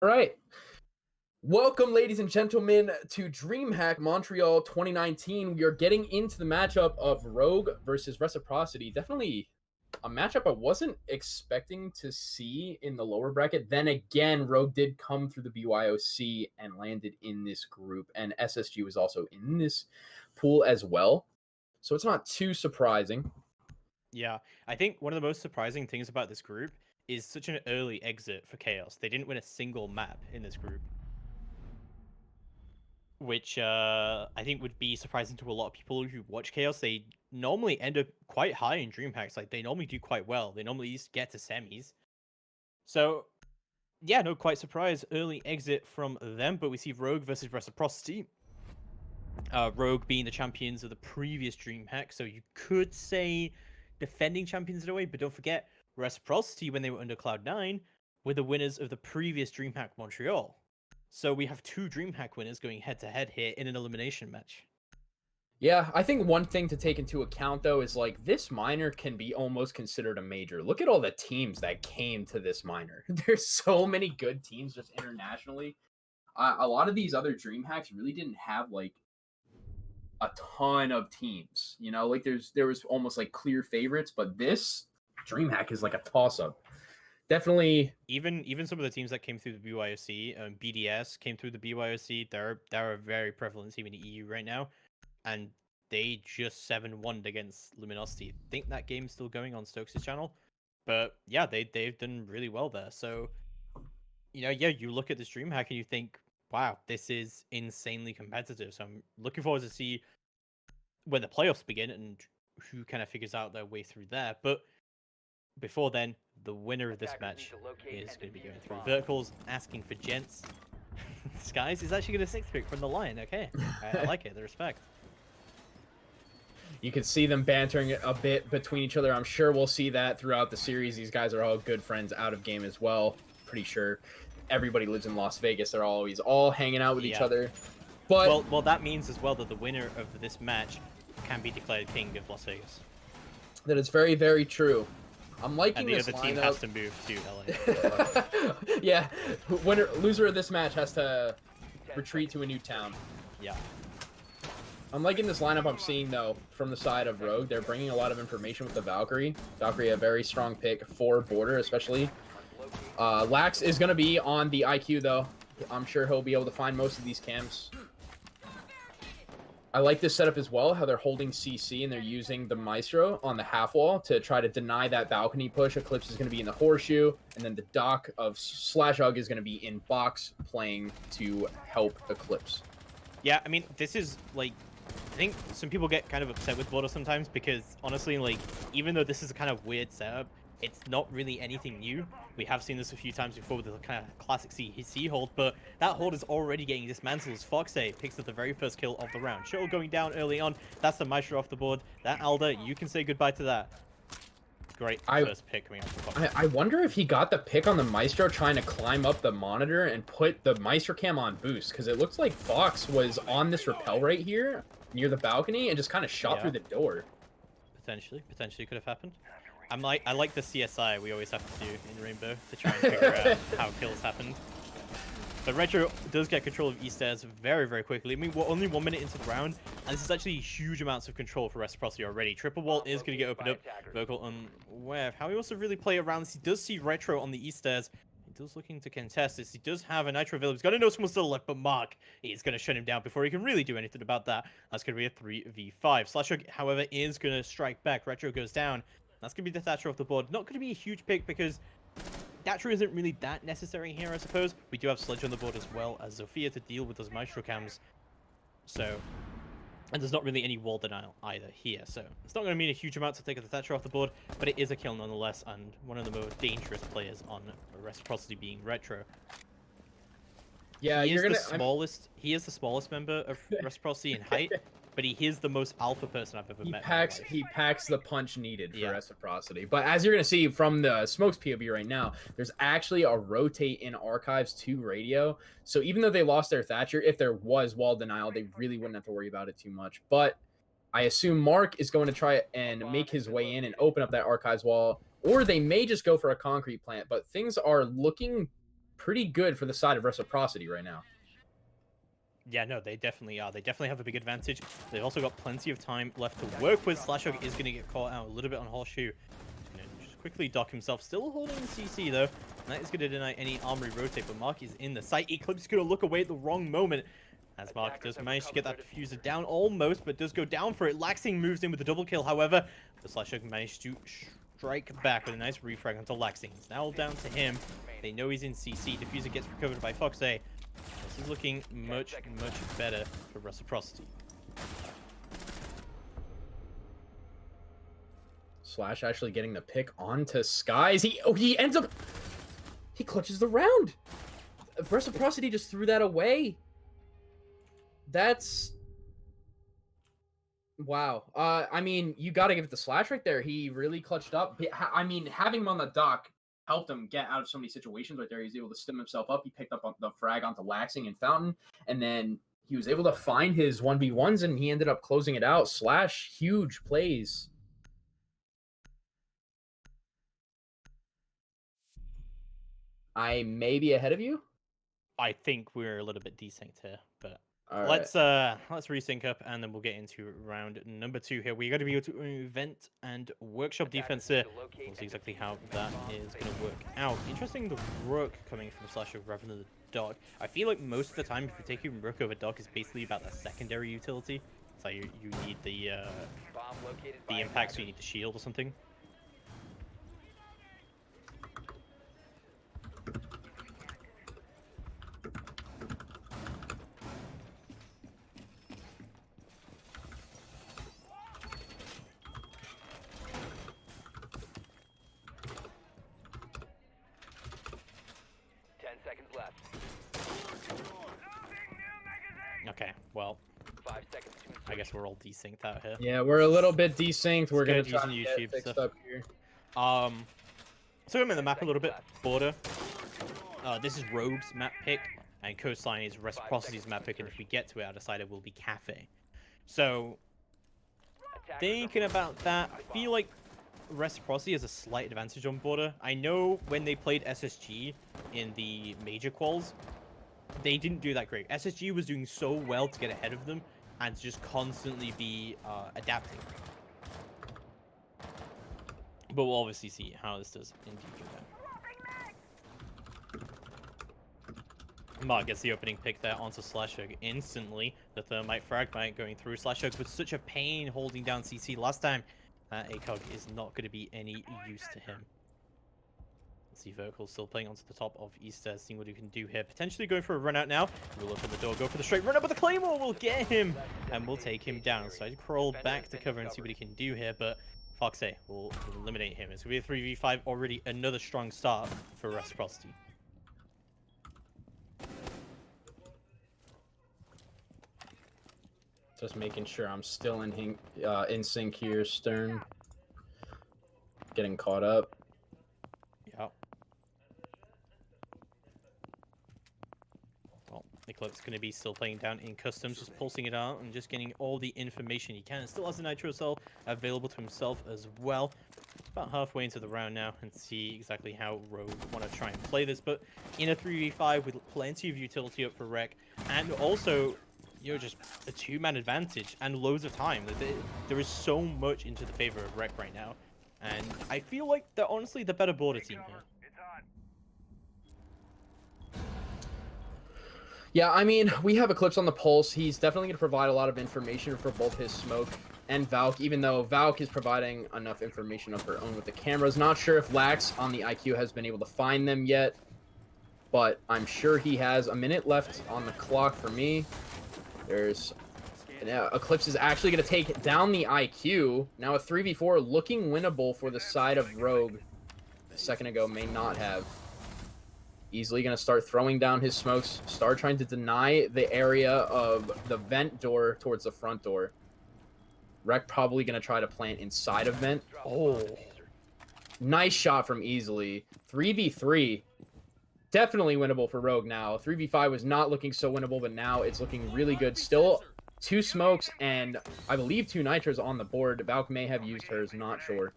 All right. Welcome, ladies and gentlemen, to DreamHack Montreal 2019. We are getting into the matchup of Rogue versus Reciprocity. Definitely a matchup I wasn't expecting to see in the lower bracket. Then again, Rogue did come through the BYOC and landed in this group, and SSG was also in this pool as well. So it's not too surprising. Yeah, I think one of the most surprising things about this group is such an early exit for Chaos. They didn't win a single map in this group, which I think would be surprising to a lot of people who watch Chaos. They normally end up quite high in DreamHacks. Like, they normally do quite well. They normally at least get to semis. So, yeah, no, quite surprised. Early exit from them, but we see Rogue versus Reciprocity. Rogue being the champions of the previous DreamHack, so you could say defending champions in a way, but don't forget Reciprocity, when they were under Cloud9, were the winners of the previous DreamHack Montreal. So we have two DreamHack winners going head to head here in an elimination match. Yeah, I think one thing to take into account though is like this minor can be almost considered a major. Look at all the teams that came to this minor. There's so many good teams just internationally. A lot of these other dream hacks really didn't have like a ton of teams. You know, like there was almost like clear favorites, but this dream hack is like a toss up. Definitely. Even some of the teams that came through the BYOC, BDS came through the BYOC. They're a very prevalent team in the EU right now, and they just 7-1'd against Luminosity. I think that game's still going on Stokes' channel, but yeah, they've done really well there. So you look at this DreamHack and you think, wow, this is insanely competitive. So I'm looking forward to see when the playoffs begin and who kind of figures out their way through there. But before then, the winner of this match is going to be going through. Verticals asking for gents. Skies is actually going to 6th pick from the Lion. Okay, I like it. The respect. You can see them bantering a bit between each other. I'm sure we'll see that throughout the series. These guys are all good friends out of game as well. Pretty sure everybody lives in Las Vegas. They're always all hanging out with each other. But well, that means as well that the winner of this match can be declared king of Las Vegas. That is very, very true. I'm liking and the this other lineup. team has to move to LA. Yeah, loser of this match has to retreat to a new town. Yeah. I'm liking this lineup I'm seeing, though, from the side of Rogue. They're bringing a lot of information with the Valkyrie. Valkyrie, a very strong pick for Border, especially. Lax is going to be on the IQ, though. I'm sure he'll be able to find most of these camps. I like this setup as well, how they're holding CC and they're using the Maestro on the half wall to try to deny that balcony push. Eclipse is going to be in the horseshoe, and then the Doc of /Hug is going to be in box playing to help Eclipse. Yeah, I mean, this is like, I think some people get kind of upset with Border sometimes because honestly, like, even though this is a kind of weird setup, it's not really anything new. We have seen this a few times before with the kind of classic C hold, but that hold is already getting dismantled as Foxay picks up the very first kill of the round. Shuttle going down early on. That's the Maestro off the board. That Alder, you can say goodbye to that. Great first pick coming out from Foxay. I wonder if he got the pick on the Maestro trying to climb up the monitor and put the Maestro cam on boost, because it looks like Fox was on this rappel right here near the balcony and just kind of shot through the door. Potentially could have happened. I like the CSI we always have to do in Rainbow to try and figure out how kills happened. But Retro does get control of E-Stairs very, very quickly. I mean, we're only 1 minute into the round, and this is actually huge amounts of control for Reciprocity already. Triple wall is going to get opened up. Vocal unaware of how he wants to really play around this. He does see Retro on the E-Stairs. He does looking to contest this. He does have a Nitro available. He's got to know someone's still left, but Mark is going to shut him down before he can really do anything about that. That's going to be a 3v5. /Hug, however, is going to strike back. Retro goes down. That's going to be the Thatcher off the board. Not going to be a huge pick because Thatcher isn't really that necessary here, I suppose. We do have Sledge on the board as well as Zofia to deal with those Maestro cams. So, and there's not really any wall denial either here. So, it's not going to mean a huge amount to take the Thatcher off the board, but it is a kill nonetheless, and one of the more dangerous players on Reciprocity being Retro. Yeah, he is the smallest member of Reciprocity in height, but he is the most alpha person I've ever met. He packs the punch needed for Reciprocity. But as you're going to see from the Smokes POV right now, there's actually a rotate in Archives to radio. So even though they lost their Thatcher, if there was wall denial, they really wouldn't have to worry about it too much. But I assume Mark is going to try and make his way in and open up that Archives wall, or they may just go for a concrete plant. But things are looking pretty good for the side of Reciprocity right now. Yeah, no, they definitely are. They definitely have a big advantage. They've also got plenty of time left to work with. Slashhog is going to get caught out a little bit on Horseshoe. Just quickly dock himself. Still holding CC, though. And that is going to deny any armory rotate, but Mark is in the site. Eclipse is going to look away at the wrong moment. As Mark does manage to get that diffuser down almost, but does go down for it. Laxing moves in with the double kill, however. The Slashhog managed to strike back with a nice refrag onto Laxing. It's now down to him. They know he's in CC. Diffuser gets recovered by Foxay. This is looking much, much better for Reciprocity. Slash actually getting the pick onto Skies. He ends up... He clutches the round. Reciprocity just threw that away. That's... Wow. I mean, you got to give it to Slash right there. He really clutched up. I mean, having him on the dock helped him get out of so many situations right there. He was able to stim himself up. He picked up on the frag onto Laxing and Fountain, and then he was able to find his 1v1s, and he ended up closing it out. Slash, huge plays. I may be ahead of you. I think we're a little bit desynced here, but Right. let's resync up and then we'll get into round number 2 here. We got to be able to event and workshop defense here. We'll see exactly how that is going to work out. Interesting, the Rook coming from Slasher rather than the Dock. I feel like most of the time, if you're taking Rook over Dock, is basically about the secondary utility. So you need the impact, so you need the shield or something. Okay, well, 5 seconds to I guess we're all desynced out here. Yeah, we're a little bit desynced. We're gonna try using to YouTube get fixed stuff. up here. So I'm in the map a little bit. Border. This is Rogue's map pick, and Coastline is Reciprocity's map pick, and if we get to it, I decided it will be Cafe. So, thinking about that, I feel like Reciprocity has a slight advantage on Border. I know when they played SSG in the major quals, they didn't do that great. SSG was doing so well to get ahead of them and to just constantly be adapting. But we'll obviously see how this does in DQ. Mark gets the opening pick there onto Slashhog instantly. The Thermite Fragmite going through. Slashhog with such a pain holding down CC last time. ACOG is not going to be any use to him. Let's see, Vertical still playing onto the top of Easter, seeing what he can do here. Potentially going for a run out now. We'll open the door, go for the straight run up, but the Claymore will get him, and we'll take him down. So I'd crawl back to cover and see what he can do here, but Foxay will eliminate him. It's going to be a 3v5, already another strong start for Reciprocity. Just making sure I'm still in sync here, Stern. Getting caught up. Yep. Well, Eclipse going to be still playing down in customs, just pulsing it out and just getting all the information he can. Still has a Nitro Cell available to himself as well. About halfway into the round now, and see exactly how Rogue want to try and play this. But in a 3v5 with plenty of utility up for Rec, and also, you know, just a 2-man advantage and loads of time. There is so much into the favor of Rec right now, and I feel like they're honestly the better border team here. Yeah, I mean, we have Eclipse on the pulse. He's definitely going to provide a lot of information for both his Smoke and Valk, even though Valk is providing enough information of her own with the cameras. Not sure if Lax on the IQ has been able to find them yet, but I'm sure he has. A minute left on the clock for me. There's... Now, Eclipse is actually going to take down the IQ. Now a 3v4 looking winnable for the side of Rogue. A second ago may not have. Easily going to start throwing down his smokes. Start trying to deny the area of the vent door towards the front door. Rec probably going to try to plant inside of vent. Oh. Nice shot from Easily. 3v3. Definitely winnable for Rogue now. 3v5 was not looking so winnable, but now it's looking really good. Still 2 smokes and I believe 2 nitros on the board. Valk may have used hers, not sure.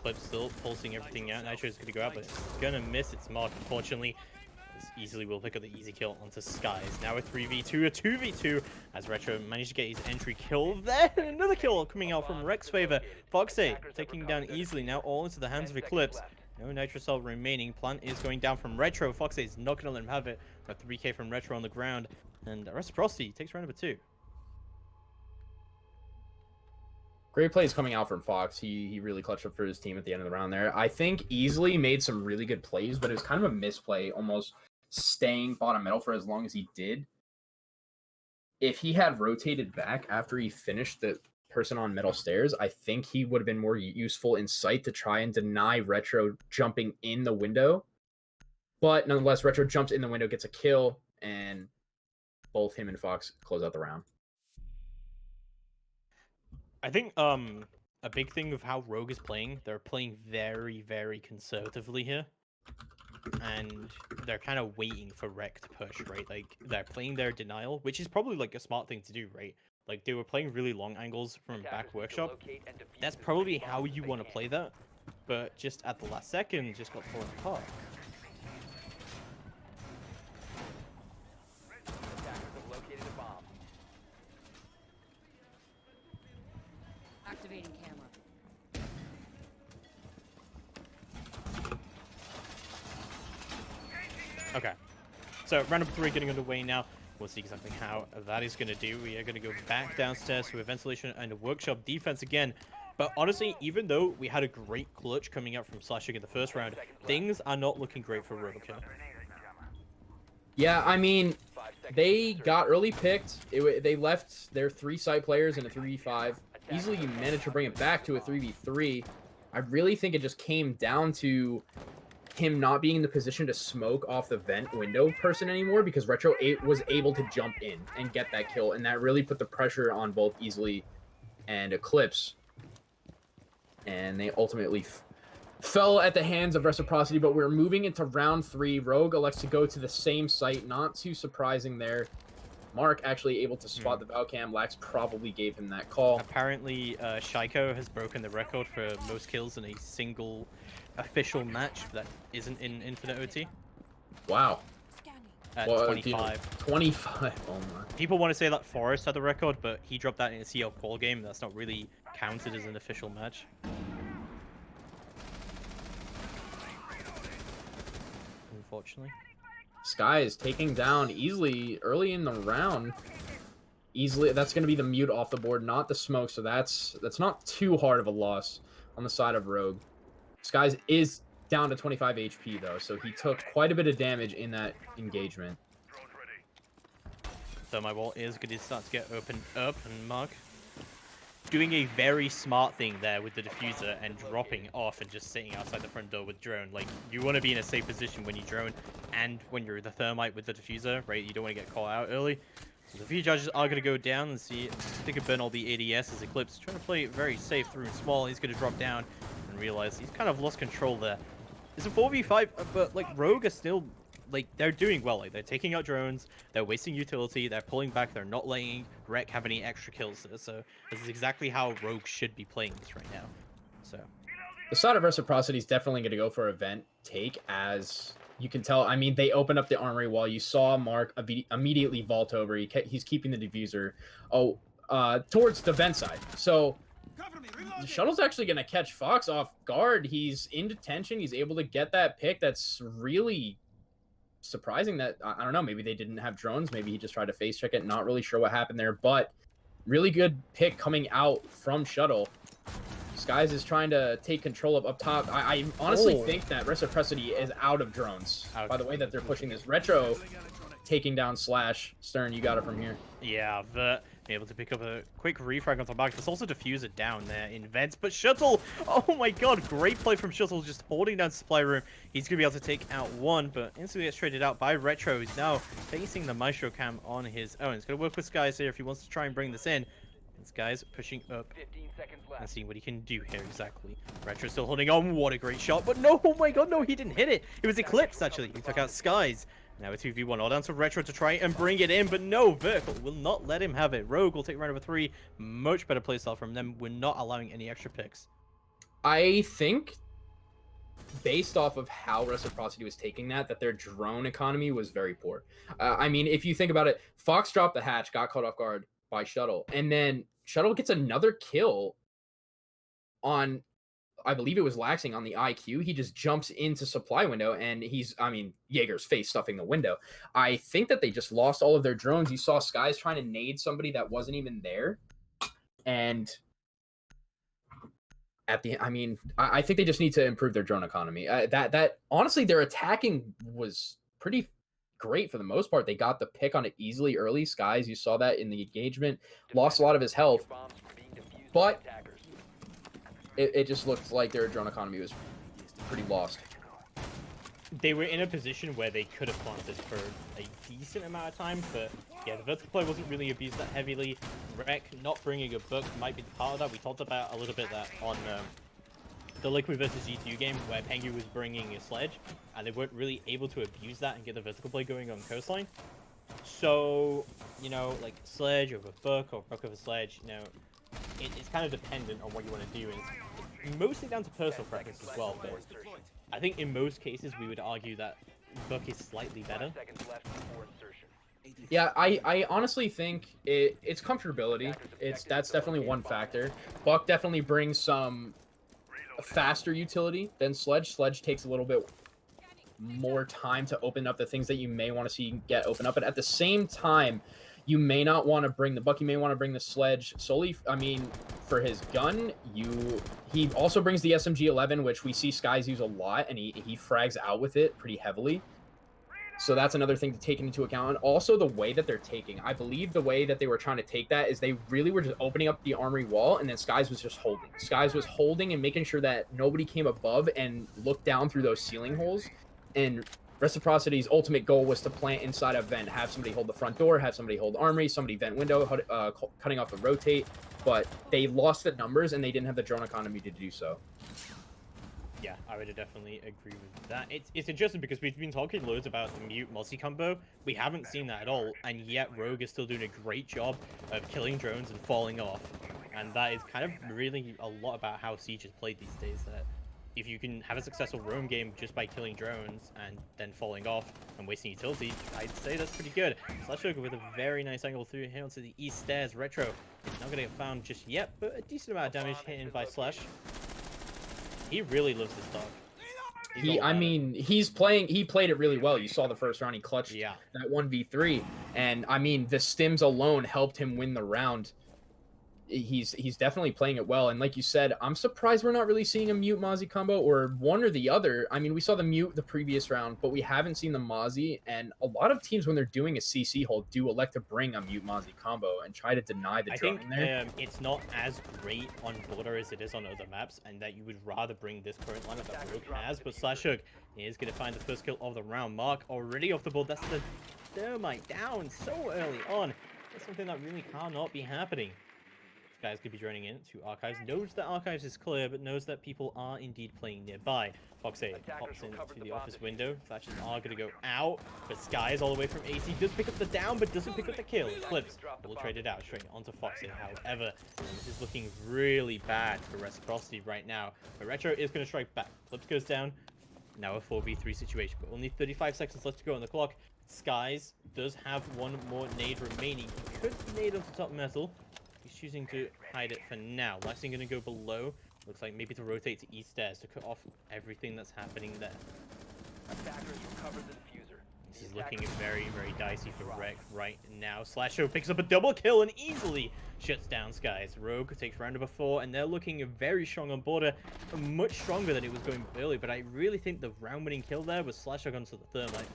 Eclipse still pulsing everything out. Nitro is going to go out, but it's going to miss its mark, unfortunately. This easily will pick up the easy kill onto Skies. Now a 3v2, a 2v2, as Retro managed to get his entry kill there. Another kill coming out from Rek's favor. Foxy taking down easily, now all into the hands of Eclipse. No Nitro Cell remaining. Plant is going down from Retro. Foxy is not going to let him have it. Got 3k from Retro on the ground. And Reciprocity takes round number 2. Great plays coming out from Fox. He really clutched up for his team at the end of the round there. I think easily made some really good plays, but it was kind of a misplay, almost staying bottom middle for as long as he did. If he had rotated back after he finished the person on middle stairs, I think he would have been more useful in sight to try and deny Retro jumping in the window. But nonetheless, Retro jumps in the window, gets a kill, and both him and Fox close out the round. I think a big thing of how Rogue is playing, they're playing very, very conservatively here. And they're kind of waiting for Rec to push, right? Like, they're playing their denial, which is probably, like, a smart thing to do, right? Like, they were playing really long angles from back workshop. That's probably how you want to play that. But just at the last second, just got torn apart. Activating camera. Okay, so round number 3 getting underway now. We'll see exactly how that is going to do. We are going to go back downstairs to a ventilation and a workshop defense again. But honestly, even though we had a great clutch coming out from Slashing in the first round, things are not looking great for Rogue. Yeah, I mean, they got early picked. They left their 3 side players in a 3v5. Easily managed to bring it back to a 3v3. I really think it just came down to him not being in the position to smoke off the vent window person anymore, because Retro 8 was able to jump in and get that kill, and that really put the pressure on both Easily and Eclipse. And they ultimately fell at the hands of Reciprocity, but we're moving into round 3. Rogue elects to go to the same site. Not too surprising there. Mark actually able to spot the Valcam. Lax probably gave him that call. Apparently, Shaiko has broken the record for most kills in a single official match that isn't in Infinite OT. Wow. At well, 25. 25. Oh my. People want to say that Forrest had the record, but he dropped that in a CL qual game. That's not really counted as an official match. Unfortunately. Sky is taking down Easily early in the round. Easily, that's going to be the mute off the board, not the smoke. So that's not too hard of a loss on the side of Rogue. Skies is down to 25 HP though, so he took quite a bit of damage in that engagement. So my wall is going to start to get opened up, and Mark doing a very smart thing there with the diffuser and dropping off and just sitting outside the front door with drone. Like, you want to be in a safe position when you drone and when you're the thermite with the diffuser, right? You don't want to get caught out early. So the few judges are going to go down and see if they can burn all the ADS as Eclipse trying to play it very safe through and small. He's going to drop down and realize he's kind of lost control there. It's a 4v5, but like Rogue are still, like, they're doing well. Like, they're taking out drones, they're wasting utility, they're pulling back, they're not letting Rec have any extra kills. So this is exactly how Rogue should be playing this right now. So the side of Reciprocity is definitely going to go for a vent take, as you can tell. I mean, they opened up the armory wall. You saw Mark immediately vault over. He's keeping the diffuser towards the vent side. So the shuttle's actually going to catch Fox off guard. He's in detention. He's able to get that pick. That's really surprising. That, I don't know, maybe they didn't have drones. Maybe he just tried to face check it. Not really sure what happened there, but really good pick coming out from Shuttle. Skies is trying to take control of up top. I honestly think that Reciprocity is out of drones by the way that they're pushing this. Retro taking down Slash. Stern, you got it from here. yeah, Vert able to pick up a quick refrag on the back. There's also diffuser down there in vents, but Shuttle, oh my god, great play from Shuttle, just holding down supply room. He's gonna be able to take out one, but instantly gets traded out by Retro. He's now facing the Maestro cam on his own. He's gonna work with Skies here if he wants to try and bring this in. And Skies pushing up and seeing what he can do here exactly. Retro still holding on. What a great shot, but no, oh my god, no, he didn't hit it. It was Eclipse actually. He took out Skies. Now a 2v1, all down to Retro to try and bring it in, but no, Vertical will not let him have it. Rogue will take round number 3. Much better playstyle from them. We're not allowing any extra picks. I think based off of how Reciprocity was taking that their drone economy was very poor. I mean, if you think about it, Fox dropped the hatch, got caught off guard by Shuttle, and then Shuttle gets another kill on, I believe it was Laxing on the IQ. He just jumps into supply window and I mean, Jaeger's face stuffing the window. I think that they just lost all of their drones. You saw Skies trying to nade somebody that wasn't even there. And I mean, I think they just need to improve their drone economy. That honestly, their attacking was pretty great for the most part. They got the pick on it easily early. Skies, you saw that in the engagement, lost a lot of his health, but it just looked like their drone economy was pretty lost. They were in a position where they could have planted for a decent amount of time, but yeah, the vertical play wasn't really abused that heavily. Rec not bringing a book might be the part of that. We talked about a little bit that on the Liquid versus G2 game, where Pengu was bringing a sledge, and they weren't really able to abuse that and get the vertical play going on coastline. So, you know, like sledge over book or book over sledge, you know, it's kind of dependent on what you want to do, and it's mostly down to personal preference as well, but I think in most cases we would argue that book is slightly better. Yeah, I honestly think it's comfortability. That's definitely one factor. Buck definitely brings some faster utility than Sledge. Sledge takes a little bit more time to open up the things that you may want to see get open up, but at the same time, you may not want to bring the Buck. You may want to bring the Sledge solely. I mean, for his gun, he also brings the SMG-11, which we see Skies use a lot, and he frags out with it pretty heavily. So that's another thing to take into account. And also the way that they're taking. I believe the way that they were trying to take that is they really were just opening up the armory wall, and then Skies was just holding. Skies was holding and making sure that nobody came above and looked down through those ceiling holes. And Reciprocity's ultimate goal was to plant inside a vent, have somebody hold the front door, have somebody hold armory, somebody vent window, cutting off the rotate. But they lost the numbers, and they didn't have the drone economy to do so. Yeah, I would definitely agree with that. It's interesting because we've been talking loads about the mute multi-combo. We haven't seen that at all, and yet Rogue is still doing a great job of killing drones and falling off. And that is kind of really a lot about how Siege is played these days, that if you can have a successful roam game just by killing drones and then falling off and wasting utility, I'd say that's pretty good. Slashoga with a very nice angle through here onto the east stairs. Retro is not going to get found just yet, but a decent amount of damage hit in by Slash. He really loves this dog. He played it really well. You saw the first round, he clutched that 1v3, and I mean, the stims alone helped him win the round. He's definitely playing it well, and like you said, I'm surprised we're not really seeing a mute Mozzie combo or one or the other. I mean, we saw the mute the previous round, but we haven't seen the Mozzie, and a lot of teams when they're doing a CC hold do elect to bring a mute Mozzie combo and try to deny the drone there. It's not as great on border as it is on other maps, and that you would rather bring this current lineup that Rogue has, but Slashug is going to find the first kill of the round. Mark already off the board. That's the thermite down so early on. That's something that really cannot be happening. Guys could be joining in to Archives, knows that Archives is clear, but knows that people are indeed playing nearby. Foxay pops into the office window. Flashes are going to go out, but Skies all the way from AC does pick up the down, but doesn't pick up the kill. Flips, will trade it out straight onto Foxay. However, this is looking really bad for Reciprocity right now. But Retro is going to strike back. Flips goes down. Now a 4v3 situation, but only 35 seconds left to go on the clock. Skies does have one more nade remaining. He could nade onto top metal. He's choosing to hide it for now. Laxing going to go below. Looks like maybe to rotate to east stairs to cut off everything that's happening there. Attackers recovered the diffuser. This is looking very, very dicey for Rec right now. Slasho picks up a double kill and easily shuts down Skies. Rogue takes round number 4, and they're looking very strong on border. Much stronger than it was going early, but I really think the round-winning kill there was Slasho onto the thermite.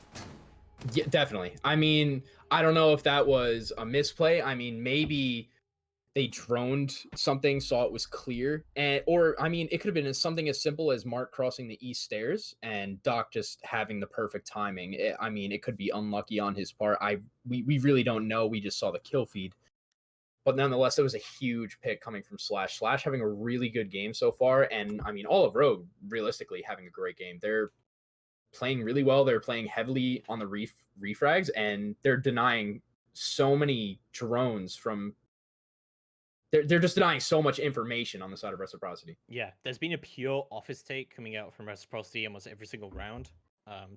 Yeah, definitely. I mean, I don't know if that was a misplay. I mean, maybe they droned something, saw it was clear, or I mean, it could have been something as simple as Mark crossing the east stairs and Doc just having the perfect timing. I mean, it could be unlucky on his part. We really don't know. We just saw the kill feed, but nonetheless, it was a huge pick coming from Slash. Slash having a really good game so far, and I mean, all of Rogue realistically having a great game. They're playing really well. They're playing heavily on the refrags, and they're denying so many drones from they're just denying so much information on the side of Reciprocity. Yeah, there's been a pure office take coming out from Reciprocity almost every single round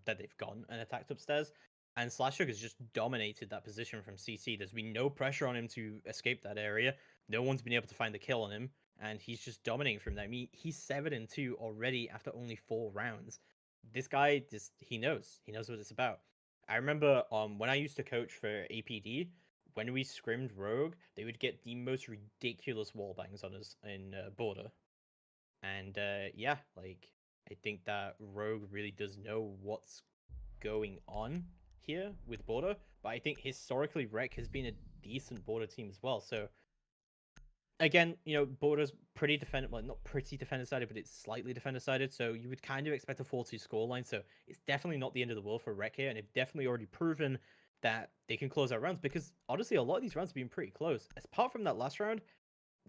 that they've gone and attacked upstairs. And Slasher has just dominated that position from CC. There's been no pressure on him to escape that area. No one's been able to find the kill on him, and he's just dominating from there. I mean, he's 7-2 already after only 4 rounds. This guy he knows what it's about. I remember when I used to coach for APD, when we scrimmed Rogue, they would get the most ridiculous wall bangs on us in Border. And yeah, like, I think that Rogue really does know what's going on here with Border, but I think historically Rec has been a decent Border team as well. So again, you know, Border's pretty well, not pretty defender-sided, but it's slightly defender-sided, so you would kind of expect a 4-2 scoreline, so it's definitely not the end of the world for Rec here, and they've definitely already proven that they can close out rounds, because honestly, a lot of these rounds have been pretty close. Apart from that last round,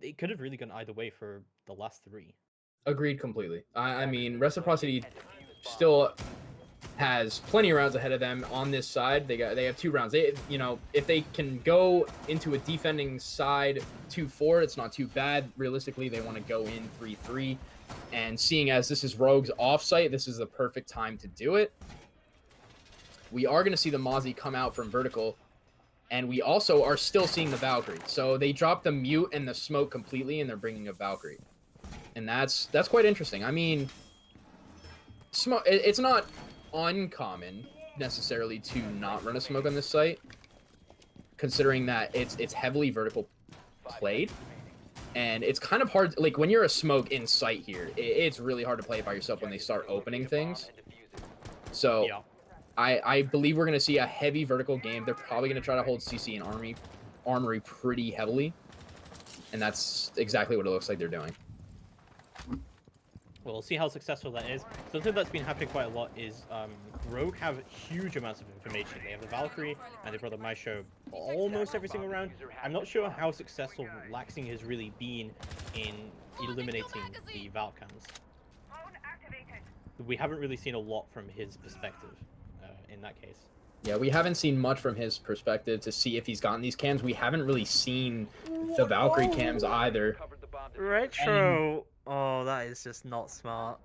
it could have really gone either way for the last 3. Agreed completely. I mean, Reciprocity still has plenty of rounds ahead of them on this side. They have 2 rounds. You know, if they can go into a defending side 2-4, it's not too bad. Realistically, they want to go in 3-3. And seeing as this is Rogue's offsite, this is the perfect time to do it. We are going to see the Mozzie come out from vertical. And we also are still seeing the Valkyrie. So they dropped the mute and the smoke completely, and they're bringing a Valkyrie. And that's quite interesting. I mean, it's not uncommon necessarily to not run a smoke on this site, considering that it's heavily vertical played, and it's kind of hard. Like, when you're a smoke in sight here, it's really hard to play it by yourself when they start opening things. So yeah. I believe we're going to see a heavy vertical game. They're probably going to try to hold CC and Armory pretty heavily, and that's exactly what it looks like they're doing. We'll see how successful that is. Something that's been happening quite a lot is Rogue have huge amounts of information. They have the Valkyrie and they brought the Maestro almost every single round. I'm not sure how successful Laxing has really been in eliminating the Valcams. We haven't really seen a lot from his perspective in that case. Yeah, we haven't seen much from his perspective to see if he's gotten these cams. We haven't really seen the Valkyrie cams either. Retro. Oh, that is just not smart.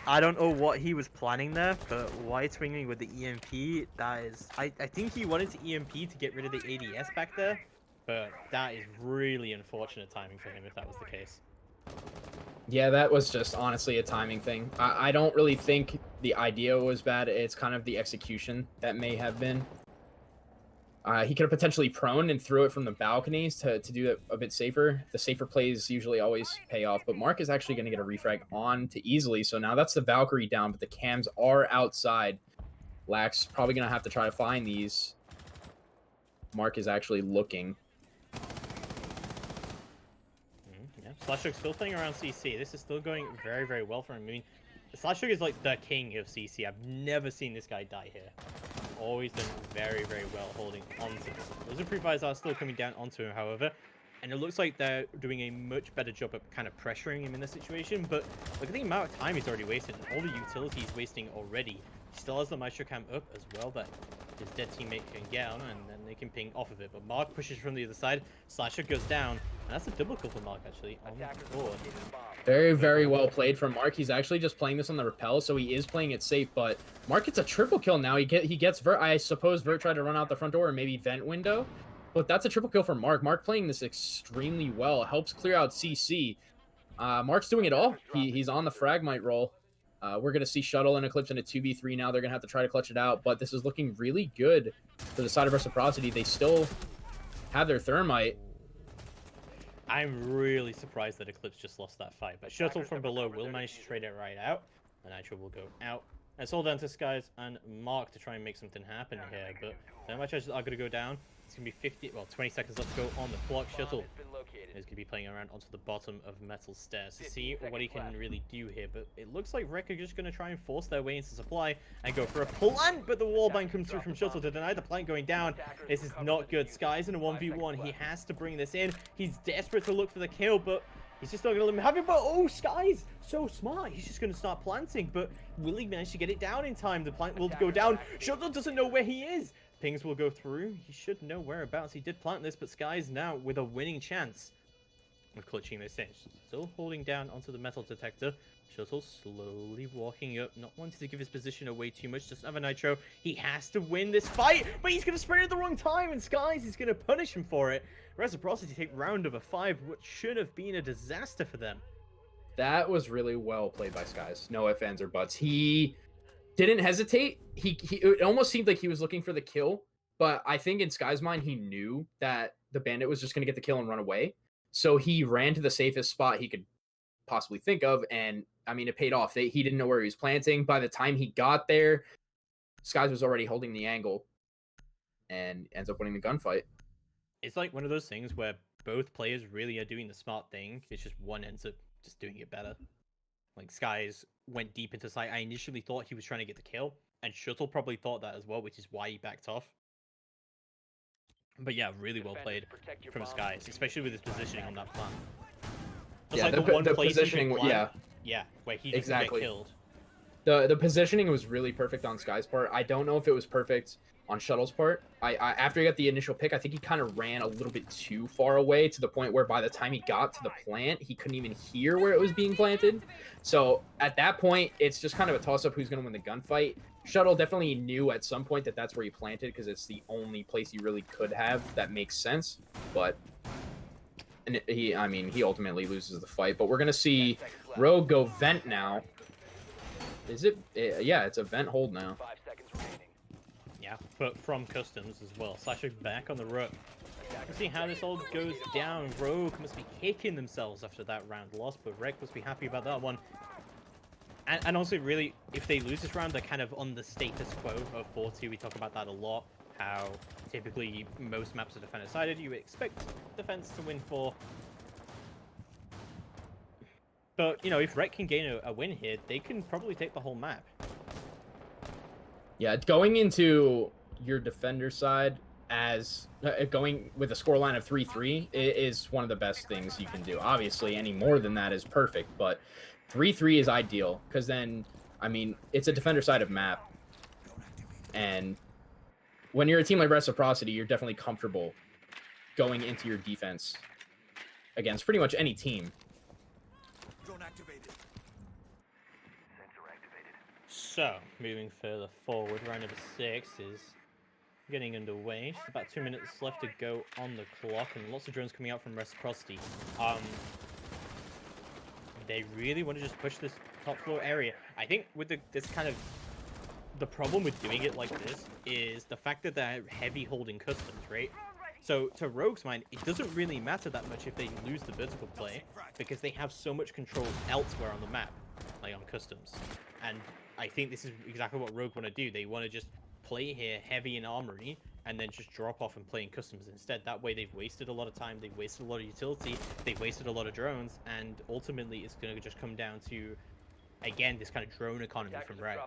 I don't know what he was planning there, but wide swinging with the EMP, that is... I think he wanted to EMP to get rid of the ADS back there, but that is really unfortunate timing for him if that was the case. Yeah, that was just honestly a timing thing. I don't really think the idea was bad. It's kind of the execution that may have been. He could have potentially prone and threw it from the balconies to do it a bit safer. The safer plays usually always pay off, but Mark is actually going to get a refrag on to easily. So now that's the Valkyrie down, but the cams are outside. Lax probably going to have to try to find these. Mark is actually looking. Yeah, Slashug still playing around CC. This is still going very, very well for him. I mean, Slashug is like the king of CC. I've never seen this guy die here. Always done very, very well holding onto him. Those improvisers are still coming down onto him, however, and it looks like they're doing a much better job of kind of pressuring him in this situation, but look at the amount of time he's already wasted and all the utility he's wasting already. He still has the Maestro cam up as well that his dead teammate can get on, and then they can ping off of it, but Mark pushes from the other side. Slasher goes down, and that's a double kill for Mark, actually, on the board. Very, very well played from Mark. He's actually just playing this on the rappel, so he is playing it safe, but Mark gets a triple kill now. He gets Vert. I suppose Vert tried to run out the front door or maybe vent window, but that's a triple kill for Mark. Mark playing this extremely well. Helps clear out CC. Mark's doing it all. He's on the Fragmite roll. We're going to see Shuttle and Eclipse in a 2v3 now. They're going to have to try to clutch it out, but this is looking really good for the side of Reciprocity. They still have their Thermite. I'm really surprised that Eclipse just lost that fight, but Shuttle from below will manage to trade it right out. The Nitro will go out. And it's all down to Skies and Mark to try and make something happen here, but the matches are going to go down. It's going to be 20 seconds left to go on the clock. Shuttle is going to be playing around onto the bottom of Metal Stairs to see what he can really do here, but it looks like Rec are just going to try and force their way into supply and go for a plant, but the wallbang comes through from Shuttle to deny the plant going down. This is not good. Sky's in a 1v1. He has to bring this in. He's desperate to look for the kill, but he's just not going to let him have it. But oh, Sky's so smart. He's just going to start planting, but will he manage to get it down in time? The plant will go down. Shuttle doesn't know where he is. pings will go through. He should know whereabouts. He did plant this, but Sky's now with a winning chance of clutching this in. Still holding down onto the metal detector. Shuttle slowly walking up, not wanting to give his position away too much. Doesn't have a nitro. He has to win this fight, but he's going to sprint at the wrong time, and Skies is going to punish him for it. Reciprocity take round number 5, what should have been a disaster for them. That was really well played by Skies. No ifs, ands, or buts. He didn't hesitate. It almost seemed like he was looking for the kill, but I think in Sky's mind, he knew that the bandit was just going to get the kill and run away. So he ran to the safest spot he could possibly think of, and I mean, it paid off. He didn't know where he was planting. By the time he got there, Skies was already holding the angle and ends up winning the gunfight. It's like one of those things where both players really are doing the smart thing. It's just one ends up just doing it better. Like, Skies went deep into sight. I initially thought he was trying to get the kill, and Shuttle probably thought that as well, which is why he backed off. But yeah, really well played from Skies, especially with his positioning on that plan. Just Yeah, like the positioning, yeah, where he doesn't get killed. The positioning was really perfect on Sky's part. I don't know if it was perfect on Shuttle's part. I after he got the initial pick, I think he kind of ran a little bit too far away to the point where by the time he got to the plant, he couldn't even hear where it was being planted. So at that point, it's just kind of a toss-up who's going to win the gunfight. Shuttle definitely knew at some point that that's where he planted because it's the only place he really could have that makes sense. But he ultimately loses the fight. But we're going to see Rogue go vent now. Is it? Yeah, it's a vent hold now. 5 seconds remaining. Yeah, but from Customs as well. Slasher back on the rook. Let's see how this all goes down. Rogue must be kicking themselves after that round loss, but Rec must be happy about that one. And also, really, if they lose this round, they're kind of on the status quo of 4-2. We talk about that a lot, how typically most maps are defender-sided. You expect defense to win 4. But, you know, if Rec can gain a win here, they can probably take the whole map. Yeah, going into your defender side as going with a scoreline of 3-3 is one of the best things you can do. Obviously, any more than that is perfect, but 3-3 is ideal because then, I mean, it's a defender side of map. And when you're a team like Reciprocity, you're definitely comfortable going into your defense against pretty much any team. So, moving further forward, round number 6 is getting underway. Just about 2 minutes left to go on the clock, and lots of drones coming out from Reciprocity. They really want to just push this top floor area. I think with this kind of... The problem with doing it like this is the fact that they're heavy holding Customs, right? So, to Rogue's mind, it doesn't really matter that much if they lose the vertical play, because they have so much control elsewhere on the map, like on Customs. And I think this is exactly what Rogue want to do. They want to just play here heavy in Armory, and then just drop off and play in Customs instead. That way they've wasted a lot of time, they've wasted a lot of utility, they've wasted a lot of drones, and ultimately it's going to just come down to, again, this kind of drone economy from Rec.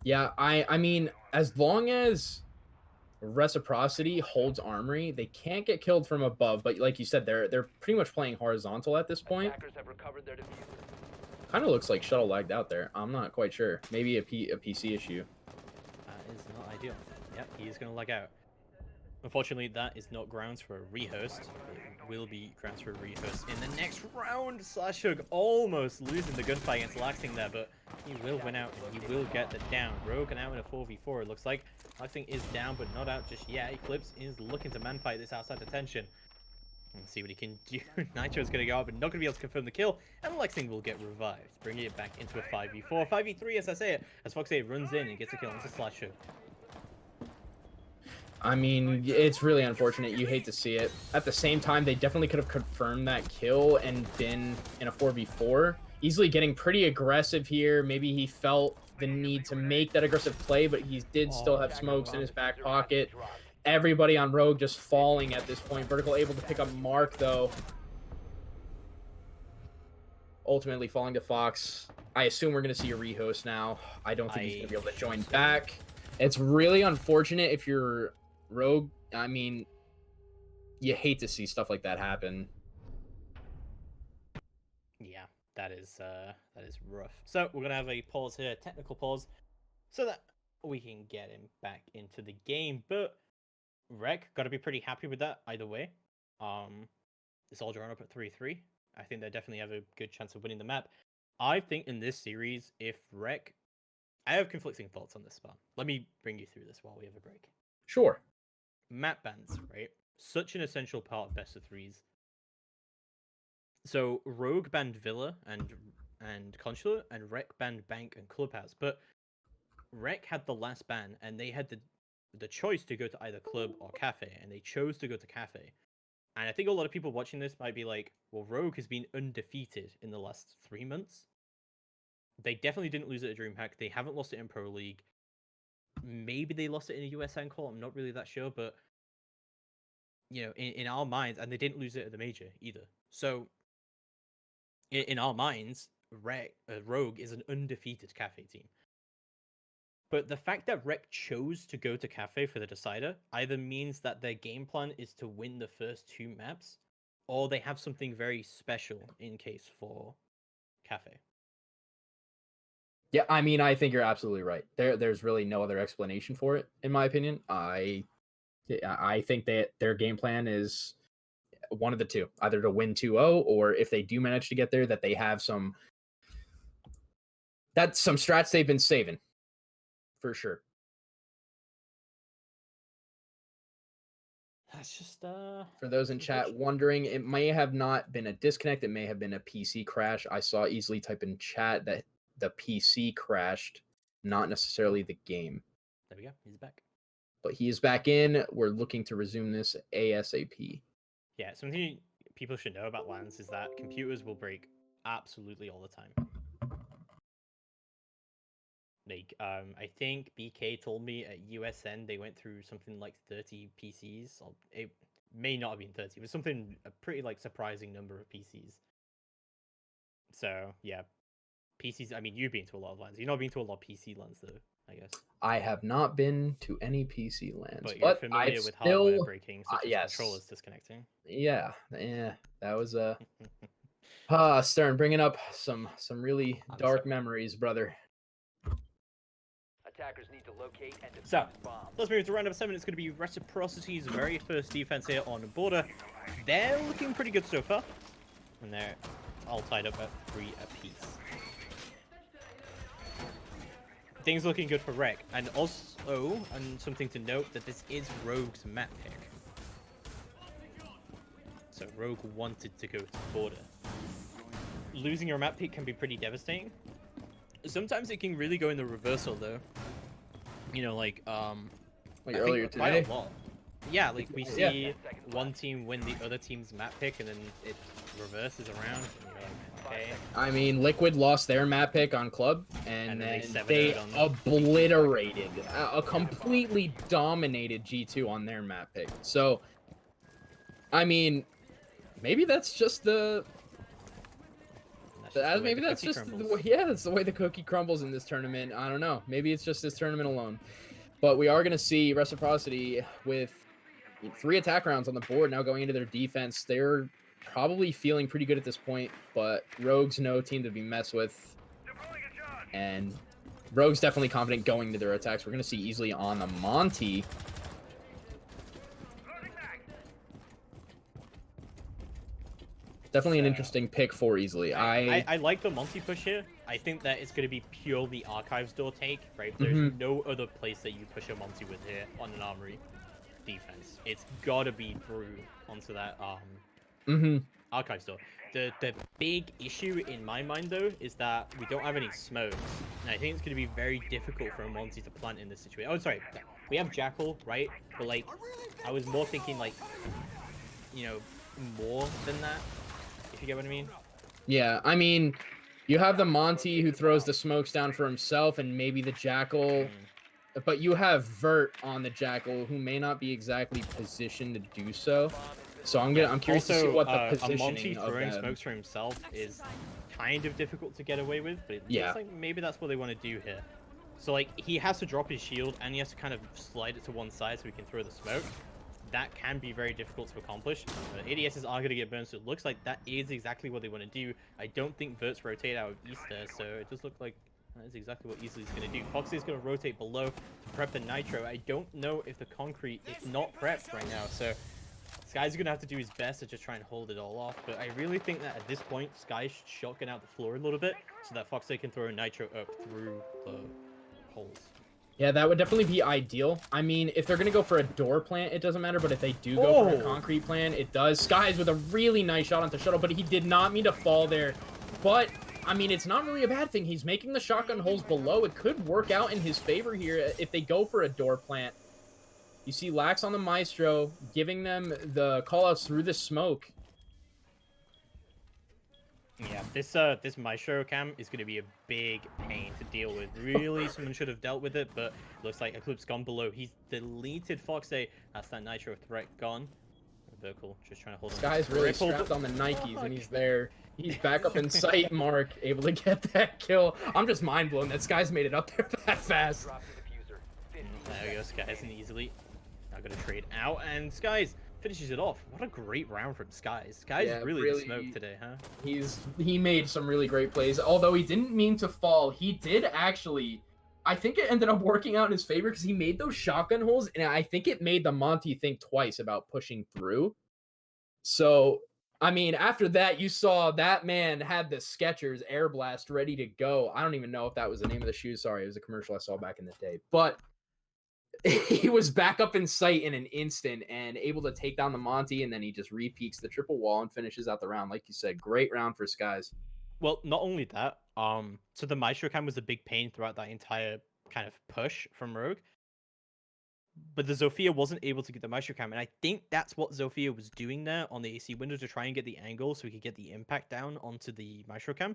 Yeah, I mean, as long as Reciprocity holds Armory, they can't get killed from above, but like you said, they're pretty much playing horizontal at this point. Kind of looks like Shuttle lagged out there. I'm not quite sure. Maybe a PC issue. That is not ideal. Yep, he is going to lag out. Unfortunately, that is not grounds for a rehost. It will be grounds for a rehost in the next round. Slashhug almost losing the gunfight against Laxing there, but he will win out and he will get the down. Rogue now in a 4v4, it looks like. Laxing is down, but not out just yet. Eclipse is looking to manfight this outside detention. Let's see what he can do. Nitro's going to go up, but not going to be able to confirm the kill. And Lexing will get revived, bringing it back into a 5v4. 5v3 as I say it, as Foxay runs in and gets a kill onto Slasher. I mean, it's really unfortunate. You hate to see it. At the same time, they definitely could have confirmed that kill and been in a 4v4. Easily getting pretty aggressive here. Maybe he felt the need to make that aggressive play, but he did still have smokes in his back pocket. Everybody on Rogue just falling at this point. Vertical able to pick up Mark, though. Ultimately falling to Fox. I assume we're going to see a rehost now. I don't think he's going to be able to join back. It's really unfortunate if you're Rogue. I mean, you hate to see stuff like that happen. Yeah, that is rough. So we're going to have a pause here, technical pause, so that we can get him back into the game. But Rec got to be pretty happy with that either way. It's all drawn up at 3-3. I think they definitely have a good chance of winning the map. I think in this series, if Rec... I have conflicting thoughts on this spot. Let me bring you through this while we have a break. Sure. Map bans, right? Such an essential part of best of threes. So Rogue banned Villa and Consular, and Rec banned Bank and Clubhouse. But Rec had the last ban, and they had the choice to go to either Club or Cafe, and they chose to go to Cafe. And I think a lot of people watching this might be like, well, Rogue has been undefeated in the last 3 months. They definitely didn't lose it at DreamHack. They haven't lost it in Pro League. Maybe they lost it in a USN call. I'm not really that sure, but you know, in our minds, and they didn't lose it at the major either. So in our minds, Rogue is an undefeated Cafe team. But the fact that Rec chose to go to Cafe for the decider either means that their game plan is to win the first 2 maps, or they have something very special in case for Cafe. Yeah, I mean, I think you're absolutely right. There's really no other explanation for it, in my opinion. I think that their game plan is one of the two, either to win 2-0, or if they do manage to get there, that they have some strats they've been saving, for sure. That's just for those in chat wondering, it may have not been a disconnect, it may have been a PC crash. I saw easily type in chat that the PC crashed, not necessarily the game. There we go, he's back. But he is back in. We're looking to resume this ASAP. Yeah, something people should know about LANs is that computers will break absolutely all the time. Like, I think BK told me at USN they went through something like 30 PCs. Or it may not have been 30, but something, a pretty like surprising number of PCs. So yeah, PCs. I mean, you've been to a lot of LANs. You've not been to a lot of PC LANs though, I guess. I have not been to any PC LANs, but you're familiar with hardware breaking, such as controllers disconnecting. Yeah, that was Stern bringing up some really dark memories, brother. Attackers need to locate and defuse So, bombs. let's move to round number 7. It's going to be Reciprocity's very first defense here on the border. They're looking pretty good so far, and they're all tied up at 3 apiece. Things looking good for Rec, and also, and something to note, that this is Rogue's map pick. So Rogue wanted to go to border. Losing your map pick can be pretty devastating. Sometimes it can really go in the reversal though. You know, like earlier today. Quite a lot. Yeah, like we see one team win the other team's map pick and then it reverses around. And you're like, okay. I mean, Liquid lost their map pick on Club, and then they obliterated, a completely dominated G2 on their map pick. So, I mean, maybe that's just the. Maybe that's just that's the way the cookie crumbles in this tournament. I don't know. Maybe it's just this tournament alone. But we are going to see Reciprocity with 3 attack rounds on the board now going into their defense. They're probably feeling pretty good at this point, but Rogue's no team to be messed with. And Rogue's definitely confident going into their attacks. We're going to see easily on the Monty. Definitely an interesting pick for easily. I like the Monty push here. I think that it's going to be purely Archives door take, right? There's no other place that you push a Monty with here on an Armory defense. It's got to be through onto that Archives door. The big issue in my mind, though, is that we don't have any smokes. And I think it's going to be very difficult for a Monty to plant in this situation. Oh, sorry. We have Jackal, right? But, like, I was more thinking, like, you know, more than that. You get what I mean? Yeah, I mean, you have the Monty who throws the smokes down for himself, and maybe the Jackal, but you have Vert on the Jackal who may not be exactly positioned to do so. So I'm curious to see what the positioning a Monty of throwing them. smokes for himself is kind of difficult to get away with, but it looks like maybe that's what they want to do here. So like he has to drop his shield and he has to kind of slide it to one side so he can throw the smoke. That can be very difficult to accomplish. ADSs are going to get burned, so it looks like that is exactly what they want to do. I don't think Vert's rotate out of East there, so it does look like That is exactly what Easley's going to do. Foxy's going to rotate below to prep the Nitro. I don't know if the concrete is not prepped right now, so Sky's going to have to do his best to just try and hold it all off. But I really think that at this point, Sky should shotgun out the floor a little bit so that Foxy can throw a Nitro up through the holes. Yeah, that would definitely be ideal. I mean, if they're going to go for a door plant, it doesn't matter. But if they do go for a concrete plant, it does. Sky's with a really nice shot onto Shuttle, but he did not mean to fall there. But I mean, it's not really a bad thing. He's making the shotgun holes below. It could work out in his favor here if they go for a door plant. You see Lax on the Maestro, giving them the callouts through the smoke. Yeah, this Maestro cam is going to be a big pain to deal with. Really, someone should have dealt with it, but looks like Eclipse gone below. He's deleted Foxy. That's that Nitro threat gone. Vocal just trying to hold. This guy's really strapped on the Nikes, and he's there. He's back up in sight. Mark able to get that kill. I'm just mind blown that Sky's made it up there that fast. There we go, Skies, and easily not gonna trade out, and Skies finishes it off. What a great round from Skies. Skies really the smoke today, huh? He made some really great plays. Although he didn't mean to fall, he did actually. I think it ended up working out in his favor because he made those shotgun holes, and I think it made the Monty think twice about pushing through. So, I mean, after that, you saw that man had the Skechers Air Blast ready to go. I don't even know if that was the name of the shoe. Sorry, it was a commercial I saw back in the day. But he was back up in sight in an instant and able to take down the Monty, and then he just re-peaks the triple wall and finishes out the round. Like you said, great round for Skies. Well, not only that, so the Maestro cam was a big pain throughout that entire kind of push from Rogue. But the Zofia wasn't able to get the Maestro cam, and I think that's what Zofia was doing there on the AC window to try and get the angle so we could get the impact down onto the Maestro cam,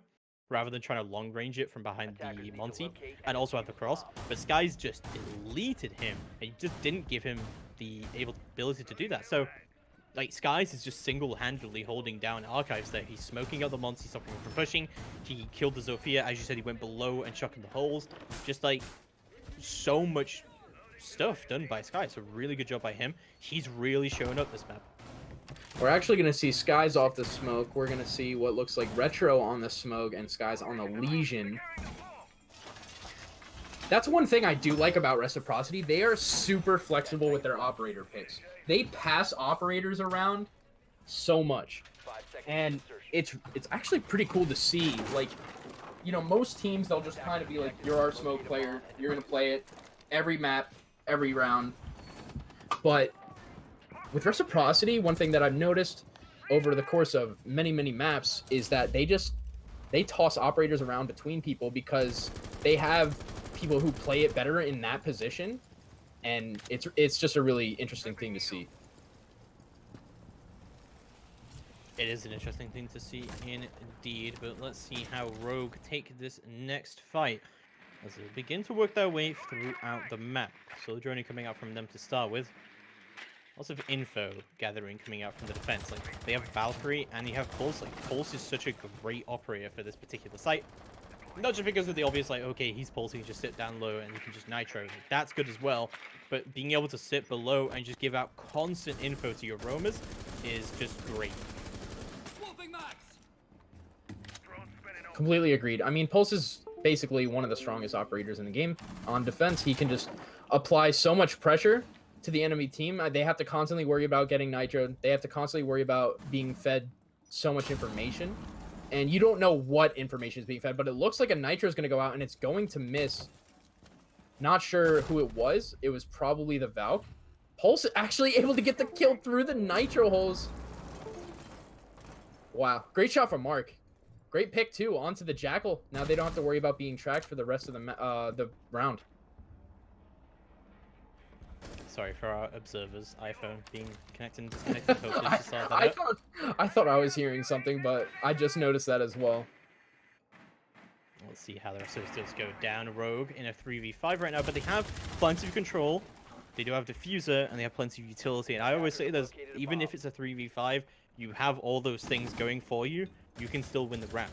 rather than trying to long range it from behind the Monty and also have the cross. But Skies just deleted him, and he just didn't give him the ability to do that. So, like, Skies is just single-handedly holding down Archives there. He's smoking out the Monty, stopping him from pushing. He killed the Zofia. As you said, he went below and chucking the holes. Just, like, so much stuff done by Sky. So really good job by him. He's really showing up this map. We're actually going to see Skies off the smoke. We're going to see what looks like Retro on the smoke and Skies on the Legion. That's one thing I do like about Reciprocity. They are super flexible with their operator picks. They pass operators around so much. And it's actually pretty cool to see. Like, you know, most teams, they'll just kind of be like, you're our smoke player. You're going to play it every map, every round. But with Reciprocity, one thing that I've noticed over the course of many, many maps is that they toss operators around between people because they have people who play it better in that position, and it's just a really interesting thing to see. It is an interesting thing to see indeed, but let's see how Rogue take this next fight as they begin to work their way throughout the map. So the journey coming out from them to start with. Lots of info gathering coming out from the defense. Like, they have Valkyrie and you have Pulse. Like, Pulse is such a great operator for this particular site. Not just because of the obvious, like, okay, he's Pulse, he can just sit down low and you can just Nitro. Like, that's good as well. But being able to sit below and just give out constant info to your roamers is just great. Completely agreed. I mean, Pulse is basically one of the strongest operators in the game. On defense, he can just apply so much pressure to the enemy team. They have to constantly worry about getting Nitro. They have to constantly worry about being fed so much information. And you don't know what information is being fed, but it looks like a Nitro is going to go out and it's going to miss. Not sure who it was. It was probably the Valk. Pulse actually able to get the kill through the Nitro holes. Wow. Great shot from Mark. Great pick, too, onto the Jackal. Now they don't have to worry about being tracked for the rest of the round. Sorry for our observers' iPhone being connected and disconnected. I thought I was hearing something, but I just noticed that as well. Let's see how the rest of us go down. Rogue in a 3v5 right now, but they have plenty of control. They do have Diffuser, and they have plenty of utility. And I always say this, even if it's a 3v5, you have all those things going for you, you can still win the round.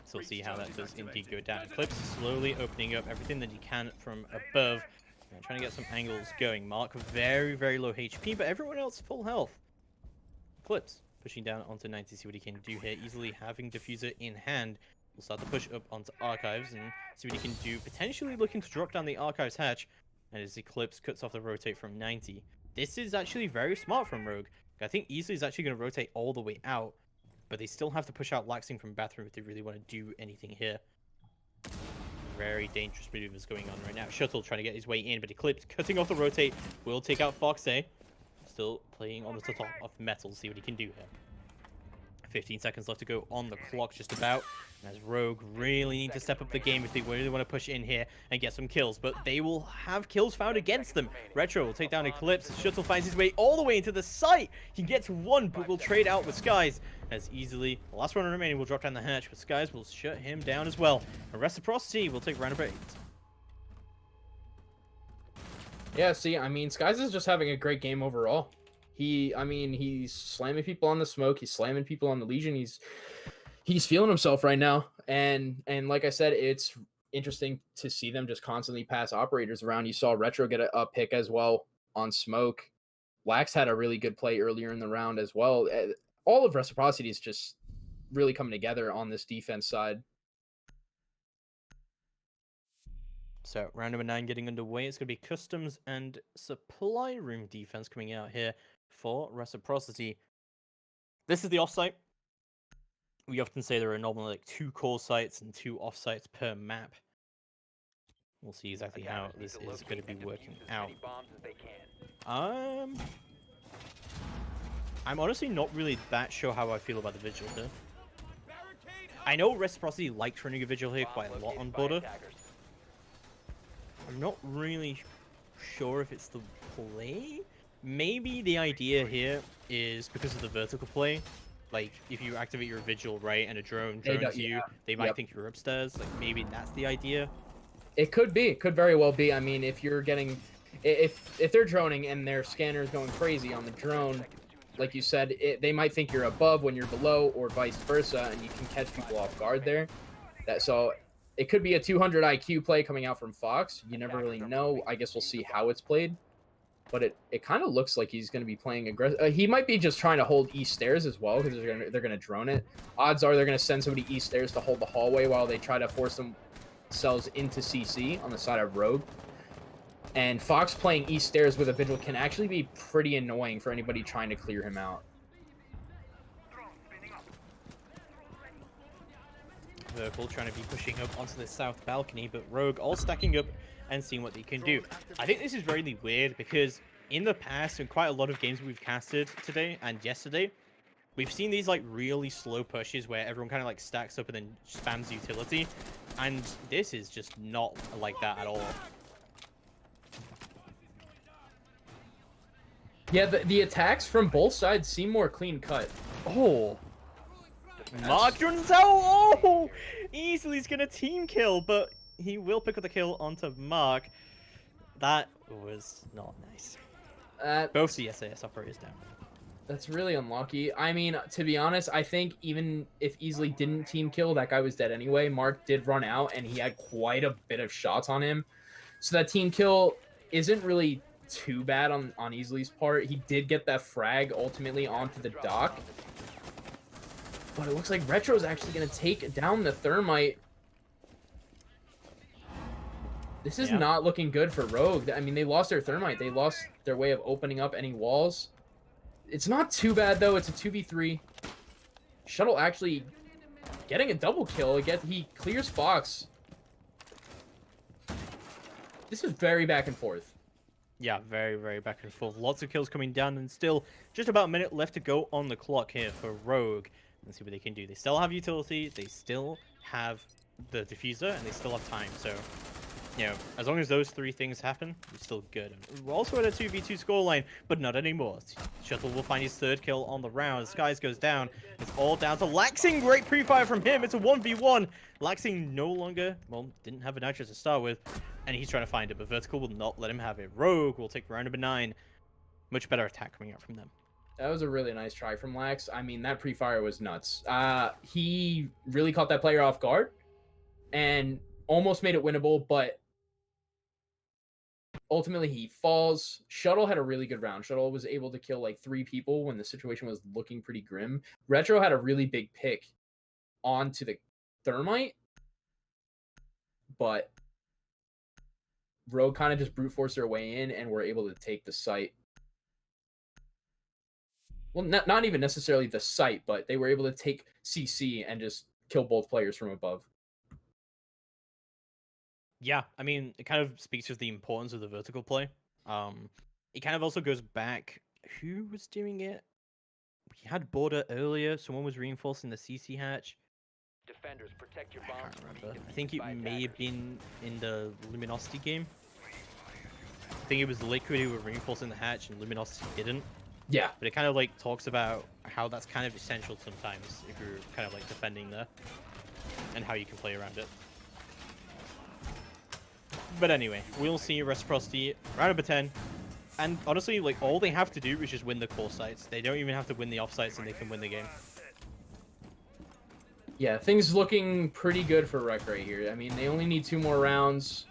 So we'll see how that does indeed go down. Eclipse slowly opening up everything that he can from above. And trying to get some angles going. Mark very, very low HP, but everyone else full health. Eclipse pushing down onto 90, see what he can do here. Easily having Diffuser in hand. We'll start to push up onto Archives and see what he can do. Potentially looking to drop down the Archives hatch. And as Eclipse cuts off the rotate from 90. This is actually very smart from Rogue. I think Easily is actually going to rotate all the way out. But they still have to push out Laxing from Bathroom if they really want to do anything here. Very dangerous maneuvers going on right now. Shuttle trying to get his way in, but Eclipse cutting off the rotate will take out Foxay. Still playing on the top of Metal, see what he can do here. 15 seconds left to go on the clock, just about. And as Rogue really need to step up the game if they really want to push in here and get some kills. But they will have kills found against them. Retro will take down Eclipse. Shuttle finds his way all the way into the site. He gets one, but will trade out with Skies. As Easily, the last one remaining will drop down the hatch, but Skies will shut him down as well. And Reciprocity will take round number 8. Yeah, see, I mean, Skies is just having a great game overall. He's slamming people on the smoke. He's slamming people on the Legion. He's feeling himself right now. And like I said, it's interesting to see them just constantly pass operators around. You saw Retro get a pick as well on smoke. Lax had a really good play earlier in the round as well. All of Reciprocity is just really coming together on this defense side. So round number 9 getting underway. It's going to be Customs and Supply Room defense coming out here for Reciprocity. This is the offsite. We often say there are normally like 2 core sites and 2 off sites per map. We'll see exactly how this is going to be working out. I'm honestly not really that sure how I feel about the Vigil here. I know Reciprocity likes running a Vigil here quite a lot on border. I'm not really sure if it's the play. Maybe the idea here is because of the vertical play. Like, if you activate your Vigil, right, and a drone drones you, they might think you're upstairs. Like, maybe that's the idea. It could be. It could very well be. I mean, if you're getting... If they're droning and their scanner is going crazy on the drone, like you said, they might think you're above when you're below, or vice versa, and you can catch people off guard there. So it could be a 200 IQ play coming out from Fox. You never really know. I guess we'll see how it's played. But it kind of looks like he's going to be playing aggressive. He might be just trying to hold east stairs as well, because they're gonna drone it. Odds are they're going to send somebody east stairs to hold the hallway while they try to force themselves into CC on the side of Rogue. And Fox playing east stairs with a Vigil can actually be pretty annoying for anybody trying to clear him out. Verkle trying to be pushing up onto the south balcony, but Rogue all stacking up and seeing what they can do. I think this is really weird because in the past, in quite a lot of games we've casted today and yesterday, we've seen these like really slow pushes where everyone kind of like stacks up and then spams utility, and this is just not like that at all. Yeah, the attacks from both sides seem more clean cut. Oh, Mark runs out. Oh, easily he's gonna team kill, but he will pick up the kill onto Mark. That was not nice. Both the SAS operators down. That's really unlucky. I mean, to be honest, I think even if Easily didn't team kill, that guy was dead anyway. Mark did run out, and he had quite a bit of shots on him. So that team kill isn't really too bad on Easily's part. He did get that frag ultimately onto the dock. But it looks like Retro's actually going to take down the Thermite. This is not looking good for Rogue. I mean, they lost their Thermite. They lost their way of opening up any walls. It's not too bad, though. It's a 2v3. Shuttle actually getting a double kill. He clears Fox. This is very back and forth. Yeah, very, very back and forth. Lots of kills coming down, and still just about a minute left to go on the clock here for Rogue. Let's see what they can do. They still have utility, they still have the diffuser, and they still have time. So, you know, as long as those 3 things happen, we're still good. And we're also at a 2v2 scoreline, but not anymore. Shuttle will find his 3rd kill on the round. Skies goes down. It's all down to Laxing. Great pre-fire from him. It's a 1v1. Laxing no longer, well, didn't have a nitro to start with, and he's trying to find it, but Vertical will not let him have it. Rogue will take round number 9. Much better attack coming out from them. That was a really nice try from Lax. I mean, that pre-fire was nuts. He really caught that player off guard and almost made it winnable, but ultimately he falls. Shuttle had a really good round. Shuttle was able to kill like 3 people when the situation was looking pretty grim. Retro had a really big pick onto the thermite, but Rogue kind of just brute forced their way in and were able to take the site. Well, not even necessarily the site, but they were able to take CC and just kill both players from above. Yeah, I mean, it kind of speaks to the importance of the vertical play. It kind of also goes back. Who was doing it? We had border earlier. Someone was reinforcing the CC hatch. Defenders, protect your I bombs can't from being remember. I think defused it by may have attackers. been in the Luminosity game. I think it was Liquid who were reinforcing the hatch and Luminosity didn't. Yeah. But it kind of like talks about how that's kind of essential sometimes if you're kind of like defending there and how you can play around it. But anyway, we'll see Reciprocity round number 10. And honestly, like all they have to do is just win the core sites. They don't even have to win the off sites and they can win the game. Yeah, things looking pretty good for Rec right here. I mean, they only need 2 more rounds.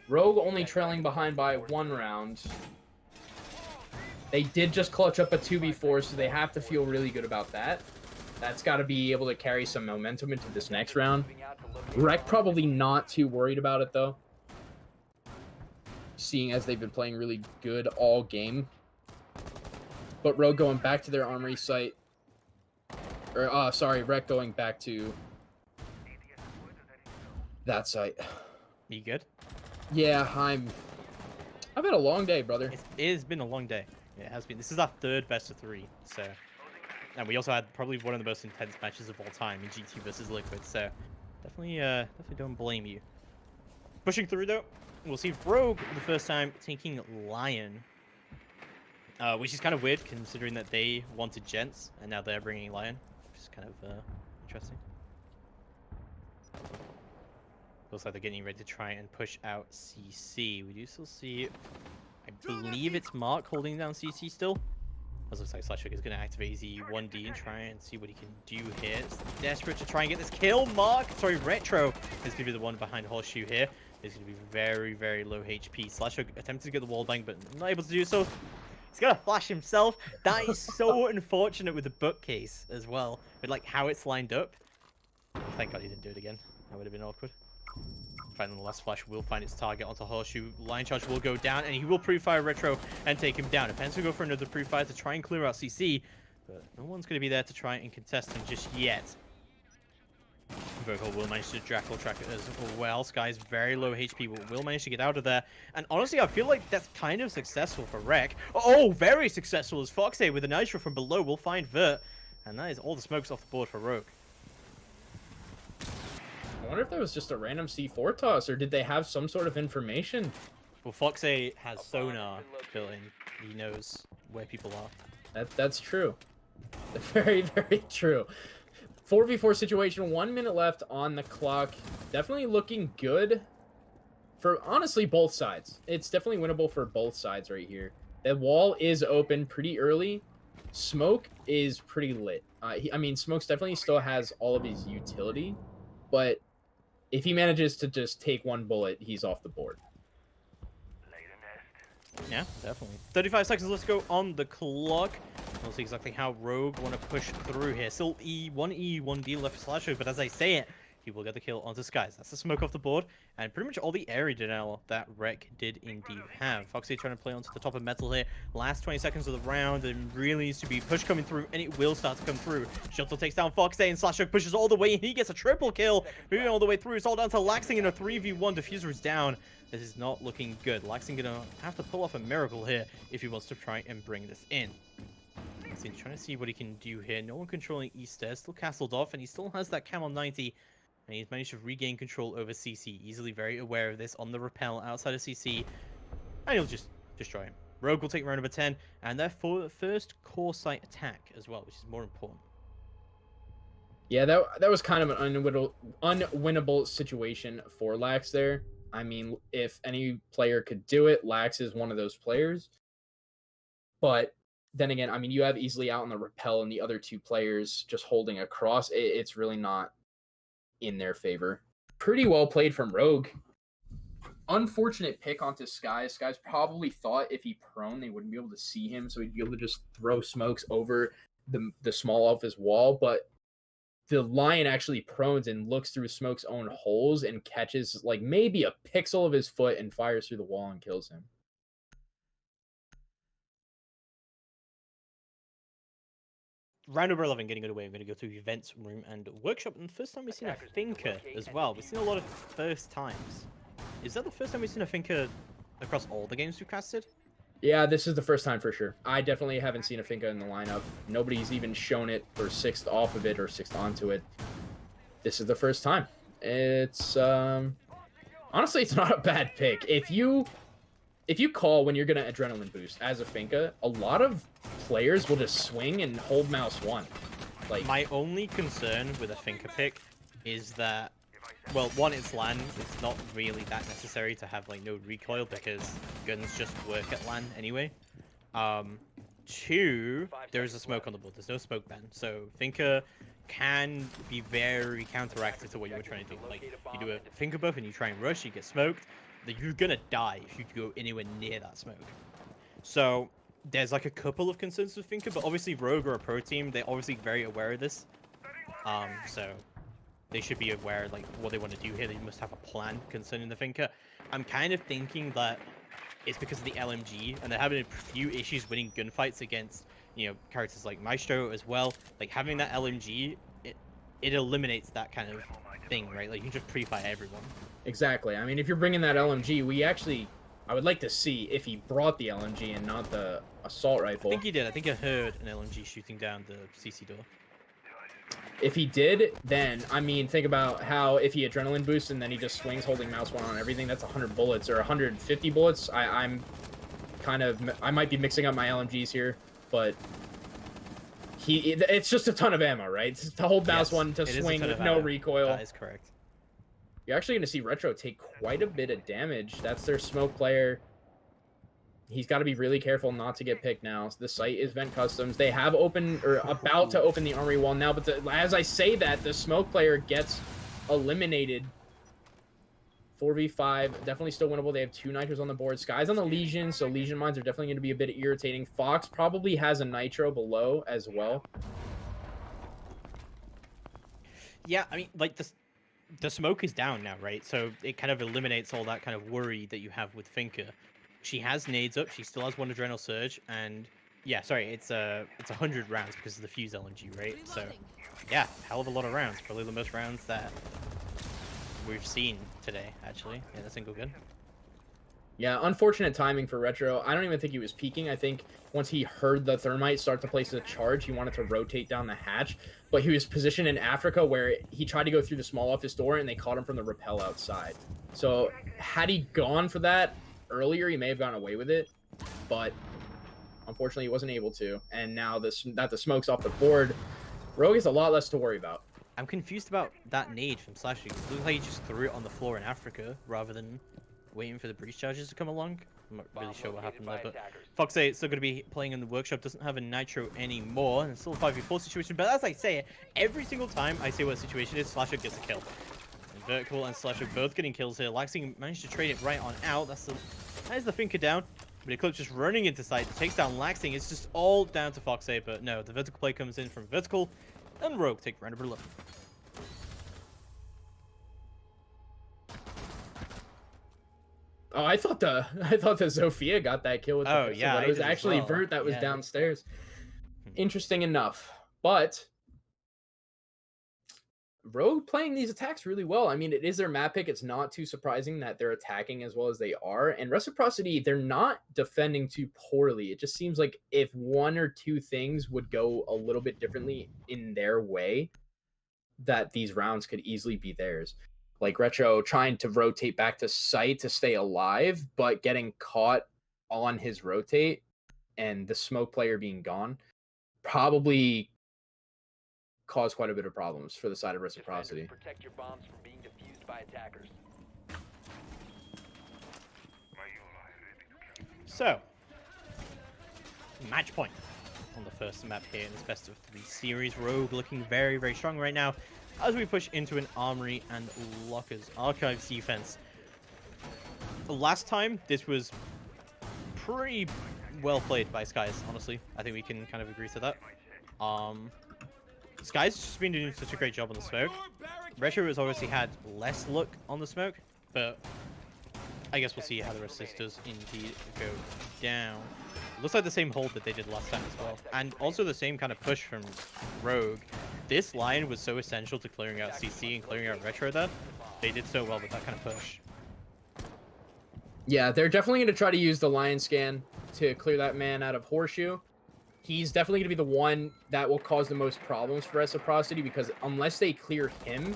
Rogue only trailing behind by 1 round. They did just clutch up a 2v4, so they have to feel really good about that. That's got to be able to carry some momentum into this next round. Rec probably not too worried about it, though. Seeing as they've been playing really good all game. But Rogue going back to their armory site. Or, sorry, Rec going back to that site. You good? Yeah, I've had a long day, brother. It has been a long day. It has been. This is our 3rd best of 3, so. And we also had probably one of the most intense matches of all time in GT versus Liquid, so definitely don't blame you. Pushing through though, we'll see Rogue for the first time taking Lion, which is kind of weird considering that they wanted Gents and now they're bringing Lion, which is kind of interesting. Looks like they're getting ready to try and push out CC. We do still see, I believe it's Mark holding down CC still. It looks like Slashhook is going to activate his 1D and try and see what he can do here. It's desperate to try and get this kill. Retro is going to be the one behind Horseshoe here. He's going to be very, very low HP. Slashhook attempted to get the wall bang, but not able to do so. He's going to flash himself. That is so unfortunate with the bookcase as well, with like how it's lined up. Thank God he didn't do it again. That would have been awkward. Finally, the last flash will find its target onto Horseshoe. Line charge will go down, and he will pre-fire Retro and take him down. Depends to go for another pre-fire to try and clear out CC, but no one's going to be there to try and contest him just yet. Virgil will manage to Jackal track it as well. Sky's very low HP, but will manage to get out of there. And honestly, I feel like that's kind of successful for Rec. Oh, very successful as Foxay with a Nitro from below will find Vert. And that is all the smokes off the board for Rogue. I wonder if that was just a random C4 toss, or did they have some sort of information? Well, Foxay has sonar built in. He knows where people are. That's true. Very, very true. 4v4 situation, 1 minute left on the clock. Definitely looking good for, honestly, both sides. It's definitely winnable for both sides right here. The wall is open pretty early. Smoke is pretty lit. I mean, Smoke's definitely still has all of his utility, but if he manages to just take 1 bullet, he's off the board. Yeah, definitely. 35 seconds, let's go on the clock. We'll see exactly how Rogue want to push through here. Still E1D left for Slashhook, but as I say it, he will get the kill onto Skies. That's the smoke off the board, and pretty much all the area denial that Rec did indeed have. Foxy trying to play onto the top of Metal here. Last 20 seconds of the round, and really needs to be push coming through, and it will start to come through. Shuttle takes down Foxy, and Slashhook pushes all the way, and he gets a triple kill. Moving all the way through, it's all down to Laxing in a 3v1. Diffuser is down. This is not looking good. Laxing gonna have to pull off a miracle here if he wants to try and bring this in. So he's trying to see what he can do here. No one controlling East Stairs, still castled off, and he still has that cam on 90. And he's managed to regain control over CC. Easily very aware of this on the rappel outside of CC. And he'll just destroy him. Rogue will take round number 10. And their first core site attack as well, which is more important. Yeah, that was kind of an unwinnable situation for Lax there. I mean, if any player could do it, Lax is one of those players. But then again, I mean, you have Easily out on the rappel and the other 2 players just holding across. It's really not in their favor. Pretty well played from Rogue. Unfortunate pick onto Sky. Sky's probably thought if he prone, they wouldn't be able to see him, so he'd be able to just throw smokes over the small off his wall. But the Lion actually prones and looks through Smoke's own holes and catches like maybe a pixel of his foot and fires through the wall and kills him. Round number 11 getting underway. I'm going to go to events room and workshop. And the first time we've seen a thinker as well. We've seen a lot of first times. Is that the first time we've seen a thinker across all the games we've casted? Yeah, this is the first time for sure. I definitely haven't seen a Finka in the lineup. Nobody's even shown it or sixth off of it or sixth onto it. This is the first time. It's honestly, it's not a bad pick. If you call when you're gonna adrenaline boost as a Finka, a lot of players will just swing and hold mouse 1. Like, my only concern with a Finka pick is that, well, one, it's LAN. It's not really that necessary to have like no recoil because guns just work at LAN anyway. 2, there's a smoke on the board. There's no smoke ban, so Finka can be very counteractive to what you were trying to do. Like, you do a Finka buff and you try and rush, you get smoked. You're gonna die if you go anywhere near that smoke. So there's like a couple of concerns with Finka, but obviously Rogue are a pro team. They're obviously very aware of this. So they should be aware like what they want to do here. They must have a plan concerning the Finka. I'm kind of thinking that it's because of the LMG, and they're having a few issues winning gunfights against, you know, characters like Maestro as well. Like, having that LMG, it eliminates that kind of thing, right? Like, you can just pre-fire everyone. exactly. I mean, if you're bringing that LMG, I would like to see if he brought the LMG and not the assault rifle. I think he did. I think I heard an LMG shooting down the CC door. If he did, then, I mean, think about how if he adrenaline boosts and then he just swings holding mouse 1 on everything, that's 100 bullets or 150 bullets. I might be mixing up my LMGs here, but it's just a ton of ammo, right? It's to hold mouse 1 to swing with no recoil. That is correct. You're actually going to see Retro take quite a bit of damage. That's their smoke player. He's got to be really careful not to get picked now. The site is Vent Customs. They have opened or about to open the armory wall now, but as I say that, the smoke player gets eliminated. 4v5, definitely still winnable. They have 2 nitros on the board. Sky's on the Legion, so Legion mines are definitely going to be a bit irritating. Fox probably has a nitro below as well. Yeah, I mean, like, the smoke is down now, right? So it kind of eliminates all that kind of worry that you have with Finka. She has nades up. She still has 1 adrenal surge, and yeah, sorry, it's 100 rounds because of the fuse LNG, right? So yeah, hell of a lot of rounds. Probably the most rounds that we've seen today, actually, in a single gun. Yeah, unfortunate timing for Retro. I don't even think he was peeking. I think once he heard the thermite start to place a charge, he wanted to rotate down the hatch, but he was positioned in Africa where he tried to go through the small office door and they caught him from the rappel outside. So had he gone for that earlier, he may have gotten away with it, but unfortunately he wasn't able to. And now that the smoke's off the board, Rogue has a lot less to worry about. I'm confused about that nade from Slashy. It looks like he just threw it on the floor in Africa rather than waiting for the breach charges to come along. I'm not really sure what happened there, but Fox is still going to be playing in the workshop. Doesn't have a nitro anymore, and it's still a 5v4 situation. But as I say, every single time I say what the situation is, Slasher gets a kill. And Vertical and Slasher both getting kills here. Laxing managed to trade it right on out. That is the Finka down. But Eclipse just running into sight, takes down Laxing. It's just all down to Foxay, but no, the vertical play comes in from Vertical, and Rogue take round number 11. Oh, I thought the Zofia got that kill with the pistol, yeah, but it was actually Vert that was downstairs. Interesting enough, but Rogue playing these attacks really well. I mean, it is their map pick. It's not too surprising that they're attacking as well as they are. And Reciprocity, they're not defending too poorly. It just seems like if 1 or 2 things would go a little bit differently in their way, that these rounds could easily be theirs. Like Retro trying to rotate back to site to stay alive, but getting caught on his rotate and the smoke player being gone probably caused quite a bit of problems for the side of Reciprocity. Protect your bombs from being defused by attackers. So, match point on the first map here in this best of 3 series. Rogue looking very, very strong right now as we push into an armory and lockers archives defense. Last time, this was pretty well played by Skies, honestly. I think we can kind of agree to that. Sky's just been doing such a great job on the smoke. Retro has obviously had less luck on the smoke, but I guess we'll see how the rest does indeed go down. Looks like the same hold that they did last time as well. And also the same kind of push from Rogue. This line was so essential to clearing out CC and clearing out Retro that they did so well with that kind of push. Yeah, they're definitely going to try to use the Lion Scan to clear that man out of Horseshoe. He's definitely going to be the one that will cause the most problems for Reciprocity, because unless they clear him,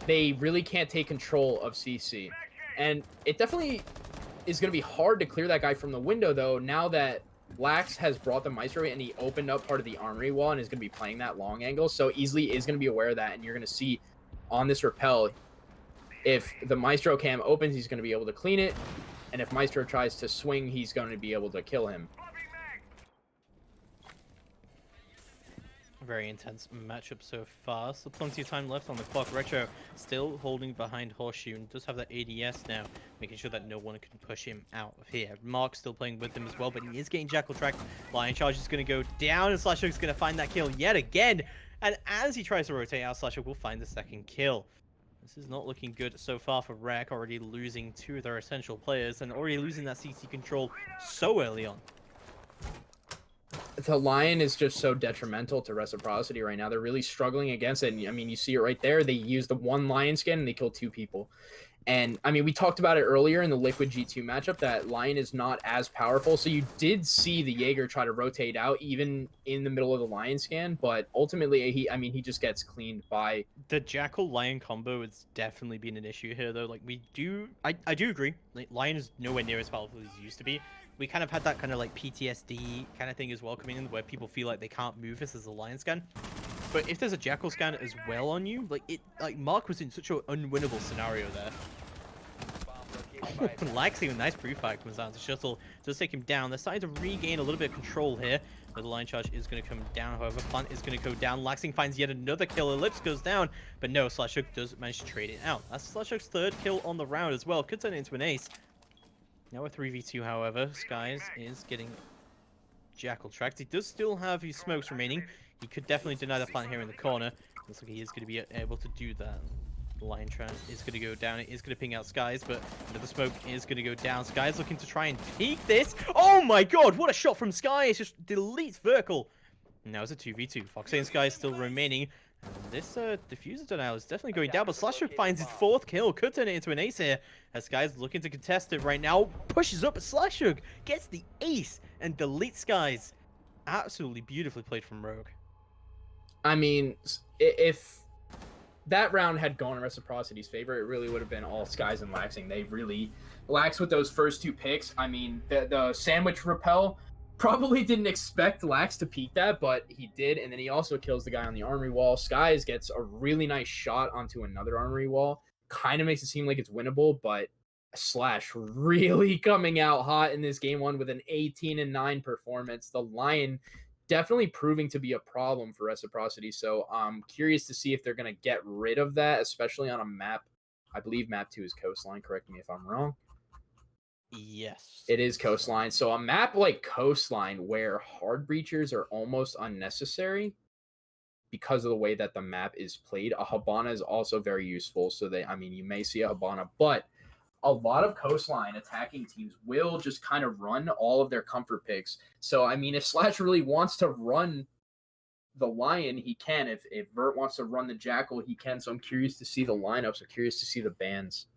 they really can't take control of CC. And it definitely is going to be hard to clear that guy from the window, though, now that Lax has brought the Maestro and he opened up part of the armory wall and is going to be playing that long angle. So Easily is going to be aware of that, and you're going to see on this rappel, if the Maestro cam opens, he's going to be able to clean it. And if Maestro tries to swing, he's going to be able to kill him. Very intense matchup so far. So plenty of time left on the clock. Retro still holding behind Horseshoe and does have that ADS now, making sure that no one can push him out of here. Mark still playing with him as well, but he is getting Jackal tracked. Lion Charge is going to go down, and Slashhook is going to find that kill yet again. And as he tries to rotate out, Slashhook will find the second kill. This is not looking good so far for Rec, already losing two of their essential players and already losing that CC control so early on. The Lion is just so detrimental to Reciprocity right now. They're really struggling against it. And, I mean, you see it right there. They use the one Lion Scan and they kill two people. And, I mean, we talked about it earlier in the Liquid G2 matchup that Lion is not as powerful. So you did see the Jaeger try to rotate out even in the middle of the Lion Scan. But ultimately, he just gets cleaned by... The Jackal-Lion combo has definitely been an issue here, though. Like, I do agree. Like, Lion is nowhere near as powerful as he used to be. We kind of had that kind of like PTSD kind of thing as well coming in, where people feel like they can't move this as a Lion Scan. But if there's a Jackal Scan as well on you, like Mark was in such an unwinnable scenario there. Laxing, a nice pre-fire comes down to Shuttle, does take him down. They're starting to regain a little bit of control here. But the Lion Charge is going to come down, however, Plant is going to go down. Laxing finds yet another kill. Ellipse goes down, but no, Slashhook does manage to trade it out. That's Slashhook's third kill on the round as well. Could turn it into an ace. Now a 3v2, however, Skies is getting Jackal tracked. He does still have his smokes remaining. He could definitely deny the plant here in the corner. Looks like he is going to be able to do that. The Lion Tran is going to go down. It is going to ping out Skies, but another smoke is going to go down. Skies looking to try and peek this. Oh my god, what a shot from Skies. Just deletes Vertical. And now it's a 2v2. Foxy and Skies still remaining. And this diffuser denial is definitely going down, but Slashhook finds his fourth kill. Could turn it into an ace here. As Skies looking to contest it right now. Pushes up, but Slashhook gets the ace and deletes Skies. Absolutely beautifully played from Rogue. I mean, if that round had gone in Reciprocity's favor, it really would have been all Skies and Laxing. They really... Lax with those first two picks. I mean, the sandwich rappel... Probably didn't expect Lax to peek that, but he did, and then he also kills the guy on the armory wall. Skies gets a really nice shot onto another armory wall. Kind of makes it seem like it's winnable, but Slash really coming out hot in this game one with an 18-9 performance. The Lion definitely proving to be a problem for Reciprocity, so I'm curious to see if they're going to get rid of that, especially on a map. I believe map 2 is Coastline, correct me if I'm wrong. Yes. It is Coastline. So a map like Coastline where hard breachers are almost unnecessary because of the way that the map is played, a Habana is also very useful. So you may see a Habana, but a lot of Coastline attacking teams will just kind of run all of their comfort picks. So, I mean, if Slash really wants to run the Lion, he can. If Vert wants to run the Jackal, he can. So I'm curious to see the lineups. I'm curious to see the bans.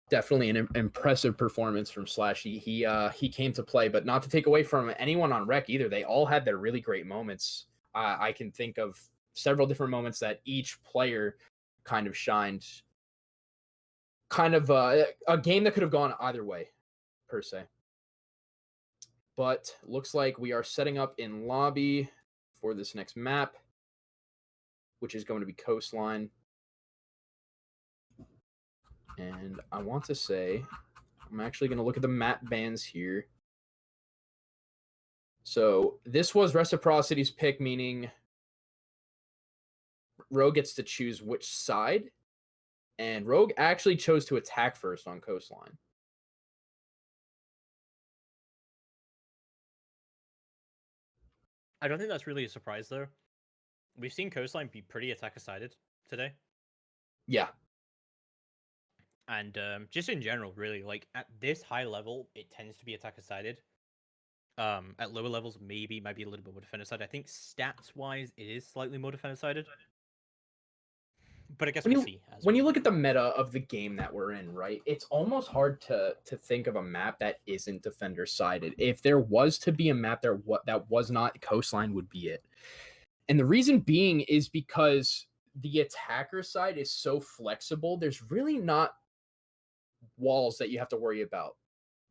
Definitely an impressive performance from Slash. He came to play, but not to take away from anyone on Rec either. They all had their really great moments. I can think of several different moments that each player kind of shined. Kind of a game that could have gone either way, per se. But looks like we are setting up in lobby for this next map, which is going to be Coastline. And I want to say, I'm actually going to look at the map bans here. So this was Reciprocity's pick, meaning Rogue gets to choose which side. And Rogue actually chose to attack first on Coastline. I don't think that's really a surprise though. We've seen Coastline be pretty attacker-sided today. Yeah. And just in general, really, like at this high level, it tends to be attacker-sided. At lower levels, maybe might be a little bit more defender-sided. I think stats-wise, it is slightly more defender-sided. But I guess we'll see. When you look at the meta of the game that we're in, right, it's almost hard to think of a map that isn't defender-sided. If there was to be a map there that was not, Coastline would be it. And the reason being is because the attacker side is so flexible. There's really not walls that you have to worry about.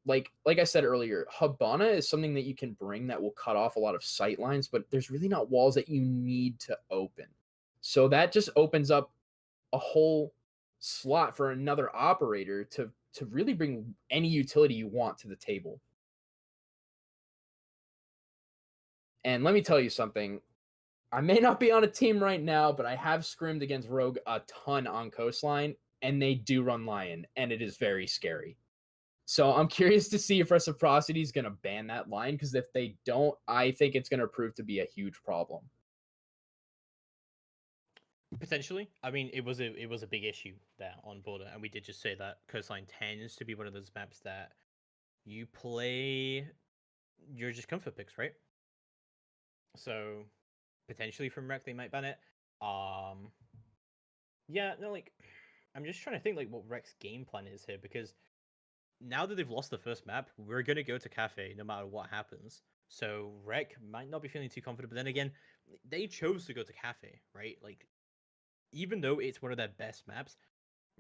Like I said earlier, Habana is something that you can bring that will cut off a lot of sight lines, but there's really not walls that you need to open. So that just opens up a whole slot for another operator to really bring any utility you want to the table. And let me tell you something. I may not be on a team right now, but I have scrimmed against Rogue a ton on Coastline, and they do run Lion, and it is very scary. So I'm curious to see if Reciprocity is going to ban that line, because if they don't, I think it's going to prove to be a huge problem. Potentially. I mean, it was a big issue there on Border, and we did just say that Coastline tends to be one of those maps that you play your just comfort picks, right? So potentially from Rec they might ban it. Yeah, no, like I'm just trying to think like what Rec's game plan is here, because now that they've lost the first map, we're gonna go to Cafe no matter what happens. So Rec might not be feeling too confident, but then again, they chose to go to Cafe, right? Like, even though it's one of their best maps,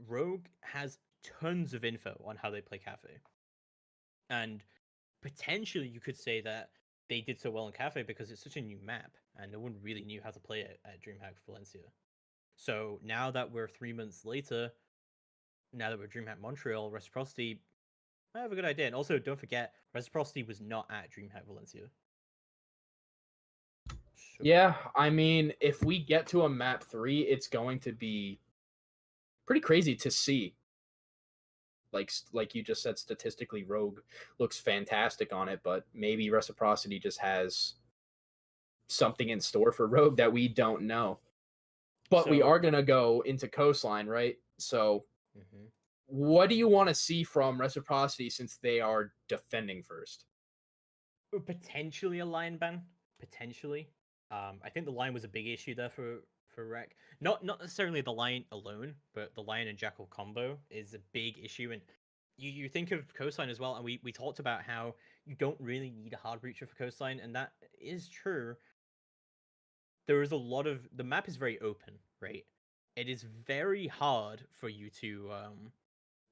Rogue has tons of info on how they play Cafe. And potentially you could say that they did so well in Cafe because it's such a new map and no one really knew how to play it at DreamHack Valencia. So now that we're 3 months later, now that we're DreamHack Montreal, Reciprocity, I have a good idea. And also, don't forget, Reciprocity was not at DreamHack Valencia. So... Yeah, I mean, if we get to a map 3, it's going to be pretty crazy to see. Like you just said, statistically, Rogue looks fantastic on it, but maybe Reciprocity just has something in store for Rogue that we don't know. But we are going to go into Coastline, right? So what do you want to see from Reciprocity since they are defending first? Potentially a line ban. Potentially. I think the line was a big issue there for Rec. Not necessarily the line alone, but the Lion and Jackal combo is a big issue. And you think of Coastline as well, and we talked about how you don't really need a hard breacher for Coastline, and that is true. There is a lot of... the map is very open, right? It is very hard for you to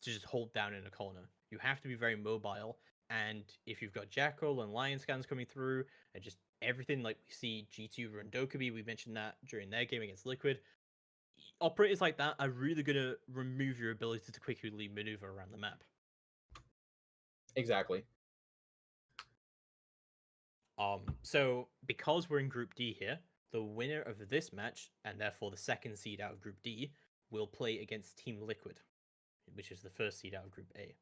just hold down in a corner. You have to be very mobile, and if you've got Jackal and Lion scans coming through, and just everything like we see G2 run Dokkaebi, we mentioned that during their game against Liquid, operators like that are really going to remove your ability to quickly maneuver around the map. Exactly. So because we're in Group D here, the winner of this match, and therefore the second seed out of Group D, will play against Team Liquid, which is the first seed out of Group A.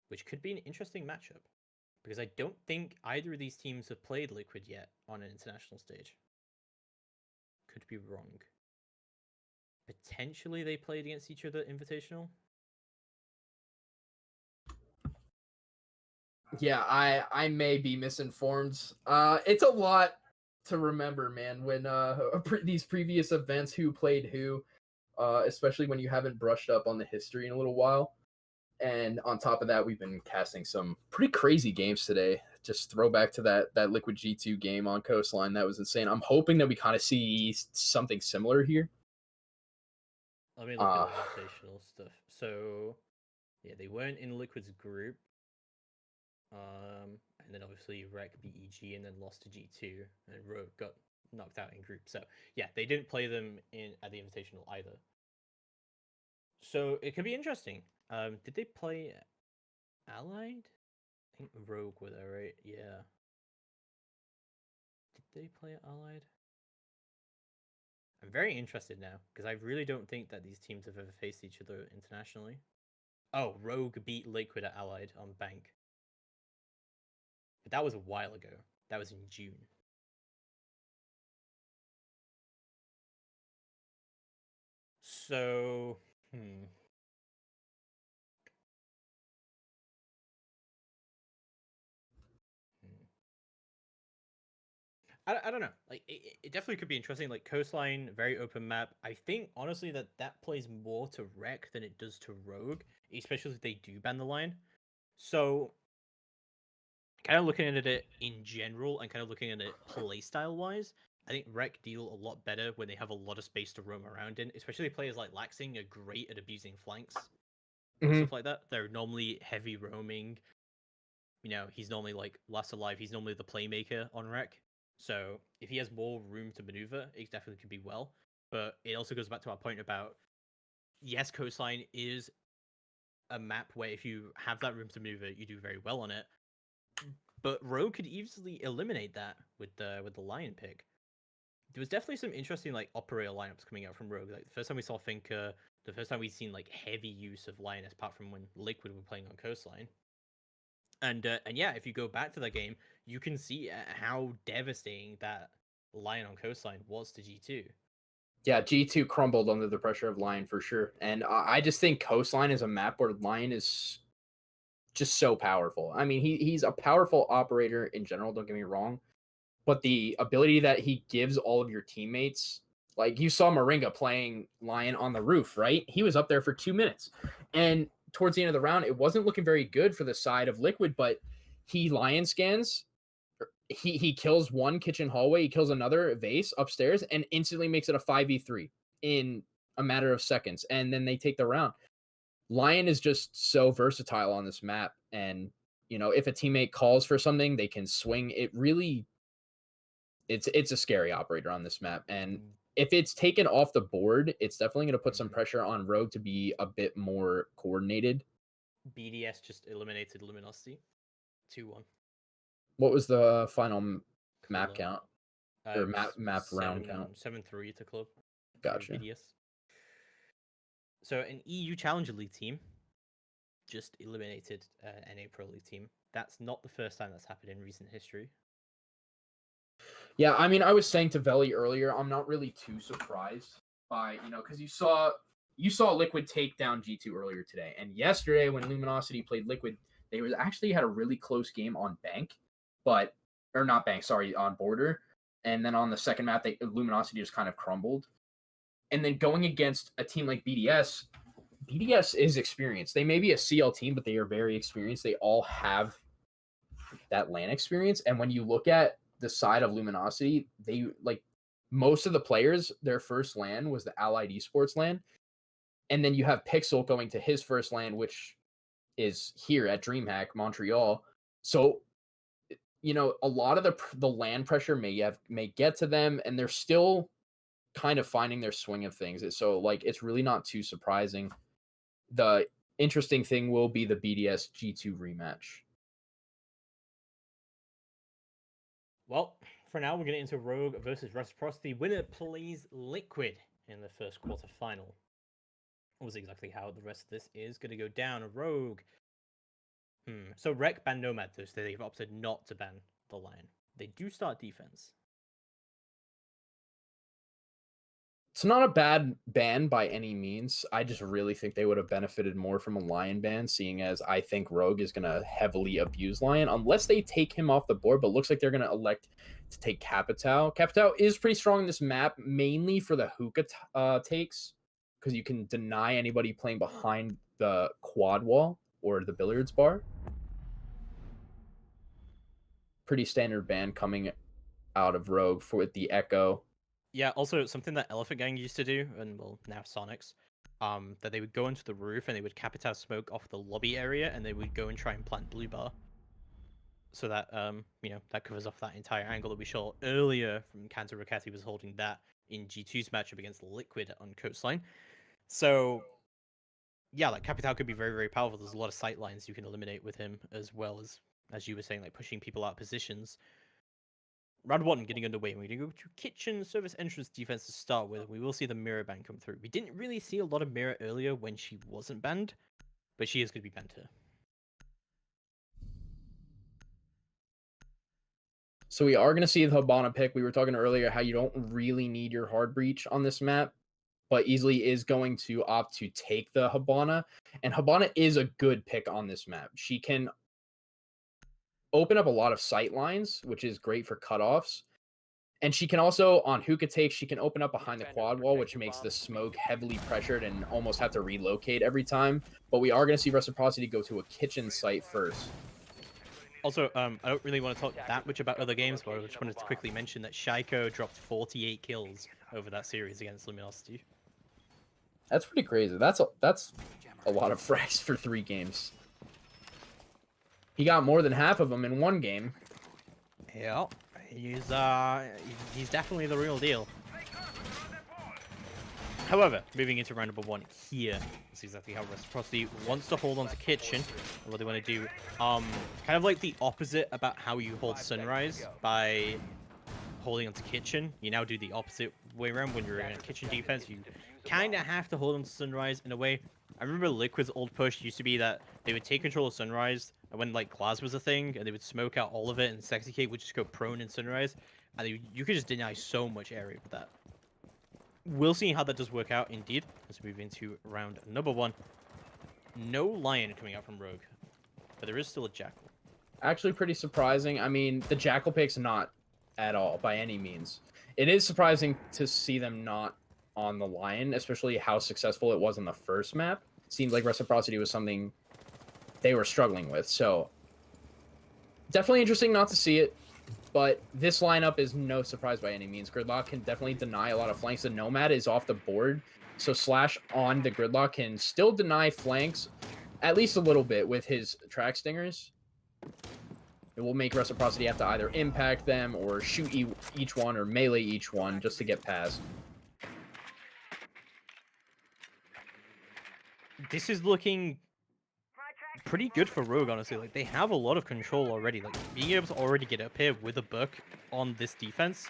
Which could be an interesting matchup, because I don't think either of these teams have played Liquid yet on an international stage. Could be wrong. Potentially they played against each other Invitational? Yeah, I may be misinformed. It's a lot to remember, man, when these previous events, who played who, especially when you haven't brushed up on the history in a little while. And on top of that, we've been casting some pretty crazy games today. Just throwback to that Liquid G2 game on Coastline. That was insane. I'm hoping that we kind of see something similar here. Let me look at the invitational stuff. So, yeah, they weren't in Liquid's group. And then obviously Rec beat EG and then lost to G2, and Rogue got knocked out in group. So, yeah, they didn't play them at the Invitational either. So, it could be interesting. Did they play Allied? I think Rogue were there, right? Yeah. Did they play Allied? I'm very interested now, because I really don't think that these teams have ever faced each other internationally. Oh, Rogue beat Liquid at Allied on Bank. But that was a while ago. That was in June. So, I don't know. Like, it definitely could be interesting. Like, coastline, very open map. I think, honestly, that plays more to Rec than it does to Rogue, especially if they do ban the line. So, kind of looking at it in general and kind of looking at it playstyle wise, I think Rec deal a lot better when they have a lot of space to roam around in. Especially players like Laxing are great at abusing flanks and stuff like that. They're normally heavy roaming. You know, he's normally like last alive. He's normally the playmaker on Rec. So if he has more room to maneuver, it definitely could be well. But it also goes back to our point about yes, coastline is a map where if you have that room to maneuver, you do very well on it. But Rogue could easily eliminate that with the Lion pick. There was definitely some interesting like operator lineups coming out from Rogue. Like the first time we saw Finker, the first time we've seen like heavy use of Lioness, apart from when Liquid were playing on coastline. And yeah, if you go back to that game, you can see how devastating that Lion on coastline was to G2. Yeah, G2 crumbled under the pressure of Lion for sure. And I just think coastline is a map where Lion is just so powerful. I mean, he's a powerful operator in general, don't get me wrong. But the ability that he gives all of your teammates, like you saw Moringa playing Lion on the roof, right? He was up there for 2 minutes. And towards the end of the round, it wasn't looking very good for the side of Liquid, but he Lion scans. He kills one kitchen hallway, he kills another vase upstairs, and instantly makes it a 5v3 in a matter of seconds. And then they take the round. Lion is just so versatile on this map. And, you know, if a teammate calls for something, they can swing. It really it's a scary operator on this map. And if it's taken off the board, it's definitely going to put some pressure on Rogue to be a bit more coordinated. BDS just eliminated Luminosity 2-1. What was the final map count or map round count? 7-3 to club. Gotcha. BDS. So an EU Challenger League team just eliminated an NA Pro League team. That's not the first time that's happened in recent history. Yeah, I mean, I was saying to Veli earlier, I'm not really too surprised by, you know, because you saw Liquid take down G2 earlier today. And yesterday when Luminosity played Liquid, they was actually had a really close game on Bank, or not Bank, sorry, on Border. And then on the second map, Luminosity just kind of crumbled. And then going against a team like BDS is experienced. They may be a CL team, but they are very experienced. They all have that LAN experience. And when you look at the side of Luminosity, they like most of the players, their first LAN was the Allied Esports LAN. And then you have Pixel going to his first LAN, which is here at DreamHack, Montreal. So, you know, a lot of the LAN pressure may get to them, and they're still kind of finding their swing of things. So, like, it's really not too surprising. The interesting thing will be the BDS G2 rematch. Well, for now, we're getting into Rogue versus Reciprocity. Winner plays Liquid in the first quarter final. What was exactly how the rest of this is going to go down. Rogue. So Rec ban Nomad, though, so they've opted not to ban the Lion. They do start defense. It's not a bad ban by any means. I just really think they would have benefited more from a Lion ban, seeing as I think Rogue is going to heavily abuse Lion, unless they take him off the board, but looks like they're going to elect to take Capitao. Capitao is pretty strong in this map, mainly for the hookah takes, because you can deny anybody playing behind the quad wall or the billiards bar. Pretty standard ban coming out of Rogue with the Echo. Yeah, also something that Elephant Gang used to do, and well, now Sonics, that they would go into the roof and they would Capitao smoke off the lobby area, and they would go and try and plant blue bar. So that you know, that covers off that entire angle that we saw earlier from Kanto Rakati was holding that in G2's matchup against Liquid on Coastline. So yeah, like Capitao could be very, very powerful. There's a lot of sight lines you can eliminate with him, as well as you were saying, like pushing people out of positions. Round 1 getting underway. We're going to go to kitchen service entrance defense to start with. We will see the mirror ban come through. We didn't really see a lot of mirror earlier when she wasn't banned, but she is going to be banned here. So we are going to see the Hibana pick. We were talking earlier how you don't really need your hard breach on this map. but Easily is going to opt to take the Hibana, and Hibana is a good pick on this map. She can open up a lot of sight lines, which is great for cutoffs. And she can also, on hookah takes, she can open up behind the quad wall, which makes the smoke heavily pressured and almost have to relocate every time. But we are going to see Reciprocity go to a kitchen site first. Also, I don't really want to talk that much about other games, but I just wanted to quickly mention that Shaiko dropped 48 kills over that series against Luminosity. That's pretty crazy. That's a lot of frags for 3 games. He got more than half of them in 1 game. Yeah, he's definitely the real deal. However, moving into round number 1 here, that's exactly how Reciprocity wants to hold on to Kitchen, and what they want to do, kind of like the opposite about how you hold Sunrise by holding onto Kitchen. You now do the opposite way around when you're in a Kitchen defense. You kind of have to hold on to Sunrise in a way. I remember Liquid's old push used to be that they would take control of Sunrise, and when like Glass was a thing, and they would smoke out all of it, and Sexy Kate would just go prone in Sunrise, and you could just deny so much area with that. We'll see how that does work out, indeed. Let's move into round number 1. No Lion coming out from Rogue, but there is still a Jackal. Actually pretty surprising. I mean, the Jackal pick's not at all, by any means. It is surprising to see them not on the Lion, especially how successful it was on the first map. Seemed like Reciprocity was something they were struggling with, so definitely interesting not to see it. But this lineup is no surprise by any means. Gridlock can definitely deny a lot of flanks. The Nomad is off the board, so Slash on the Gridlock can still deny flanks, at least a little bit, with his track stingers. It will make Reciprocity have to either impact them or shoot each one or melee each one just to get past. This is looking pretty good for Rogue, honestly. Like, they have a lot of control already. Like, being able to already get up here with a buck on this defense,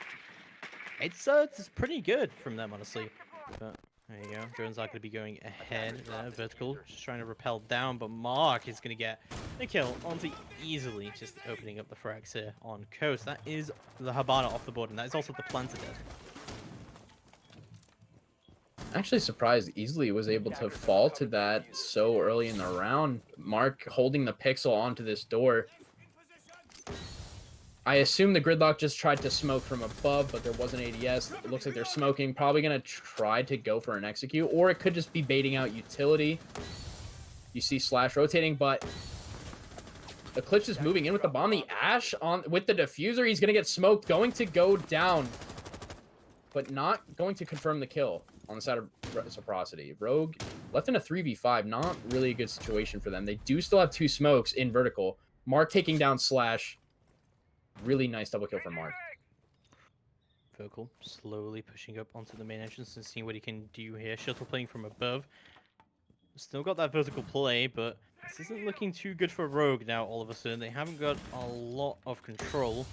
it's pretty good from them, honestly. But there you go. Jones are going to be going ahead there. Vertical, just trying to repel down, but Mark is going to get a kill onto Easily, just opening up the frags here on Coast. That is the Hibana off the board, and that is also the Planter dead. Actually surprised Easily was able to fall to that so early in the round. Mark holding the pixel onto this door. I assume the Gridlock just tried to smoke from above, but there was an ADS. It looks like they're smoking. Probably going to try to go for an execute, or it could just be baiting out utility. You see Slash rotating, but Eclipse is moving in with the bomb. The Ash on with the diffuser. He's going to get smoked. Going to go down, but not going to confirm the kill on the side of Reciprocity. Rogue left in a 3v5. Not really a good situation for them. They do still have 2 smokes in vertical. Mark taking down Slash. Really nice double kill from Mark. Vocal slowly pushing up onto the main entrance and seeing what he can do here. Shuttle playing from above. Still got that vertical play, but this isn't looking too good for Rogue now all of a sudden. They haven't got a lot of control.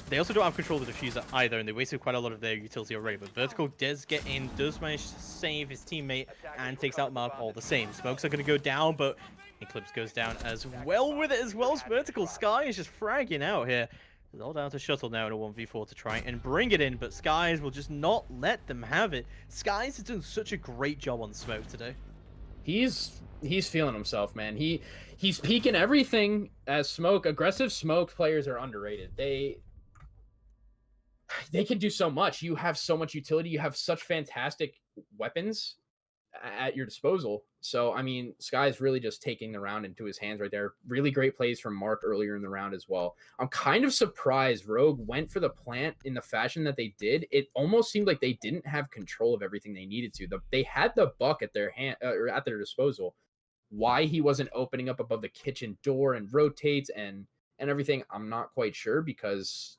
They also don't have control of the diffuser either, and they wasted quite a lot of their utility already. But Vertical does get in, does manage to save his teammate, and takes out Mark all the same. Smokes are going to go down, but Eclipse goes down as well with it as well as Vertical. Sky is just fragging out here. It's all down to Shuttle now in a 1v4 to try and bring it in, but Skies will just not let them have it. Skies has done such a great job on Smoke today. He's feeling himself, man. He's peaking everything as Smoke. Aggressive Smoke players are underrated. They can do so much. You have so much utility. You have such fantastic weapons at your disposal. So, I mean, Sky's really just taking the round into his hands right there. Really great plays from Mark earlier in the round as well. I'm kind of surprised Rogue went for the plant in the fashion that they did. It almost seemed like they didn't have control of everything they needed to. They had the buck at their hand or at their disposal. Why he wasn't opening up above the kitchen door and rotates and everything, I'm not quite sure, because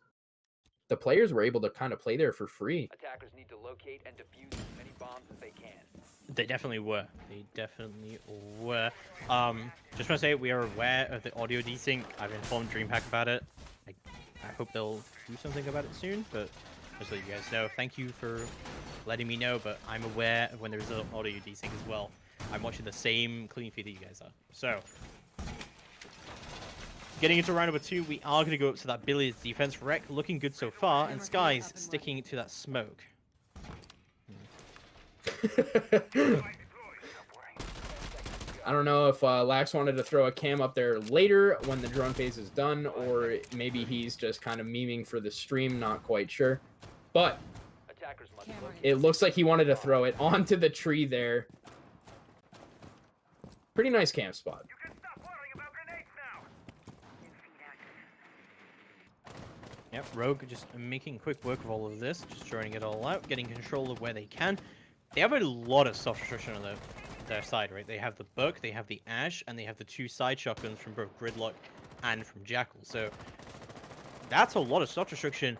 the players were able to kind of play there for free. Attackers need to locate and defuse as many bombs as they can. They definitely were. They definitely were. Just want to say we are aware of the audio desync. I've informed DreamHack about it. I hope they'll do something about it soon, but just to let you guys know, thank you for letting me know, but I'm aware of when there's an audio desync as well. I'm watching the same clean feed that you guys are. So, getting into round number 2, we are going to go up to that Billy's defense. Rec looking good so far, and Skies sticking to that smoke. I don't know if Lax wanted to throw a cam up there later when the drone phase is done, or maybe he's just kind of memeing for the stream, not quite sure. But Attackers must Camera locate it looks like he wanted to throw it onto the tree there. Pretty nice camp spot. Yep, Rogue just making quick work of all of this, just throwing it all out, getting control of where they can. They have a lot of soft restriction on their side, right? They have the Buck, they have the Ash, and they have the 2 side shotguns from both Gridlock and from Jackal. So that's a lot of soft restriction.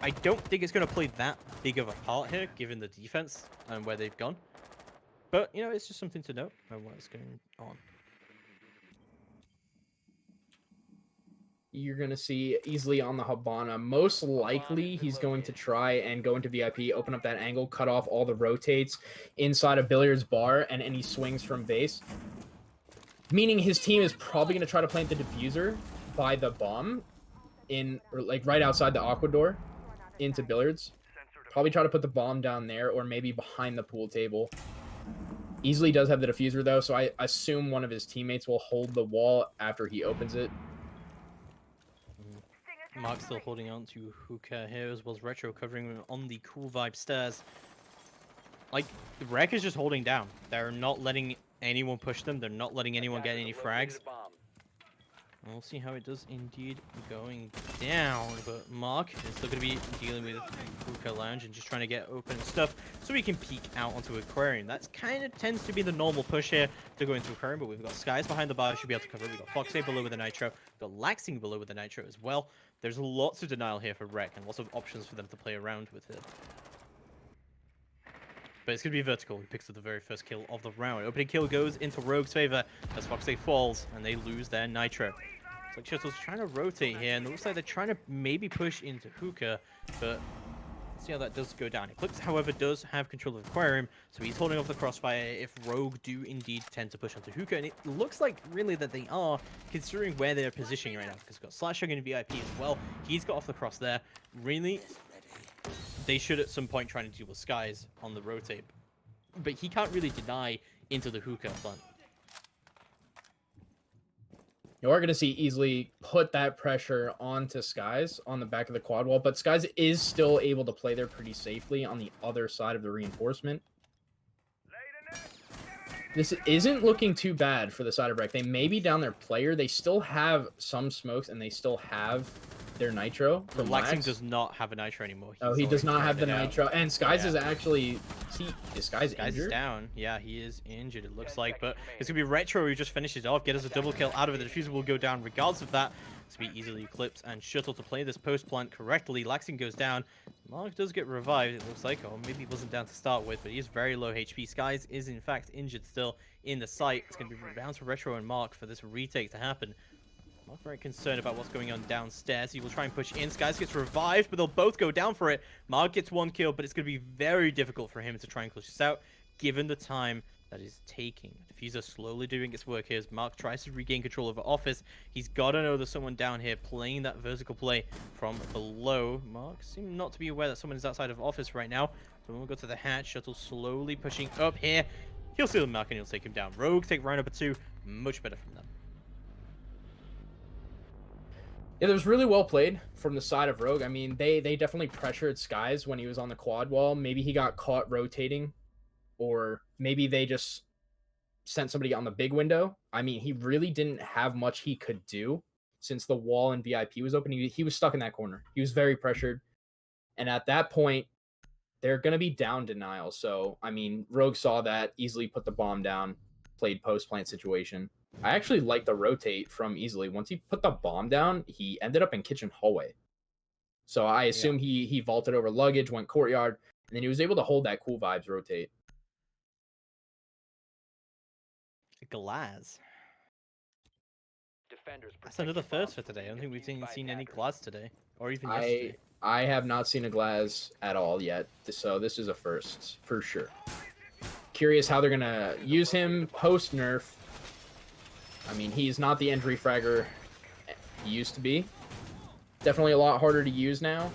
I don't think it's going to play that big of a part here, given the defense and where they've gone. But, you know, it's just something to note on what's going on. You're going to see easily on the Habana. Most likely, he's going to try and go into VIP, open up that angle, cut off all the rotates inside a billiards bar and any swings from base. Meaning his team is probably going to try to plant the diffuser by the bomb in, or like right outside the aqua door into billiards. Probably try to put the bomb down there or maybe behind the pool table. Easily does have the diffuser though, so I assume one of his teammates will hold the wall after he opens it. Mark still holding on to Hookah here, as well as Retro covering him on the cool vibe stairs. Like, the Wreck is just holding down. They're not letting anyone push them. They're not letting anyone get any frags. We'll see how it does indeed going down. But Mark is still going to be dealing with Hookah Lounge and just trying to get open stuff so he can peek out onto Aquarium. That's kind of tends to be the normal push here to go into Aquarium, but we've got Skies behind the bar, should be able to cover. We've got Foxay below with the Nitro. We've got Laxing below with the Nitro as well. There's lots of denial here for Rec and lots of options for them to play around with it. But it's going to be vertical. He picks up the very first kill of the round. Opening kill goes into Rogue's favor as Foxay falls and they lose their Nitro. It's like Shuttle's trying to rotate here, and it looks like they're trying to maybe push into Hookah, but let's see how that does go down. Eclipse, however, does have control of Aquarium, so he's holding off the crossfire if Rogue do indeed tend to push onto Hookah, and it looks like really that they are, considering where they're positioning right now, because we've got Slash in VIP as well. He's got off the cross there. Really, they should at some point try to deal with Skies on the rotate, but he can't really deny into the Hookah plant. We're going to see easily put that pressure onto Skies on the back of the quad wall, but Skies is still able to play there pretty safely on the other side of the reinforcement. This isn't looking too bad for the side of Rec. They may be down their player. They still have some smokes, and they still have their Nitro. The Laxing does not have a Nitro anymore. Oh, he does not have the Nitro. And Skies is actually... Is Skies injured? Skies is down. Yeah, he is injured, it looks like. But it's going to be Retro who just finishes off. Get us a double kill out of it. The diffuser will go down regardless of that. It's going to be easily Eclipse and Shuttle to play this post plant correctly. Laxing goes down. Mark does get revived, it looks like. Or maybe he wasn't down to start with, but he is very low HP. Skies is, in fact, injured still in the site. It's going to be down to Retro and Mark for this retake to happen. Not very concerned about what's going on downstairs. He will try and push in. Skies gets revived, but they'll both go down for it. Mark gets 1 kill, but it's going to be very difficult for him to try and close this out, given the time that is taking. Diffuser slowly doing its work here as Mark tries to regain control over Office. He's got to know there's someone down here playing that vertical play from below. Mark seems not to be aware that someone is outside of Office right now. So we'll go to the hatch. Shuttle slowly pushing up here. He'll steal Mark and he'll take him down. Rogue take round number 2. Much better from them. Yeah, that was really well played from the side of Rogue. I mean, they definitely pressured Skies when he was on the quad wall. Maybe he got caught rotating, or maybe they just sent somebody on the big window. I mean, he really didn't have much he could do since the wall in VIP was open. He was stuck in that corner. He was very pressured. And at that point, they're going to be down denial. So, I mean, Rogue saw that, easily put the bomb down, played post-plant situation. I actually like the rotate from easily. Once he put the bomb down, he ended up in kitchen hallway. So I assume he vaulted over luggage, went courtyard, and then he was able to hold that cool vibes rotate. Glaz. Defenders, That's another first for today. I don't think we've seen any Glaz today, or even yesterday. I have not seen a Glaz at all yet, so this is a first for sure. Curious how they're gonna use him post nerf. I mean, he's not the entry fragger he used to be. Definitely a lot harder to use now.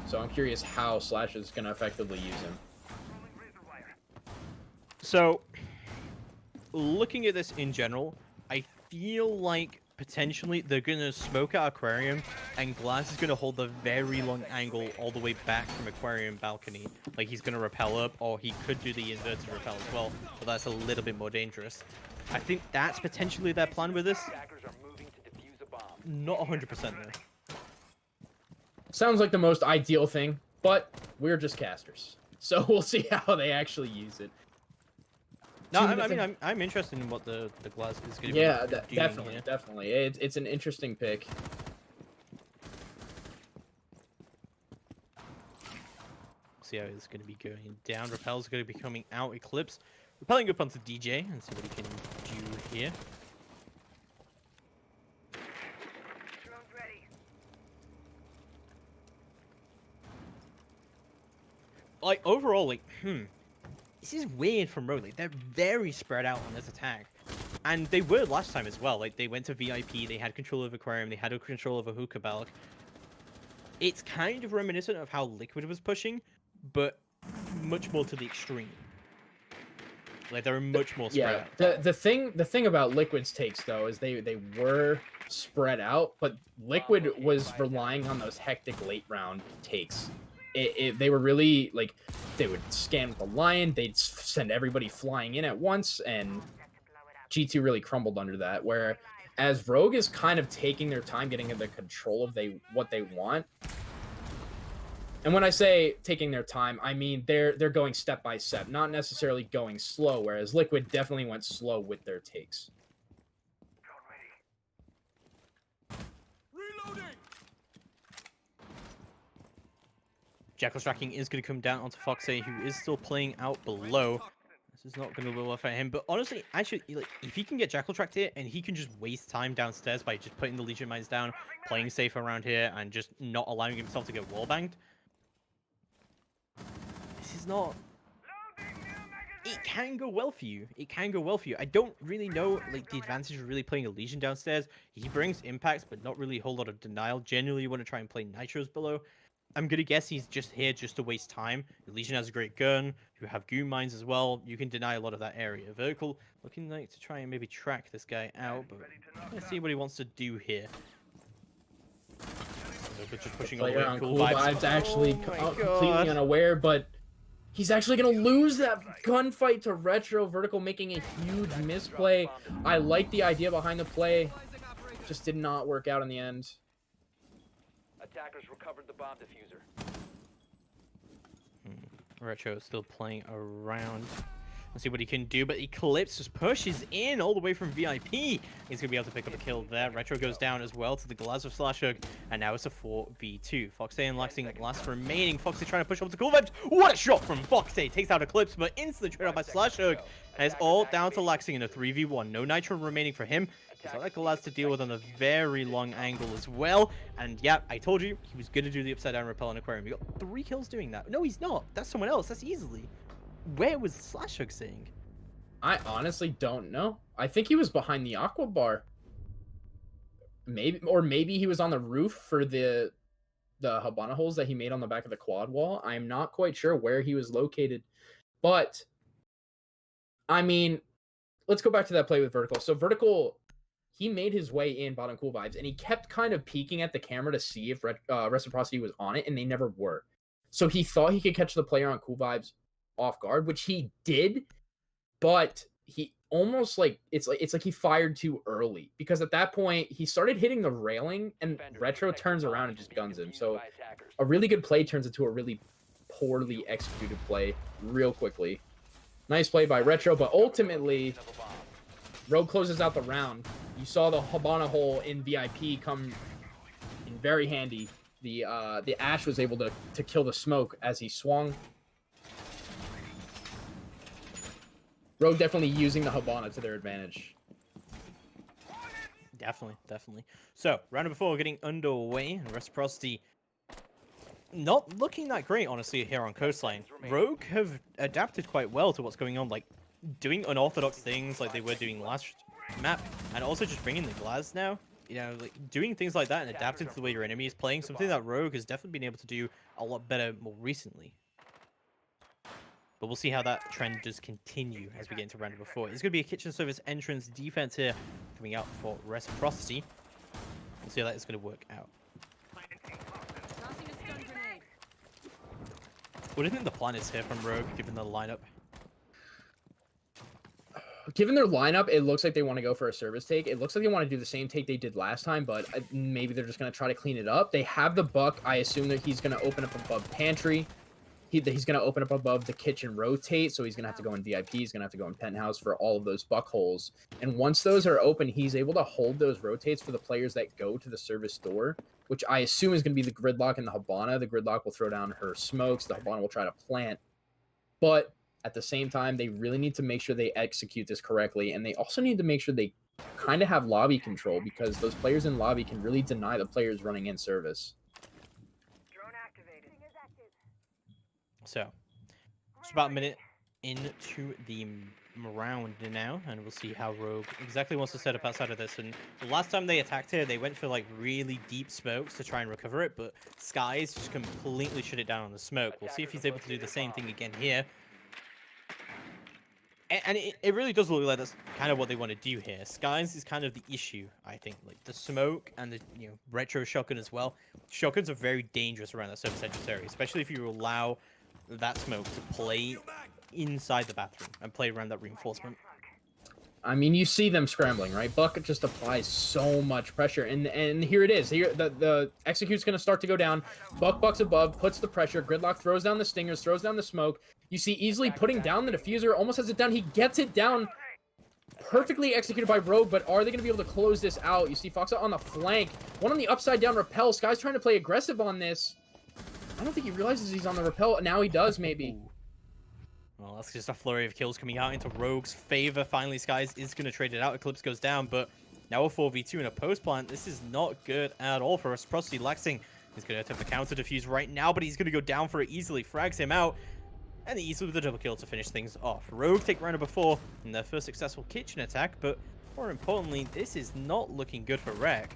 So I'm curious how Slash is gonna effectively use him. So, looking at this in general, I feel like potentially they're gonna smoke out Aquarium, and Glass is gonna hold the very long angle all the way back from Aquarium balcony. Like he's gonna rappel up, or he could do the inverted rappel as well, but that's a little bit more dangerous. I think that's potentially their plan with this. Attackers are moving to defuse a bomb. Not 100% though. Sounds like the most ideal thing, but we're just casters. So we'll see how they actually use it. No, I'm interested in what the Glass is gonna Yeah, be doing definitely, here. definitely. It's an interesting pick. See how it's going to be going down. Rappel's going to be coming out. Eclipse rappelling up onto DJ and see what he can do here. Like overall, like this is weird from Rogue. Like they're very spread out on this attack, and they were last time as well. Like they went to VIP, they had control of Aquarium, they had control of a Hookah Balk. It's kind of reminiscent of how Liquid was pushing, but much more to the extreme. Like they're much more spread out. The thing about Liquid's takes though is they were spread out, but Liquid was relying on those hectic late round takes. They were really like they would scan the Lion, they'd send everybody flying in at once, and G2 really crumbled under that. Where as Rogue is kind of taking their time getting into control of what they want. And when I say taking their time, I mean they're going step by step, not necessarily going slow, whereas Liquid definitely went slow with their takes. Jackal's tracking is going to come down onto Foxy, who is still playing out below. This is not going to be well for him, but honestly, actually, like, if he can get Jackal tracked here, and he can just waste time downstairs by just putting the Legion Mines down, playing safe around here, and just not allowing himself to get wallbanged, this is not... It can go well for you. It can go well for you. I don't really know, like, the advantage of really playing a Legion downstairs. He brings impacts, but not really a whole lot of denial. Generally, you want to try and play Nitros below. I'm gonna guess he's just here just to waste time. The Legion has a great gun. You have Goon Mines as well. You can deny a lot of that area. Vertical looking like to try and maybe track this guy out, but let's see what he wants to do here. Just pushing all the way. Cool vibes actually completely unaware, but he's actually gonna lose that gunfight to Retro. Vertical making a huge misplay. I like the idea behind the play, just did not work out in the end. Attackers recovered the bomb diffuser. Retro is still playing around. Let's see what he can do, but Eclipse just pushes in all the way from VIP. He's going to be able to pick up a kill there. Retro goes down as well to the Glass of Slashhook, and now it's a 4v2. Foxy and Laxing last remaining. Foxy trying to push up to Cool Vibes. What a shot from Foxy! Takes out Eclipse, but instantly trade out by Slashhook. And it's all down to Laxing in a 3v1. No Nitro remaining for him. He's got that Glass to deal with on a very long angle as well. And yeah, I told you, he was going to do the upside down rappel on Aquarium. He got 3 kills doing that. No, he's not. That's someone else. That's easily. Where was Slashhook sitting? I honestly don't know. I think he was behind the Aqua Bar. Maybe he was on the roof for the Habana holes that he made on the back of the quad wall. I'm not quite sure where he was located. But, I mean, let's go back to that play with Vertical. So Vertical, he made his way in bottom Cool Vibes, and he kept kind of peeking at the camera to see if Reciprocity was on it, and they never were. So he thought he could catch the player on Cool Vibes off guard, which he did, but he almost like it's like he fired too early, because at that point he started hitting the railing and Retro turns around and just guns him. So a really good play turns into a really poorly executed play real quickly. Nice play by Retro, but ultimately Rogue closes out the round. You saw the Habana hole in VIP come in very handy. The Ash was able to kill the smoke as he swung. Rogue definitely using the Habana to their advantage. Definitely. So, round number 4 getting underway, and Reciprocity not looking that great, honestly, here on Coastline. Rogue have adapted quite well to what's going on, like doing unorthodox things like they were doing last map, and also just bringing the Glass now. You know, like doing things like that and adapting to the way your enemy is playing, something that Rogue has definitely been able to do a lot better more recently. But we'll see how that trend does continue as we get into round number 4. It's going to be a kitchen service entrance defense here coming out for Reciprocity. We'll see how that is going to work out. Tossing a stun grenade. What do you think the plan is here from Rogue, given the lineup? Given their lineup, it looks like they want to go for a service take. It looks like they want to do the same take they did last time, but maybe they're just going to try to clean it up. They have the Buck. I assume that he's going to open up above pantry. He's going to open up above the kitchen rotate, so he's going to have to go in VIP. He's going to have to go in penthouse for all of those Buck holes. And once those are open, he's able to hold those rotates for the players that go to the service door, which I assume is going to be the Gridlock and the Habana. The Gridlock will throw down her smokes. The Habana will try to plant. But at the same time, they really need to make sure they execute this correctly. And they also need to make sure they kind of have lobby control, because those players in lobby can really deny the players running in service. So, just about a minute into the round now, and we'll see how Rogue exactly wants to set up outside of this. And the last time they attacked here, they went for like really deep smokes to try and recover it, but Skies just completely shut it down on the smoke. We'll see if he's able to do the same thing again here. And it really does look like that's kind of what they want to do here. Skies is kind of the issue, I think. Like the smoke and the retro shotgun as well. Shotguns are very dangerous around that surface entrance area, especially if you allow that smoke to play inside the bathroom and play around that reinforcement. I mean, you see them scrambling, right? Buck just applies so much pressure, and here it is. Here, the execute's going to start to go down. Bucks above, puts the pressure. Gridlock throws down the stingers, throws down the smoke. You see easily putting down the diffuser, almost has it down. He gets it down. Perfectly executed by Rogue, but are they going to be able to close this out? You see Fox on the flank. One on the upside down rappel. Sky's trying to play aggressive on this. I don't think he realizes he's on the rappel. Now he does, maybe. Well, that's just a flurry of kills coming out into Rogue's favor. Finally, Skies is going to trade it out. Eclipse goes down, but now a 4v2 in a post plant. This is not good at all for Reciprocity. Laxing is going to attempt the counter defuse right now, but he's going to go down for it easily. Frags him out, and easily with the double kill to finish things off. Rogue take round number 4 in their first successful kitchen attack, but more importantly, this is not looking good for Rec.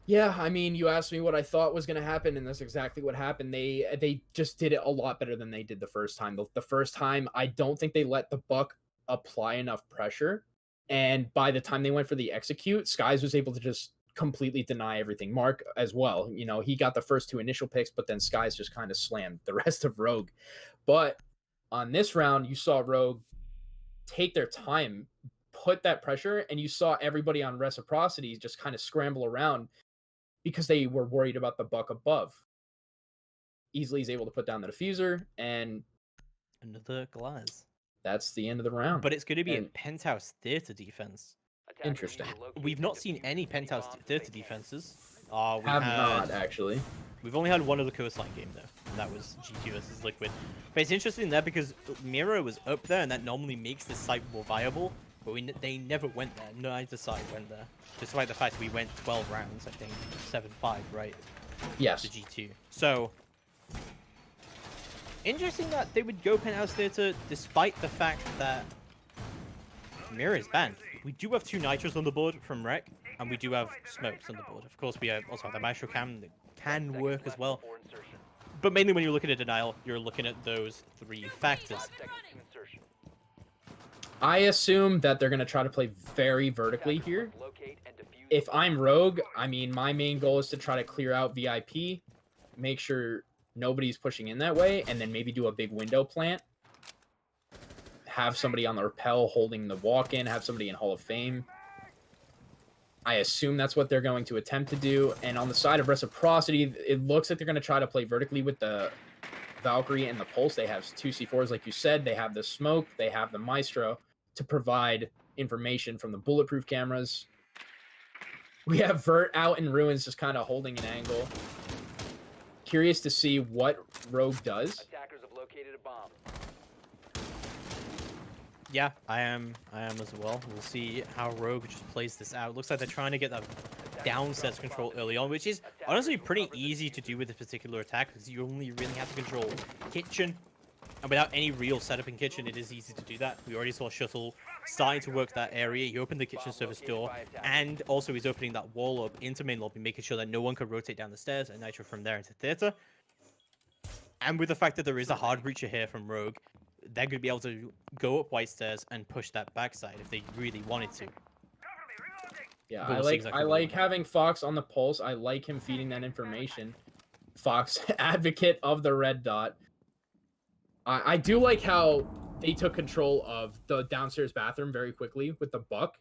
Yeah, I mean, you asked me what I thought was going to happen, and that's exactly what happened. They just did it a lot better than they did the first time. The first time, I don't think they let the Buck apply enough pressure, and by the time they went for the execute, Skies was able to just completely deny everything. Mark as well. He got the first 2 initial picks, but then Skies just kind of slammed the rest of Rogue. But on this round, you saw Rogue take their time, put that pressure, and you saw everybody on Reciprocity just kind of scramble around, because they were worried about the Buck above. Easily is able to put down the diffuser, and Another glass. that's the end of the round. But it's going to be a penthouse theater defense. Interesting. We've not seen any penthouse theater defenses. Have not, actually. We've only had one other coastline game, though, and that was G2 versus Liquid. But it's interesting there because Mira was up there, and that normally makes this site more viable. But they never went there. Neither side went there. Despite the fact we went 12 rounds, I think. 7-5, right? Yes. The G2. So, interesting that they would go penthouse theater despite the fact that Mirror is banned. We do have 2 nitros on the board from Rec, and we do have smokes on the board. Of course, we also have the Maestro Cam that can work as well. But mainly when you're looking at denial, you're looking at those 3 factors. I assume that they're going to try to play very vertically here. If I'm Rogue, I mean, my main goal is to try to clear out VIP, make sure nobody's pushing in that way, and then maybe do a big window plant. Have somebody on the rappel holding the walk-in, have somebody in Hall of Fame. I assume that's what they're going to attempt to do. And on the side of Reciprocity, it looks like they're going to try to play vertically with the Valkyrie and the Pulse. They have 2 C4s, like you said. They have the smoke. They have the Maestro to provide information from the bulletproof cameras. We have Vert out in Ruins just kind of holding an angle. Curious to see what Rogue does. Attackers have located a bomb. Yeah, I am as well. We'll see how Rogue just plays this out. Looks like they're trying to get that downsets control early on, which is honestly pretty easy to do with this particular attack, because you only really have to control kitchen. And without any real setup in kitchen, it is easy to do that. We already saw Shuttle starting to work that area. He opened the kitchen service door, and also he's opening that wall up into main lobby, making sure that no one could rotate down the stairs, and Nitro from there into theater. And with the fact that there is a hard breacher here from Rogue, they're going to be able to go up White Stairs and push that backside if they really wanted to. Yeah, But I we'll see like exactly I what they like want. having Fox on the pulse. I like him feeding that information. Fox, advocate of the red dot. I do like how they took control of the downstairs bathroom very quickly with the buck.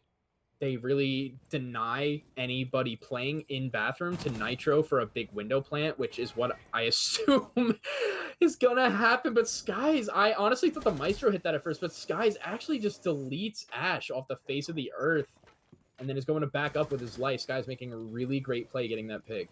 They really deny anybody playing in bathroom to Nitro for a big window plant, which is what I assume is gonna happen. But Skies, I honestly thought the Maestro hit that at first, but Skies actually just deletes Ash off the face of the earth and then is going to back up with his life. Skies making a really great play getting that pick.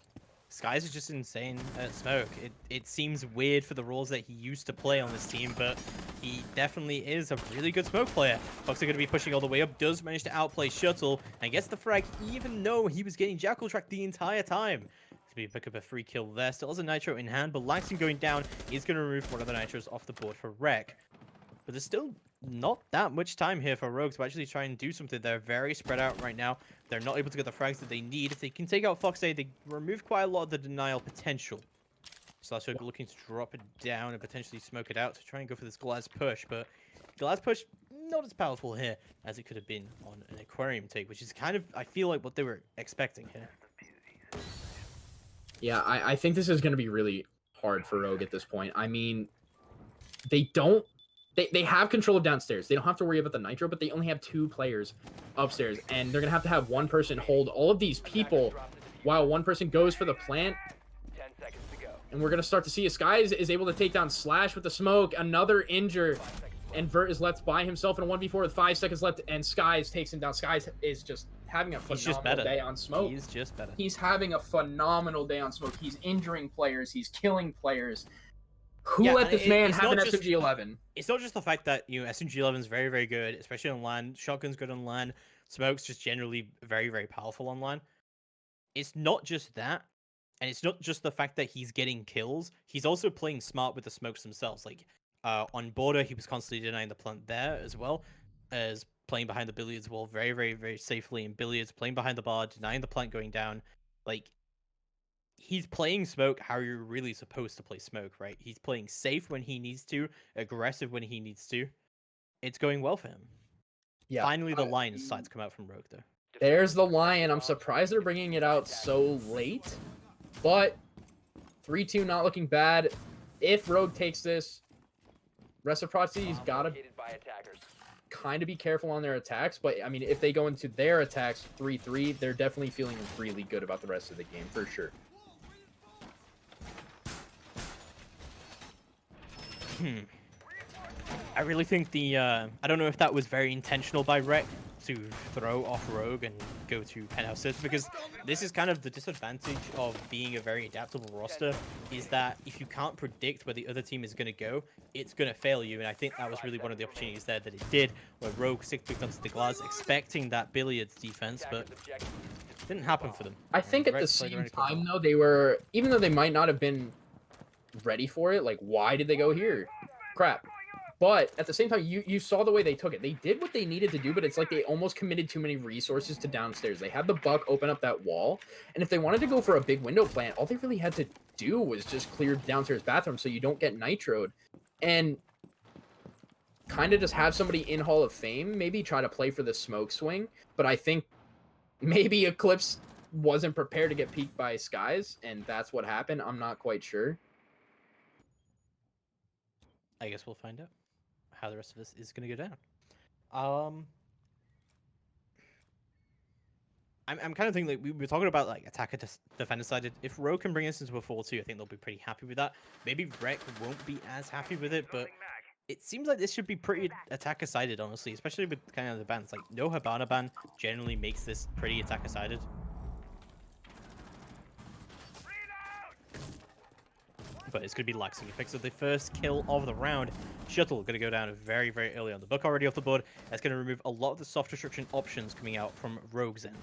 Skies is just insane at smoke. It seems weird for the roles that he used to play on this team, but he definitely is a really good smoke player. Fox are going to be pushing all the way up, does manage to outplay Shuttle, and gets the frag even though he was getting Jackal tracked the entire time. To be pick up a free kill there. Still has a Nitro in hand, but Langston going down is going to remove one of the Nitros off the board for Wreck. But there's still not that much time here for Rogue to actually try and do something. They're very spread out right now. They're not able to get the frags that they need. If they can take out Fox A, they remove quite a lot of the denial potential. So that's looking to drop it down and potentially smoke it out to try and go for this glass push. But glass push, not as powerful here as it could have been on an aquarium take, which is kind of, I feel like, what they were expecting here. Yeah, I think this is going to be really hard for Rogue at this point. I mean, they don't... They have control of downstairs. They don't have to worry about the Nitro, but they only have 2 players upstairs, and they're going to have one person hold all of these people while one person goes for the plant. 10 seconds to go. And we're going to start to see a Skies is able to take down Slash with the smoke, another injure, and Vert is left by himself in a 1v4 with 5 seconds left, and Skies takes him down. Skies is just having a phenomenal day on smoke. He's just better. He's having a phenomenal day on smoke. He's injuring players. He's killing players. Who let this man have an SMG-11? It's not just the fact that, you know, SMG-11 is very, very good, especially on land. Shotgun's good on land. Smoke's just generally very, very powerful on land. It's not just that, and it's not just the fact that he's getting kills. He's also playing smart with the smokes themselves. Like, on border, he was constantly denying the plant there as well as playing behind the billiards wall very, very, very safely in billiards, playing behind the bar, denying the plant going down. Like, he's playing smoke how you're really supposed to play smoke, right? He's playing safe when he needs to, aggressive when he needs to. It's going well for him. Yeah. Finally, the lion is starting to come out from Rogue, though. There's the lion. I'm surprised they're bringing it out so late, but 3-2 not looking bad. If Rogue takes this, Reciprocity's got to kind of be careful on their attacks, but I mean, if they go into their attacks 3-3, they're definitely feeling really good about the rest of the game, for sure. I really think the, I don't know if that was very intentional by Rec to throw off Rogue and go to Penthouse Sits, because this is kind of the disadvantage of being a very adaptable roster, is that if you can't predict where the other team is going to go, it's going to fail you, and I think that was really one of the opportunities there that it did, where Rogue 6-picked onto the glass, expecting that billiards defense, but it didn't happen for them. I think at the same time, though, they were, even though they might not have been ready for it, like, why did they go here? Crap. But at the same time, you saw the way they took it. They did what they needed to do, but it's like they almost committed too many resources to downstairs. They had the buck open up that wall, and if they wanted to go for a big window plant, all they really had to do was just clear downstairs bathroom so you don't get nitroed. And kind of just have somebody in Hall of Fame, maybe try to play for the smoke swing. But I think maybe Eclipse wasn't prepared to get peeked by Skies, and that's what happened. I'm not quite sure. I guess we'll find out how the rest of this is going to go down. I'm kind of thinking, like, we were talking about, like, attacker defender sided. If Rogue can bring us into a 4-2, I think they'll be pretty happy with that. Maybe Rec won't be as happy with it, but it seems like this should be pretty attacker sided, honestly, especially with kind of the bans. Like, no Habana ban generally makes this pretty attacker sided. But it's going to be Laxing. He picks up the first kill of the round. Shuttle going to go down very, very early on. The book already off the board. That's going to remove a lot of the soft destruction options coming out from Rogue's end.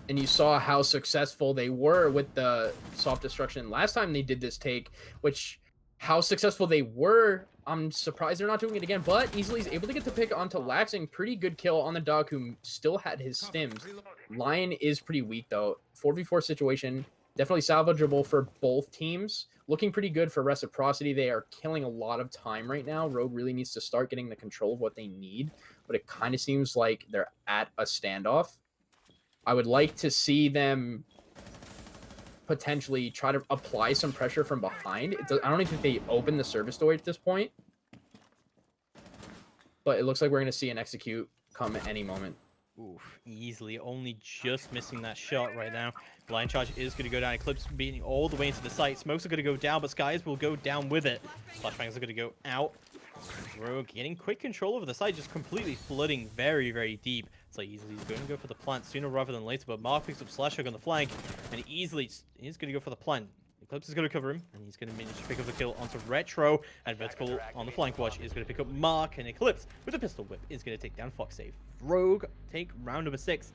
And you saw how successful they were with the soft destruction last time they did this take, which how successful they were. I'm surprised they're not doing it again, but easily is able to get the pick onto Laxing. Pretty good kill on the dog who still had his stims. Lion is pretty weak though. 4v4 situation. definitely salvageable for both teams. Looking pretty good for Reciprocity. They are killing a lot of time right now. Rogue really needs to start getting the control of what they need, but it kind of seems like they're at a standoff. I would like to see them potentially try to apply some pressure from behind. I don't even think they open the service door at this point, but it looks like we're going to see an execute come at any moment. Oof, easily. Only just missing that shot right now. Line charge is going to go down. Eclipse beating all the way into the site. Smokes are going to go down, but Skies will go down with it. Flashbangs are going to go out. Rogue getting quick control over the site, just completely flooding very, very deep. So easily he's going to go for the plant sooner rather than later, but Mark picks up Slashhook on the flank, and easily he's going to go for the plant. Eclipse is going to cover him, and he's going to manage to pick up the kill onto Retro, and Vertical on the flank watch is going to pick up Mark, and Eclipse with a pistol whip is going to take down Foxsave. Rogue take round number 6.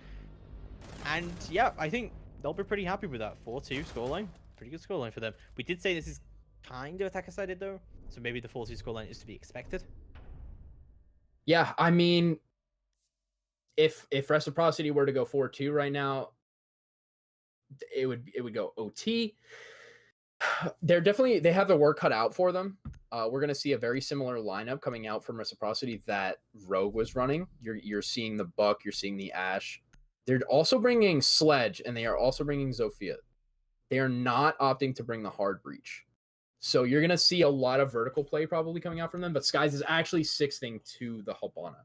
And yeah, I think they'll be pretty happy with that 4-2 scoreline. Pretty good scoreline for them. We did say this is kind of attacker-sided though, so maybe the 4-2 scoreline is to be expected. Yeah, I mean, if Reciprocity were to go 4-2 right now, it would go OT. They have the work cut out for them. We're going to see a very similar lineup coming out from Reciprocity that Rogue was running. You're seeing the Buck, you're seeing the Ash. They're also bringing Sledge, and they are also bringing Zofia. They are not opting to bring the Hard Breach. So you're going to see a lot of vertical play probably coming out from them, but Skies is actually 6ing to the Habana.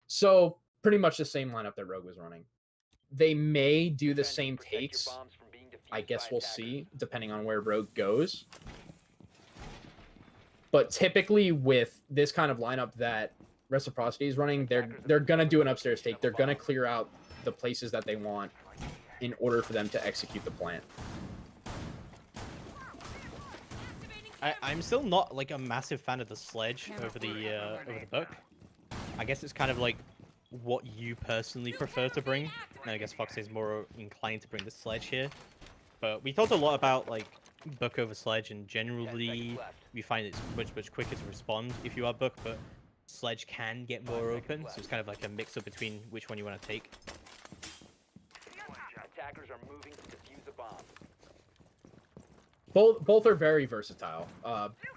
So pretty much the same lineup that Rogue was running. They may do the same takes. I guess we'll see, depending on where Rogue goes. But typically with this kind of lineup that Reciprocity is running, they're going to do an upstairs take. They're going to clear out the places that they want in order for them to execute the plan. I'm still not like a massive fan of the Sledge over the Buck. I guess it's kind of like what you personally prefer to bring. And I guess Fox is more inclined to bring the Sledge here. But we talked a lot about like Buck over Sledge, and generally we find it's much quicker to respond if you are Buck, but Sledge can get more open, so it's kind of like a mix up between which one you want to take. Attackers are moving to defuse a bomb. Both are very versatile.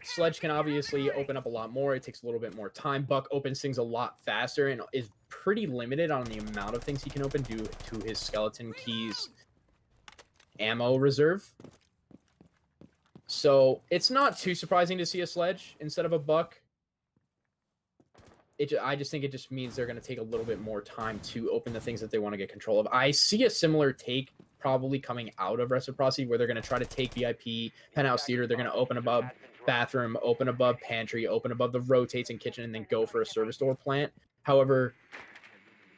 Sledge can obviously open up a lot more. It takes a little bit more time. Buck opens things a lot faster and is pretty limited on the amount of things he can open due to his skeleton keys ammo reserve. So it's not too surprising to see a Sledge instead of a Buck. I just think it just means they're going to take a little bit more time to open the things that they want to get control of. I see a similar take probably coming out of Reciprocity, where they're going to try to take VIP, penthouse theater. They're going to open above bathroom, open above pantry, open above the rotates and kitchen, and then go for a service door plant. However,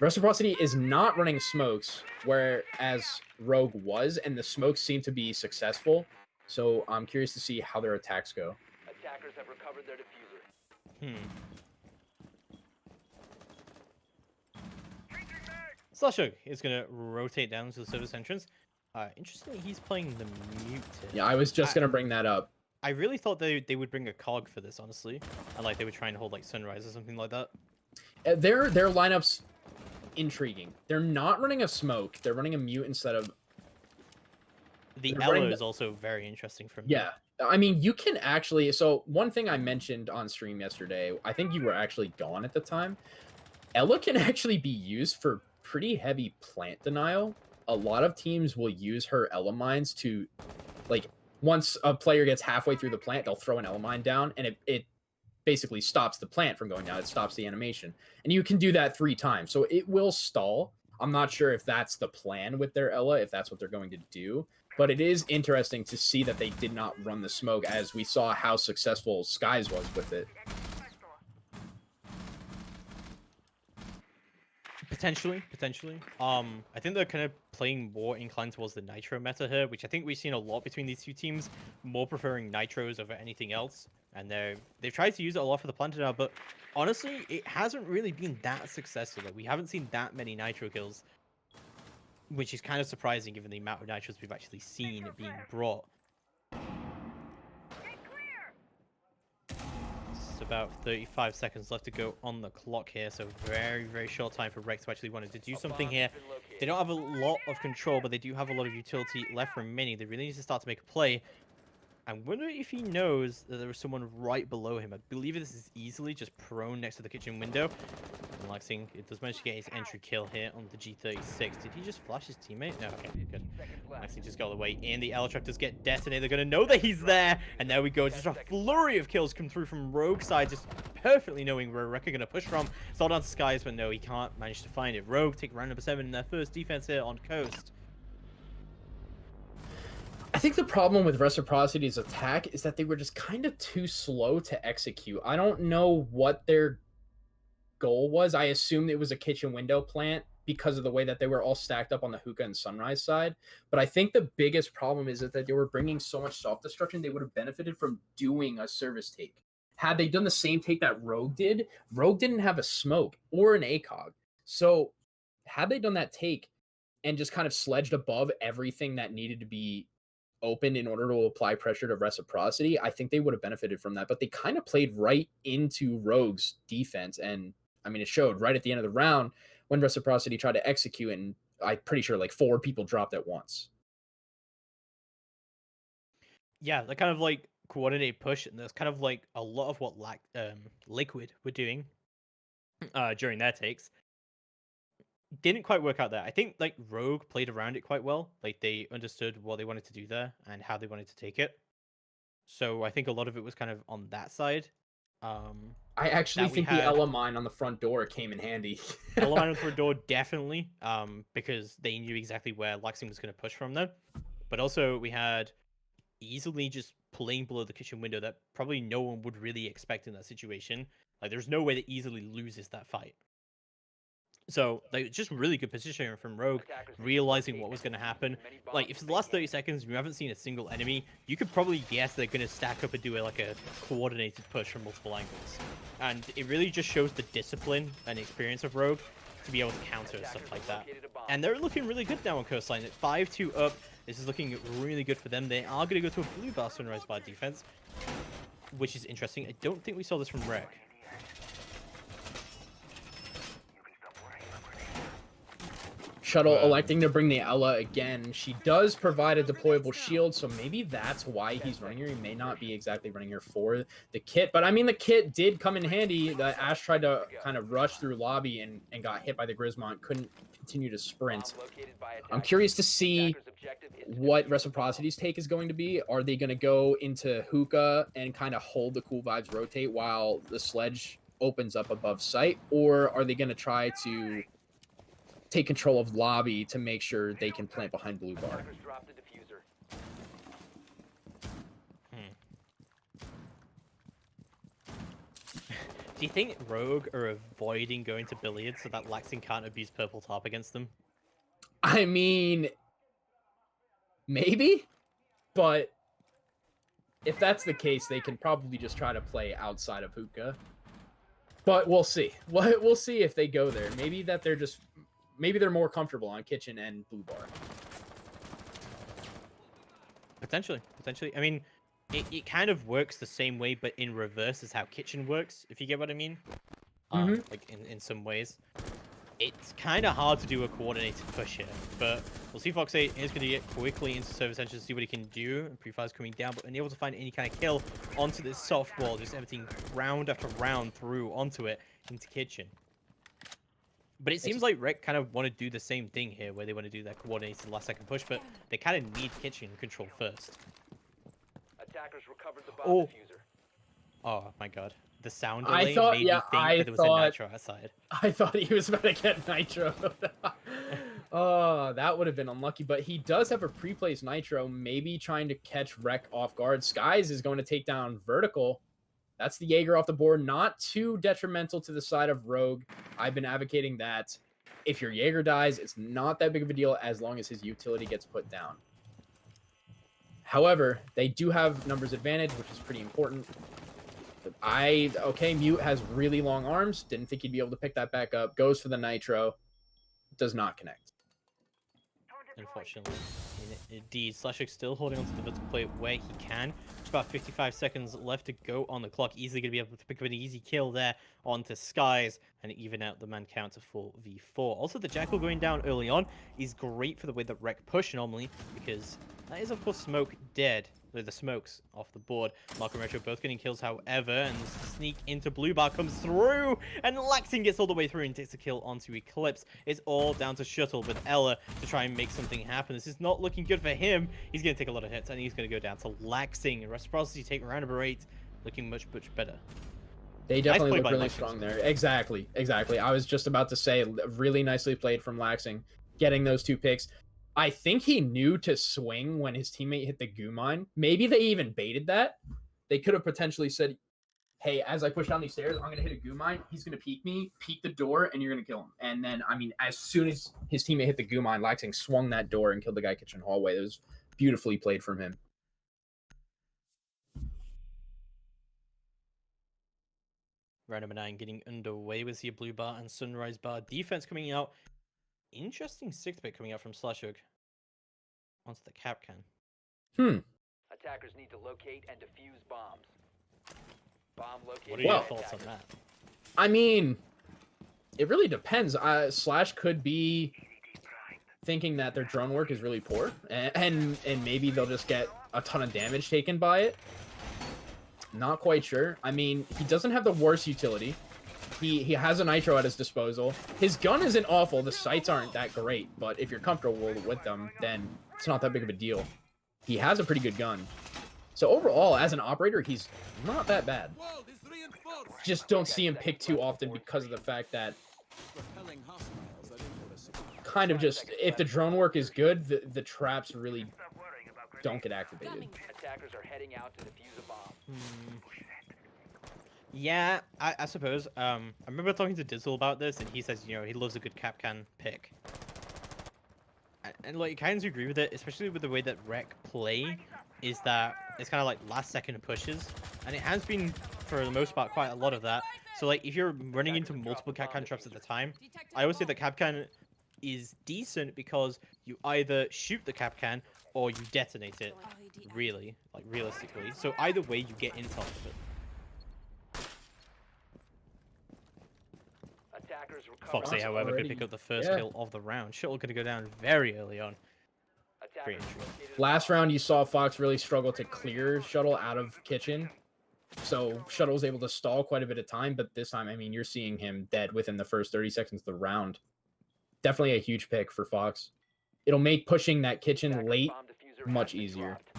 Reciprocity is not running smokes, whereas Rogue was, and the smokes seem to be successful. So I'm curious to see how their attacks go. Attackers have recovered their diffuser. Slashhook is going to rotate down to the service entrance. Interestingly, he's playing the mute. Yeah, I was just going to bring that up. I really thought they would bring a cog for this, honestly. And like they would try and hold like Sunrise or something like that. Their lineup's intriguing. They're not running a smoke. They're running a mute instead of... The Elo is also very interesting for me. Yeah. I mean, you can actually... So one thing I mentioned on stream yesterday, I think you were actually gone at the time. Ella can actually be used for pretty heavy plant denial. A lot of teams will use her Ella mines to, like, once a player gets halfway through the plant, they'll throw an Ella mine down, and it basically stops the plant from going down. It stops the animation. And you can do that 3 times. So it will stall. I'm not sure if that's the plan with their Ella, if that's what they're going to do. But it is interesting to see that they did not run the smoke, as we saw how successful Skies was with it. Potentially. I think they're kind of playing more inclined towards the Nitro meta here, which I think we've seen a lot between these two teams, more preferring Nitros over anything else. And they've tried to use it a lot for the plant now, but honestly, it hasn't really been that successful. Like, we haven't seen that many Nitro kills, which is kind of surprising given the amount of Nitros we've actually seen being brought. There's about 35 seconds left to go on the clock here, so very, very short time for Rex to actually wanted to do something here. They don't have a lot of control, but they do have a lot of utility left remaining. They really need to start to make a play. I wonder if he knows that there was someone right below him. I believe this is easily just prone next to the kitchen window. And Lexing, it does manage to get his entry kill here on the G36. Did he just flash his teammate? No, okay, good. Lexing just got all the way in. The L-Track does get detonated. They're going to know that he's there. And there we go. Just a flurry of kills come through from Rogue side, just perfectly knowing where Wreck are going to push from. It's all down to Skies, but no, he can't manage to find it. Rogue take round number 7 in their first defense here on Coast. I think the problem with Reciprocity's attack is that they were just kind of too slow to execute. I don't know what their goal was. I assumed it was a kitchen window plant because of the way that they were all stacked up on the Hookah and Sunrise side. But I think the biggest problem is that they were bringing so much self-destruction, they would have benefited from doing a service take. Had they done the same take that Rogue did, Rogue didn't have a smoke or an ACOG. So had they done that take and just kind of sledged above everything that needed to be open in order to apply pressure to Reciprocity, I think they would have benefited from that. But they kind of played right into Rogue's defense. And I mean, it showed right at the end of the round when Reciprocity tried to execute, and I'm pretty sure like 4 people dropped at once. Yeah, they're kind of like coordinate push, and there's kind of like a lot of what Liquid were doing during their takes. Didn't quite work out there. I think like Rogue played around it quite well. Like they understood what they wanted to do there and how they wanted to take it. So I think a lot of it was kind of on that side. I actually think the Ella mine on the front door came in handy. Ella mine on the front door definitely, because they knew exactly where Lexing was going to push from there. But also we had easily just playing below the kitchen window that probably no one would really expect in that situation. Like there's no way that easily loses that fight. So, like, just really good positioning from Rogue, realizing what was going to happen. Like, if it's the last 30 seconds and you haven't seen a single enemy, you could probably guess they're going to stack up and do like a coordinated push from multiple angles. And it really just shows the discipline and experience of Rogue to be able to counter stuff like that. And they're looking really good now on Coastline. At 5-2 up, this is looking really good for them. They are going to go to a blue bar Sunrise bar defense, which is interesting. I don't think we saw this from Rec. Shuttle electing to bring the Ella again. She does provide a deployable shield, so maybe that's why he's running her. He may not be exactly running her for the kit, but I mean, the kit did come in handy. The Ash tried to kind of rush through lobby and got hit by the Grismont, couldn't continue to sprint. I'm curious to see what Reciprocity's take is going to be. Are they going to go into Hookah and kind of hold the Cool Vibes rotate while the sledge opens up above site, or are they going to try to take control of lobby to make sure they can plant behind blue bar? Do you think Rogue are avoiding going to billiards so that Lexing can't abuse purple top against them? I mean, maybe, but if that's the case, they can probably just try to play outside of Hookah. But we'll see. We'll see if they go there. Maybe that they're just... Maybe they're more comfortable on kitchen and blue bar. Potentially. I mean, it kind of works the same way, but in reverse is how kitchen works, if you get what I mean. Like, in some ways. It's kind of hard to do a coordinated push here, but we'll see. Fox 8 is going to get quickly into service engine to see what he can do. And Pre-fire's coming down, but unable to find any kind of kill onto this soft wall, just everything round after round through onto it into kitchen. But it seems like Rec kind of want to do the same thing here, where they want to do that coordinated last-second push, but they kind of need kitchen control first. Attackers recovered the bomb diffuser. Oh my god, the sound delay made me think that there was a Nitro outside. I thought he was about to get Nitro. Oh, that would have been unlucky. But he does have a pre-placed Nitro, maybe trying to catch Rec off guard. Skies is going to take down Vertical. That's the Jaeger off the board. Not too detrimental to the side of Rogue. I've been advocating that if your Jaeger dies, it's not that big of a deal as long as his utility gets put down. However, they do have numbers advantage, which is pretty important. Okay, Mute has really long arms. Didn't think he'd be able to pick that back up. Goes for the Nitro. Does not connect. Unfortunately. Indeed, Slashik still holding onto the vertical plate where he can. Just about 55 seconds left to go on the clock. Easily going to be able to pick up an easy kill there onto Skies and even out the man count to 4v4. Also, the Jackal going down early on is great for the way that Rec push normally, because that is, of course, Smoke dead. The smokes off the board. Mark and Retro both getting kills, however, and the sneak into Blue Bar comes through, and Laxing gets all the way through and takes a kill onto Eclipse. It's all down to Shuttle with Ella to try and make something happen. This is not looking good for him. He's going to take a lot of hits, and he's going to go down to Laxing. Reciprocity take round number 8, looking much, much better. They definitely Nice play look by really Laxing. strong there. Exactly. I was just about to say, really nicely played from Laxing, getting those 2 picks. I think he knew to swing when his teammate hit the goo mine. Maybe they even baited that. They could have potentially said, hey, as I push down these stairs, I'm going to hit a goo mine. He's going to peek me, peek the door, and you're going to kill him. And then, I mean, as soon as his teammate hit the goo mine, Laxing swung that door and killed the guy kitchen hallway. It was beautifully played from him. Round number 9 getting underway with the Blue Bar and Sunrise Bar. Defense coming out. Interesting 6-bit coming out from Slashug onto the Capcan. Attackers need to locate and defuse bombs. Bomb located. What are your Well- thoughts on that? I mean, it really depends. Slash could be thinking that their drone work is really poor, and maybe they'll just get a ton of damage taken by it. Not quite sure. I mean, he doesn't have the worst utility. He has a nitro at his disposal. His gun isn't awful. The sights aren't that great, but if you're comfortable with them, then it's not that big of a deal. He has a pretty good gun. So overall, as an operator, he's not that bad. Just don't see him pick too often because of the fact that kind of just, if the drone work is good, the traps really don't get activated. Attackers are heading out to defuse a bomb. Yeah, I suppose. I remember talking to Dizzle about this, and he says, you know, he loves a good Capcan pick. And like, kind of agree with it, especially with the way that Rec play, is that it's kind of like last second pushes, and it has been, for the most part, quite a lot of that. So like, if you're running into multiple Capcan traps at the time, I always say that Capcan is decent because you either shoot the Capcan or you detonate it, really, like realistically. So either way, you get intel of it. Attackers recover. Foxy, Fox however, could already- pick up the first yeah. kill of the round. Shuttle going to go down very early on. Attackers Pretty located a Last bomb. round, you saw Fox really struggle to clear Shuttle out of kitchen. So Shuttle was able to stall quite a bit of time, but this time, I mean, you're seeing him dead within the first 30 seconds of the round. Definitely a huge pick for Fox. It'll make pushing that kitchen Attackers' late bomb diffuser much has been easier. dropped.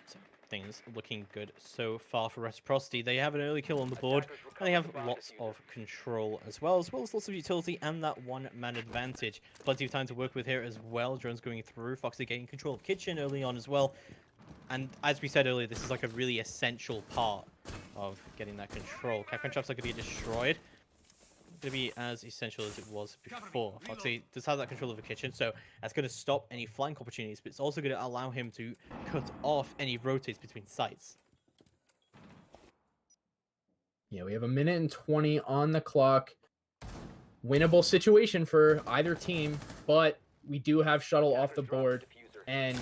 So things looking good so far for Reciprocity. They have an early kill on the board, Attackers and they have recovered the bomb lots diffuser. of control as well as lots of utility and that one-man advantage. Plenty of time to work with here as well. Drones going through. Foxy getting control of kitchen early on as well. And as we said earlier, this is like a really essential part of getting that control. Capcan traps are going to get destroyed. Going to be as essential as it was before. Foxy does have that control of the kitchen, so that's going to stop any flank opportunities, but it's also going to allow him to cut off any rotates between sites. Yeah, we have 1:20 on the clock. Winnable situation for either team, but we do have Shuttle off the Attackers dropped board, diffuser. and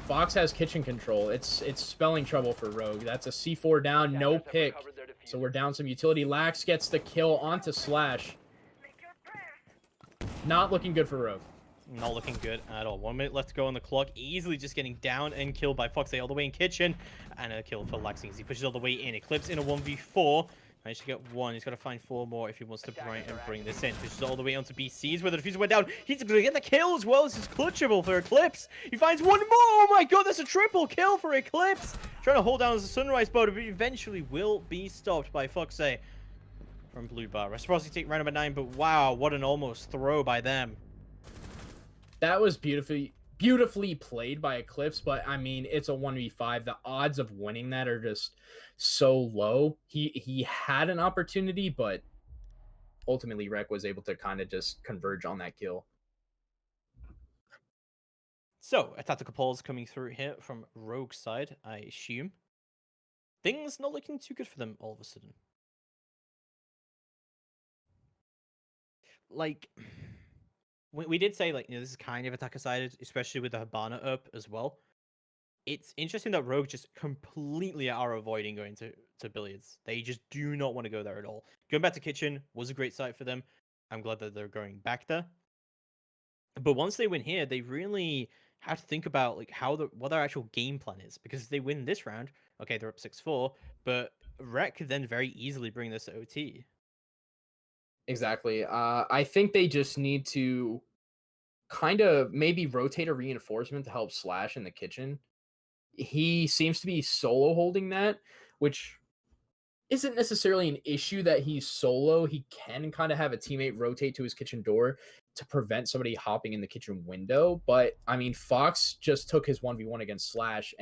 Fox has kitchen control. It's spelling trouble for Rogue. That's a C4 down, no Attackers have pick. recovered their So diffuser. we're down some utility. Lax gets the kill onto Slash. Not looking good for Rogue. Not looking good at all. 1 minute left to go on the clock. Easily just getting down and killed by Foxy all the way in kitchen. And a kill for Laxing as he pushes all the way in. Eclipse in a 1v4. Managed to get one. He's got to find 4 more if he wants to try and bring this in. Pushes all the way onto BCs where the diffuser went down. He's going to get the kill as well. This is clutchable for Eclipse. He finds one more. Oh my god, that's a triple kill for Eclipse. Trying to hold down the Sunrise boat, but eventually will be stopped by Foxy from Blue Bar. Reciprocity take round number 9, but wow, what an almost throw by them. That was beautifully played by Eclipse, but I mean, it's a 1v5. The odds of winning that are just so low. He had an opportunity, but ultimately Rec was able to kind of just converge on that kill. So, a tactical pause coming through here from Rogue side, I assume. Things not looking too good for them all of a sudden. Like, we did say, like, this is kind of attacker-sided, especially with the Habana up as well. It's interesting that Rogue just completely are avoiding going to Billiards. They just do not want to go there at all. Going back to Kitchen was a great site for them. I'm glad that they're going back there. But once they win here, they really have to think about like what their actual game plan is. Because if they win this round, okay, they're up 6-4, but Rec could then very easily bring this to OT. Exactly. I think they just need to kind of maybe rotate a reinforcement to help Slash in the kitchen. He seems to be solo holding that, which isn't necessarily an issue that he's solo. He can kind of have a teammate rotate to his kitchen door to prevent somebody hopping in the kitchen window. But I mean, Fox just took his 1v1 against Slash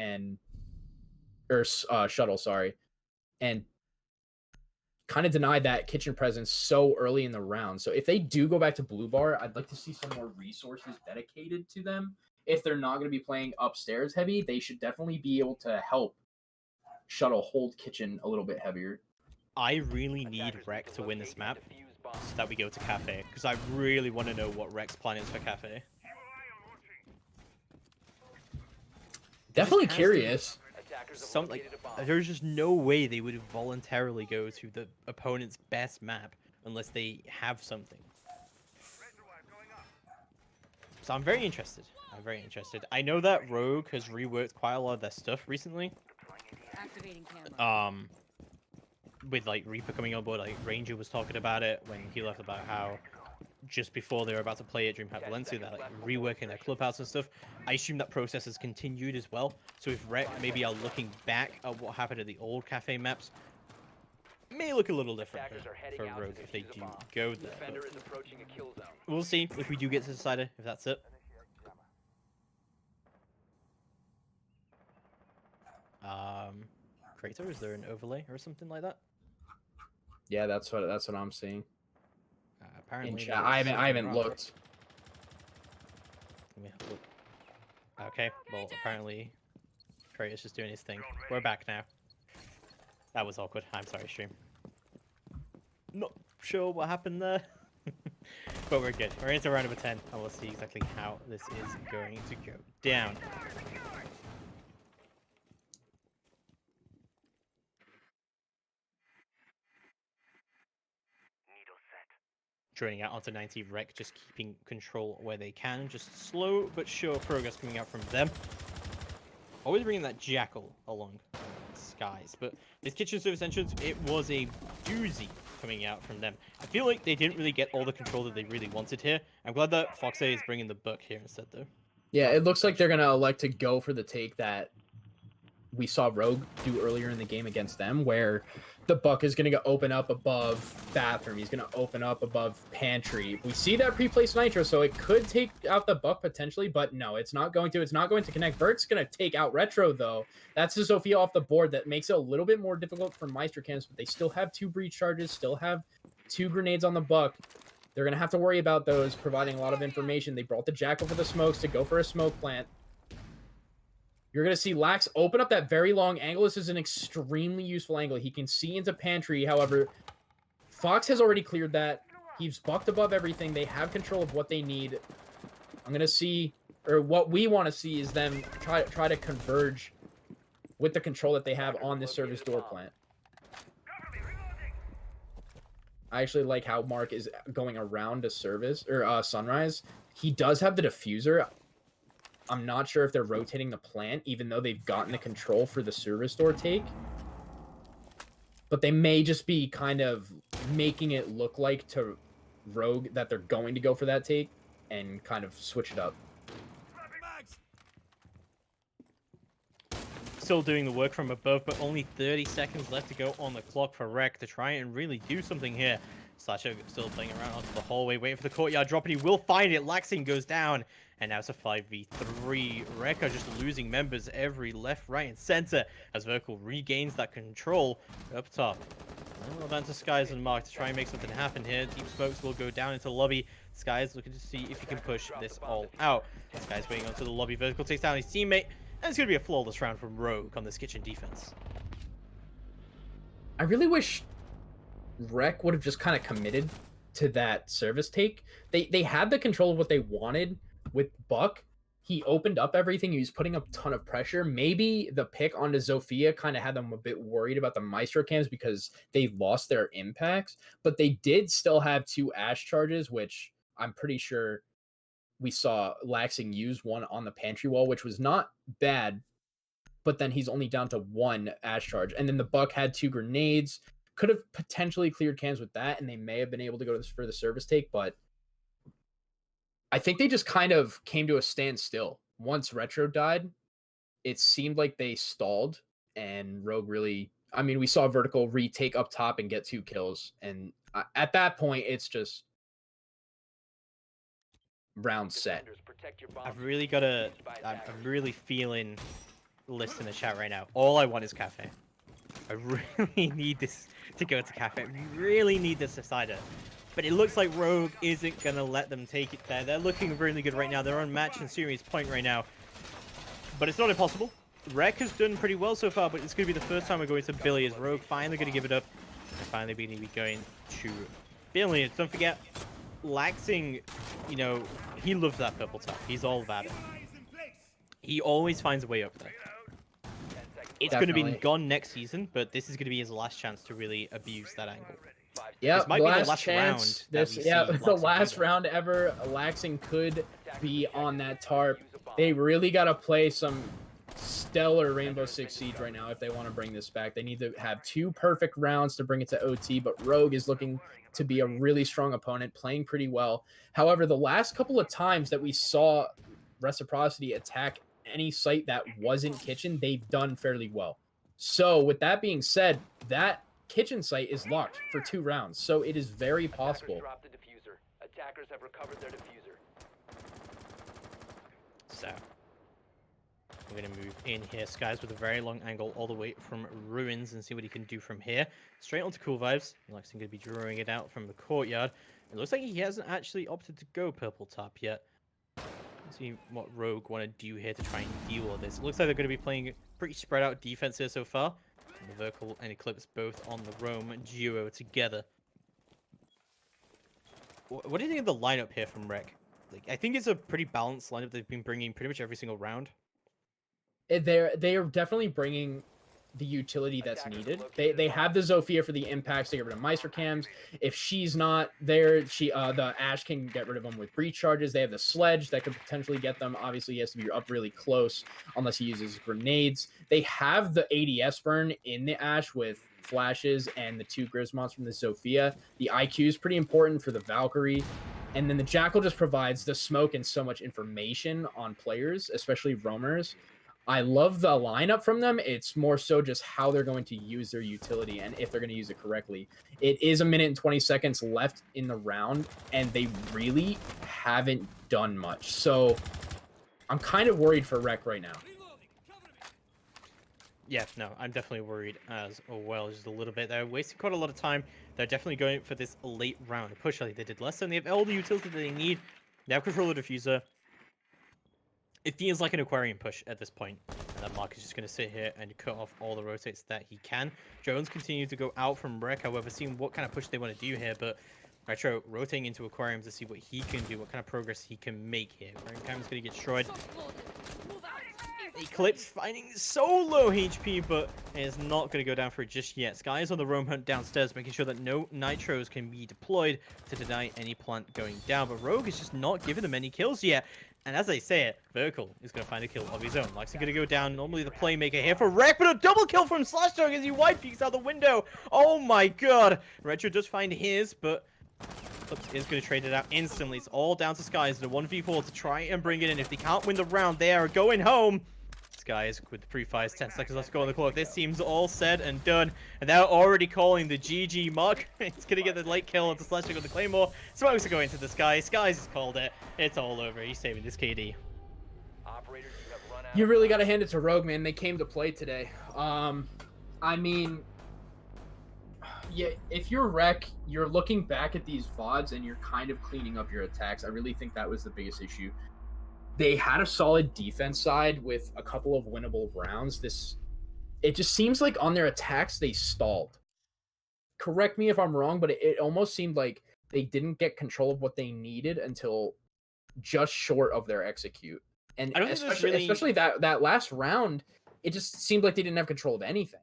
or Shuttle, sorry, and kind of denied that kitchen presence so early in the round. So if they do go back to Blue Bar, I'd like to see some more resources dedicated to them. If they're not going to be playing upstairs heavy, they should definitely be able to help Shuttle hold kitchen a little bit heavier. I really need Rec to win this map so that we go to Cafe, because I really want to know what Rec's plan is for Cafe. Definitely curious. There's just no way they would voluntarily go to the opponent's best map unless they have something. So I'm very interested. I know that Rogue has reworked quite a lot of their stuff recently. Activating camera. With like Reaper coming on board, like Ranger was talking about it when he left, about how just before they were about to play at DreamHack Valencia, they're like reworking their clubhouse and stuff. I assume that process has continued as well. So if Rec maybe are looking back at what happened at the old Cafe maps, may look a little different for Rogue if they do go there. We'll see if we do get to decide if that's it. Crater, is there an overlay or something like that? Yeah, that's what I'm seeing. Apparently, I haven't looked. Let me have a look. Okay, well, apparently, Kratos just doing his thing. We're back now. That was awkward. I'm sorry, stream. Not sure what happened there, but we're good. We're into round number 10, and we'll see exactly how this is going to go down. Joining out onto 90, Rec just keeping control where they can. Just slow but sure progress coming out from them. Always bringing that Jackal along Skies. But this kitchen service entrance, it was a doozy coming out from them. I feel like they didn't really get all the control that they really wanted here. I'm glad that Foxe is bringing the book here instead, though. Yeah, it looks like they're going to elect to go for the take that we saw Rogue do earlier in the game against them, where the buck is going to open up above bathroom. He's going to open up above pantry. We see that pre-placed nitro, so it could take out the buck potentially, but no, it's not going to. It's not going to connect. Vert's going to take out Retro, though. That's the Sophia off the board. That makes it a little bit more difficult for Meister Cams, but they still have 2 breach charges, still have 2 grenades on the buck. They're going to have to worry about those, providing a lot of information. They brought the Jackal for the smokes to go for a smoke plant. You're going to see Lax open up that very long angle. This is an extremely useful angle. He can see into pantry. However, Fox has already cleared that. He's bucked above everything. They have control of what they need. I'm going to see, or what we want to see is them try to converge with the control that they have on this service door plant. I actually like how Mark is going around a service, or Sunrise. He does have the diffuser. I'm not sure if they're rotating the plant, even though they've gotten the control for the service door take. But they may just be kind of making it look like to Rogue that they're going to go for that take and kind of switch it up. Still doing the work from above, but only 30 seconds left to go on the clock for Rec to try and really do something here. Slasher still playing around onto the hallway, waiting for the courtyard drop, and he will find it. Laxing goes down, and now it's a 5v3. Rec are just losing members every left, right, and center as Vertical regains that control up top. Well, down to Skies and Mark to try and make something happen here. Deep Smokes will go down into the lobby. Skies looking to see if he can push this all out. Skies waiting onto the lobby. Vertical takes down his teammate, and it's going to be a flawless round from Rogue on this kitchen defense. I really wish Rec would have just kind of committed to that service take. They had the control of what they wanted with Buck. He opened up everything. He was putting a ton of pressure. Maybe the pick onto Zofia kind of had them a bit worried about the Maestro cams because they lost their impacts, but they did still have 2 Ash charges, which I'm pretty sure we saw Laxing use one on the pantry wall, which was not bad, but then he's only down to 1 Ash charge. And then the Buck had 2 grenades, could have potentially cleared cams with that, and they may have been able to go for the service take, but I think they just kind of came to a standstill. Once Retro died, it seemed like they stalled, and Rogue really... I mean, we saw Vertical retake up top and get 2 kills, and at that point, it's just round set. I've really got to... I'm really feeling the list in the chat right now. All I want is Cafe. I really need this to go to Cafe. I really need this decider. But it looks like Rogue isn't going to let them take it there. They're looking really good right now. They're on match and series point right now. But it's not impossible. Rec has done pretty well so far, but it's going to be the first time we're going to Billy. Is Rogue finally going to give it up? And finally going to be going to Billy. Don't forget, Laxing, you know, he loves that purple top. He's all about it. He always finds a way up there. It's going to be gone next season, but this is going to be his last chance to really abuse that angle. Yeah, this might be the last chance. The last round ever. Laxing could be on that tarp. They really got to play some stellar Rainbow Six Siege right now if they want to bring this back. They need to have 2 perfect rounds to bring it to OT, but Rogue is looking to be a really strong opponent, playing pretty well. However, the last couple of times that we saw Reciprocity attack any site that wasn't kitchen, they've done fairly well. So with that being said, that kitchen site is locked for 2 rounds, so it is very possible. Attackers have recovered their diffuser. So we're going to move in here, Skies, with a very long angle all the way from Ruins and see what he can do from here. Straight onto Cool Vibes. Lexington going to be drawing it out from the courtyard. It looks like he hasn't actually opted to go purple top yet. Let's see what Rogue want to do here to try and deal with this. It looks like they're going to be playing pretty spread out defense here so far. And the Vertical and Eclipse both on the roam duo together. What do you think of the lineup here from Rec? Like, I think it's a pretty balanced lineup they've been bringing pretty much every single round. They are definitely bringing the utility that's needed. They have the Zofia for the impacts to get rid of Meister cams. If she's not there, the Ash can get rid of them with breach charges. They have the Sledge that could potentially get them. Obviously, he has to be up really close unless he uses grenades. They have the ADS burn in the Ash with flashes and the 2 Grismons from the Zofia. The IQ is pretty important for the Valkyrie. And then the Jackal just provides the smoke and so much information on players, especially roamers. I love the lineup from them. It's more so just how they're going to use their utility and if they're going to use it correctly. It is 1 minute and 20 seconds left in the round, and they really haven't done much. So I'm kind of worried for Rec right now. Yeah, no, I'm definitely worried as well, just a little bit. They're wasting quite a lot of time. They're definitely going for this late round push like they did last time. They have all the utility that they need. They have control of the diffuser. It feels like an Aquarium push at this point. And that Mark is just going to sit here and cut off all the rotates that he can. Jones continues to go out from Rec, however, seeing what kind of push they want to do here. But Retro rotating into Aquarium to see what he can do, what kind of progress he can make here. Aquarium Cam's going to get destroyed. Eclipse finding so low HP, but is not going to go down for it just yet. Sky is on the roam hunt downstairs, making sure that no nitros can be deployed to deny any plant going down. But Rogue is just not giving them any kills yet. And as I say it, Vertical is going to find a kill of his own. Lexi going to go down. Normally the playmaker here for Rec, but a double kill from Slashdog as he wide peeks out the window. Oh my god. Retro does find his, but Eclipse is going to trade it out instantly. It's all down to Skies in a 1v4 to try and bring it in. If they can't win the round, they are going home. Guys, with the pre-fires, 10 seconds left to go on the clock. This seems all said and done, and they're already calling the GG mark. It's gonna get the late kill onto Slashing with the Claymore. Smokes are going to the Sky. Skies has called it. It's all over. He's saving this KD. You really gotta hand it to Rogue, man. They came to play today. I mean, yeah, if you're Rec, you're looking back at these VODs and you're kind of cleaning up your attacks. I really think that was the biggest issue. They had a solid defense side with a couple of winnable rounds. It just seems like on their attacks, they stalled. Correct me if I'm wrong, but it almost seemed like they didn't get control of what they needed until just short of their execute. And I don't think there's especially that last round, it just seemed like they didn't have control of anything.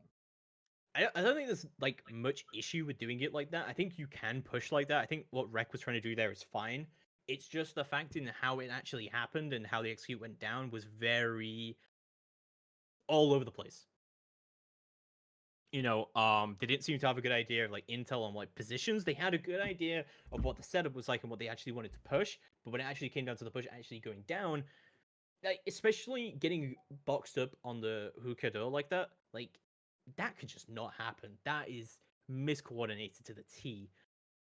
I don't think there's like much issue with doing it like that. I think you can push like that. I think what Rec was trying to do there is fine. It's just the fact in how it actually happened and how the execute went down was very all over the place. You know, they didn't seem to have a good idea of like intel on like positions. They had a good idea of what the setup was like and what they actually wanted to push, but when it actually came down to the push actually going down, like especially getting boxed up on the hookah door like that could just not happen. That is miscoordinated to the T.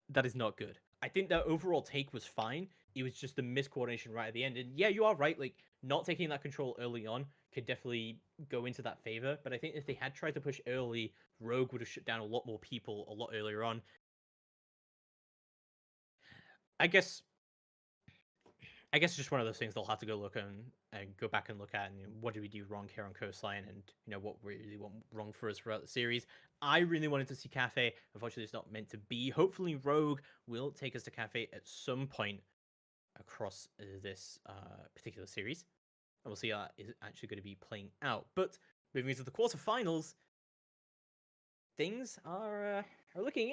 That is not good. I think that overall take was fine. It was just the miscoordination right at the end. And yeah, you are right. Like not taking that control early on could definitely go into that favor. But I think if they had tried to push early, Rogue would have shut down a lot more people a lot earlier on. I guess it's just one of those things they'll have to go look and go back and look at, and what did we do wrong here on Coastline, and what we really went wrong for us throughout the series. I really wanted to see Cafe. Unfortunately, it's not meant to be. Hopefully, Rogue will take us to Cafe at some point across this particular series, and we'll see how it is actually going to be playing out. But moving into the quarterfinals, things are looking